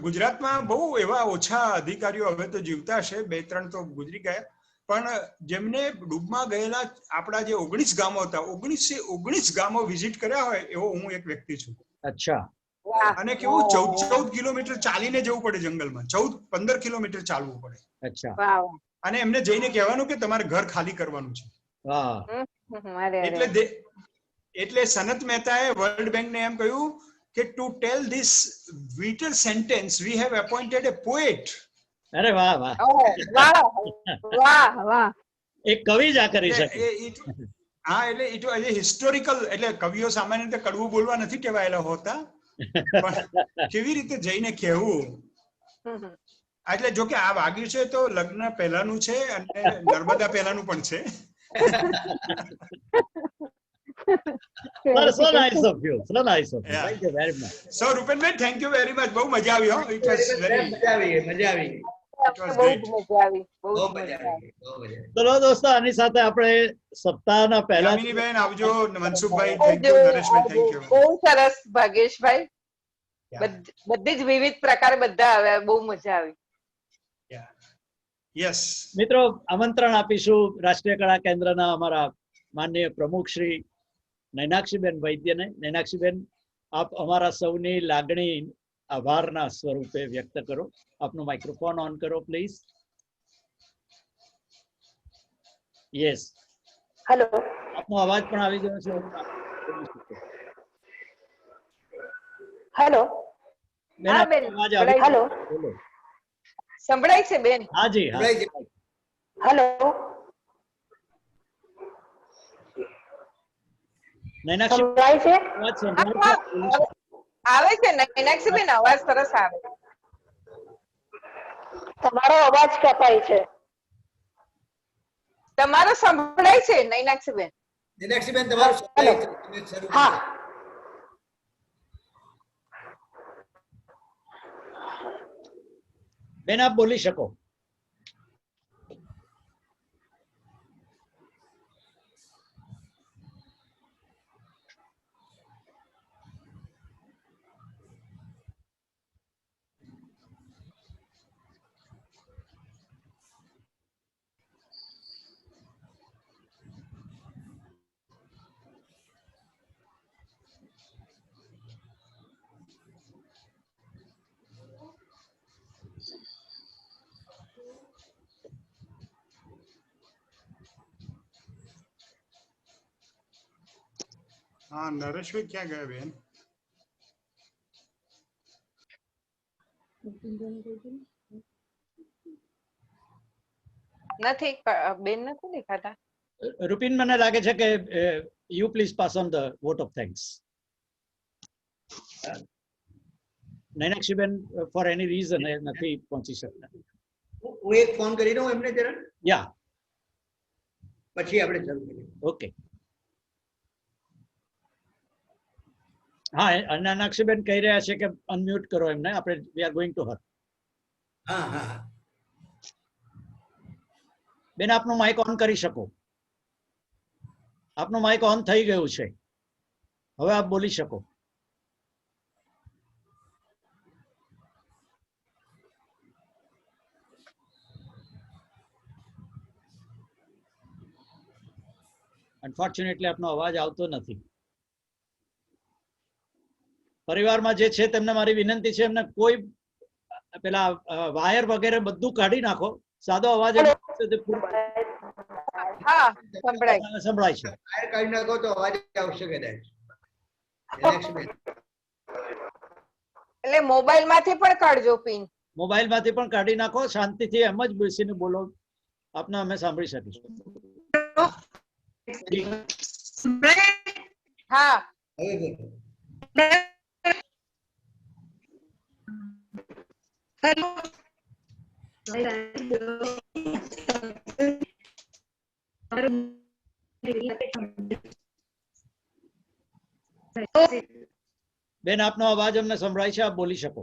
ગુજરાતમાં બહુ એવા ઓછા અધિકારીઓ હવે તો જીવતા છે, 2-3 તો ગુજરી ગયા, પણ જેમને ડૂબમાં ગયેલા આપણા જે 19 ગામો હતા, 19 ગામો વિઝિટ કર્યા હોય એવો હું એક વ્યક્તિ છું. અચ્છા. અને કેવું 14 કિલોમીટર ચાલીને જવું પડે જંગલમાં, 14-15 કિલોમીટર ચાલવું પડે. અચ્છા. અને એમને જઈને કહેવાનું કે તમારે ઘર ખાલી કરવાનું છે. એટલે સનત મહેતાએ વર્લ્ડ બેંકને એમ કહ્યું કે to tell this Twitter sentence we have appointed a poet. અરે વાહ વાહ વાહ વાહ. એક કવિ જ આ કરી શકે. હા, એટલે ઇટ વોઝ હિસ્ટોરિકલ. એટલે કવિઓ સામાન્ય રીતે કડવું બોલવા નથી ટેવાયેલા હોતા, પણ કેવી રીતે જઈને કહેવું. એટલે જો કે આ વાગ્યું છે તો લગ્ન પહેલાનું છે અને નર્મદા પહેલાનું પણ છે. So nice of you. So nice of you. Thank you very much. So Rupenbhai, thank you very much. બહુ મજા આવી હો. It was very મજા આવી. It was great. ચલો દોસ્તો, આની સાથે આપણે સપ્તાહના પહેલા. યામિનીબેન આવજો, Mansukhbhai thank you, Nareshbhai thank you. બહુ સરસ ભાગેશભાઈ. બધી જ વિવિધ પ્રકારે બધા આવ્યા, બહુ મજા આવી. યસ મિત્રો, આમંત્રણ આપીશું રાષ્ટ્રીય કળા કેન્દ્રના અમારા માનનીય પ્રમુખ શ્રી નૈનાક્ષીબેન વૈદ્યને. નૈનાક્ષીબેન, આપ અમારા સૌની લાગણી આભારના સ્વરૂપે વ્યક્ત કરો. આપનો માઇક્રોફોન ઓન કરો પ્લીઝ. Yes, hello. આપનો અવાજ પણ આવી ગયો છે. હેલો. હા બેન, હેલો. સંભળાય છે બેન? હા જી, હા. હેલો. નૈનાક્ષી છે? આવે છે નૈનાક્ષીબેન, અવાજ સરસ આવે. તમારો અવાજ કપાય છે. તમારો સંભળાય છે નૈનાક્ષીબેન. નૈનાક્ષીબેન, તમારું સંભળાય છે. હા. બેન, આપ બોલી શકો. हाँ नरेशભાઈ ક્યાં ગયા બેન? નથી બેન નથી દેખાતા. રૂપિન મને લાગે છે કે you please pass on the vote of thanks. નૈનાક્ષીબેન ફોર એની રીઝન એ નથી પહોંચી શકતા. હું એક ફોન કરી દઉં એમને જરા. યા પછી આપણે ચાલુ કરીએ. ઓકે. હા નૈનાક્ષીબેન કહી રહ્યા છે કે અનમ્યુટ કરો એમને. આપણે we are going to her. હા હા બેન આપનું માઇક ઓન કરી શકો. આપનું માઇક ઓન થઈ ગયું છે, હવે આપ બોલી શકો. અનફોર્ચ્યુનેટલી આપનો અવાજ આવતો નથી. પરિવારમાં જે છે તેમને મારી વિનંતી છે, એમને કોઈ પેલા વાયર વગેરે બધું કાઢી નાખો. સાદો અવાજ હા સંભળાય સંભળાય છે. વાયર કાઢી નાખો તો અવાજ આવશે કદાચ. એટલે મોબાઈલ માંથી પણ કાઢજો પિન. મોબાઈલ માંથી પણ કાઢી નાખો. શાંતિથી એમ જ બેસીને બોલો, આપને અમે સાંભળી શકીશું. હા હેલો બેન આપનો અવાજ અમને સંભળાય છે, આપ બોલી શકો.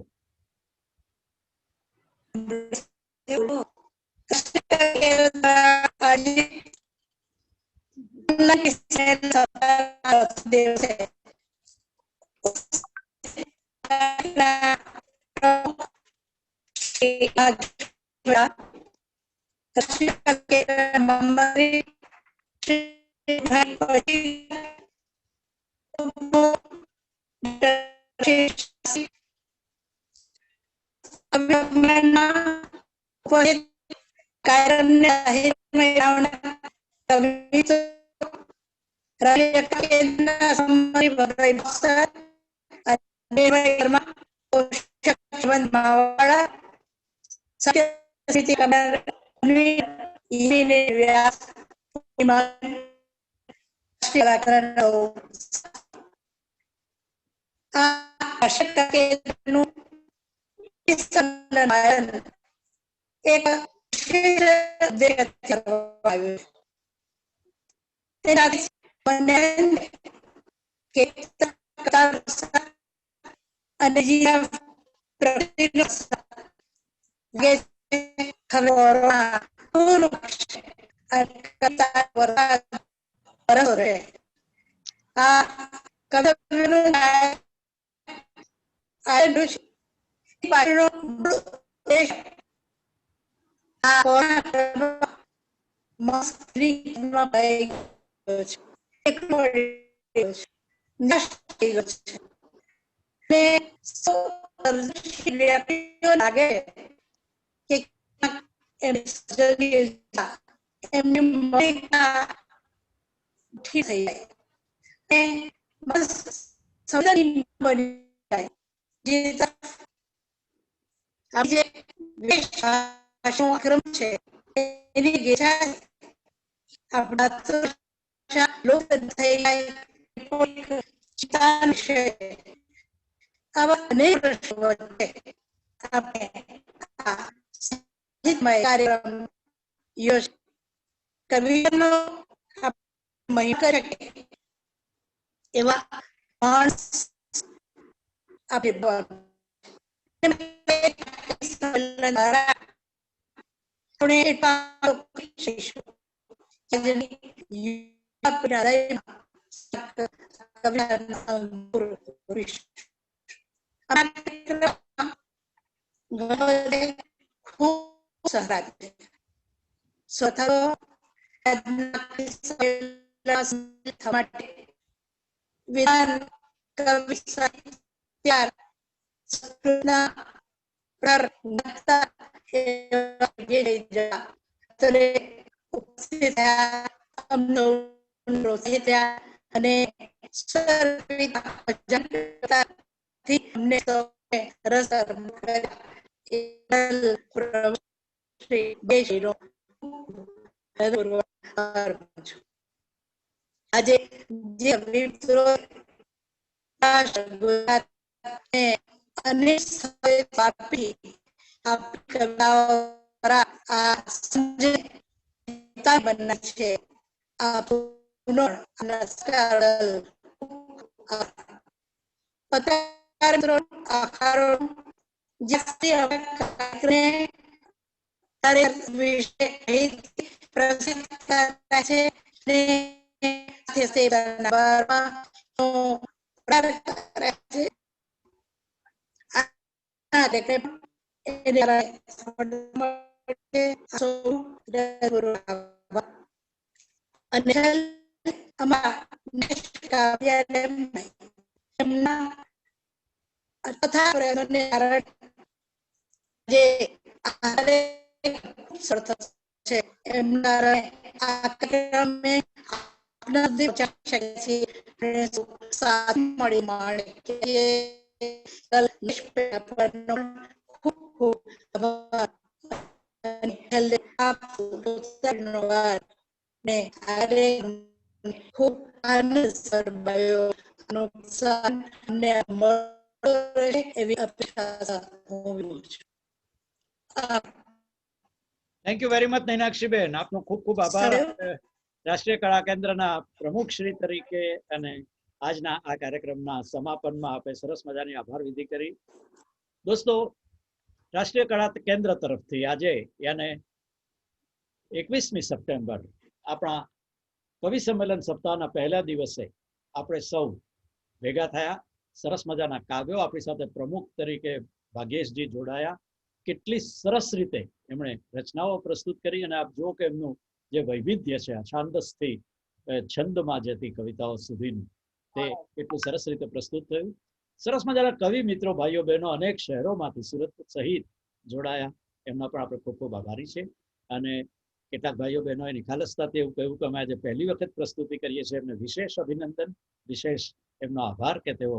સર્વિતાથી અમને સૌને રસ અર્પણ કર્યા. શ્રી દેશીનો હૃદયપૂર્વક છું. આજે જે મિત્રો ગુજરાતને અનેક સ્થળે આપી કવિતાઓ દ્વારા આ સંજયતા બને છે. આ પુનઃ નમસ્કાર પત્રકાર મિત્રો આખારો જે હવે કાર્યક્રમ વિશે પ્રસિદ્ધ કરે છે અને એમના તથા પ્રયત્નોને કારણે જે છે એમના આ કાર્યક્રમે ખૂબ આનંદ સરબાયો એવી અપેક્ષા હું છું. થેન્ક યુ વેરી મચ નૈનાક્ષીબેન, આપનો ખૂબ ખૂબ આભાર. રાષ્ટ્રીય કળા કેન્દ્રના પ્રમુખ શ્રી તરીકે અને આજના આ કાર્યક્રમના સમાપનમાં આપે સરસ મજાની આભાર વિધિ કરી. દોસ્તો, રાષ્ટ્રીય કળા કેન્દ્ર તરફથી આજે યાને 21મી સપ્ટેમ્બર આપણા કવિ સંમેલન સપ્તાહના પહેલા દિવસે આપણે સૌ ભેગા થયા. સરસ મજાના કાવ્યો આપણી સાથે પ્રમુખ તરીકે ભાગ્યેશજી જોડાયા. કેટલી સરસ રીતે એમણે રચનાઓ પ્રસ્તુત કરી અને આપ જુઓ કે એમનું જે વૈવિધ્ય છે આ છાંદસથી છંદમાં જતી કવિતાઓ સુધીનું તે કેટલું સરસ રીતે પ્રસ્તુત થયું. સરસ મજાના કવિ મિત્રો ભાઈઓ બહેનો અનેક શહેરોમાંથી સુરત સહિત જોડાયા. એમના પણ આપણે ખૂબ ખૂબ આભારી છે. અને કેટલાક ભાઈઓ બહેનોએ નિખાલસતાથી એવું કહ્યું કે અમે આજે પહેલી વખત પ્રસ્તુતિ કરીએ છીએ. એમને વિશેષ અભિનંદન, વિશેષ એમનો આભાર કે તેઓ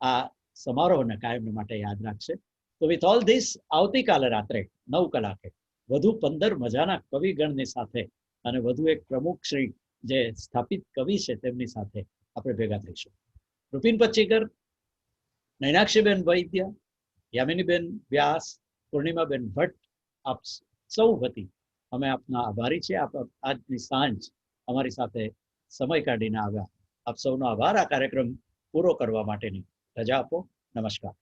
આ સમારોહને કાયમ માટે યાદ રાખશે. તો વિથ ઓલ ધીસ આવતીકાલે રાત્રે 9 કલાકે વધુ 15 મજાના કવિગણની સાથે અને વધુ એક પ્રમુખ શ્રી જે સ્થાપિત કવિ છે તેમની સાથે આપણે ભેગા થઈશું. રૂપિન પચ્ચીકર, નૈનાક્ષીબેન વૈદ્ય, યામિનીબેન વ્યાસ, પૂર્ણિમાબેન ભટ્ટ, આપ સૌ વતી અમે આપના આભારી છીએ. આપ આજની સાંજ અમારી સાથે સમય કાઢીને આવ્યા. આપ સૌનો આભાર. આ કાર્યક્રમ પૂરો કરવા માટેની રજા આપો. નમસ્કાર.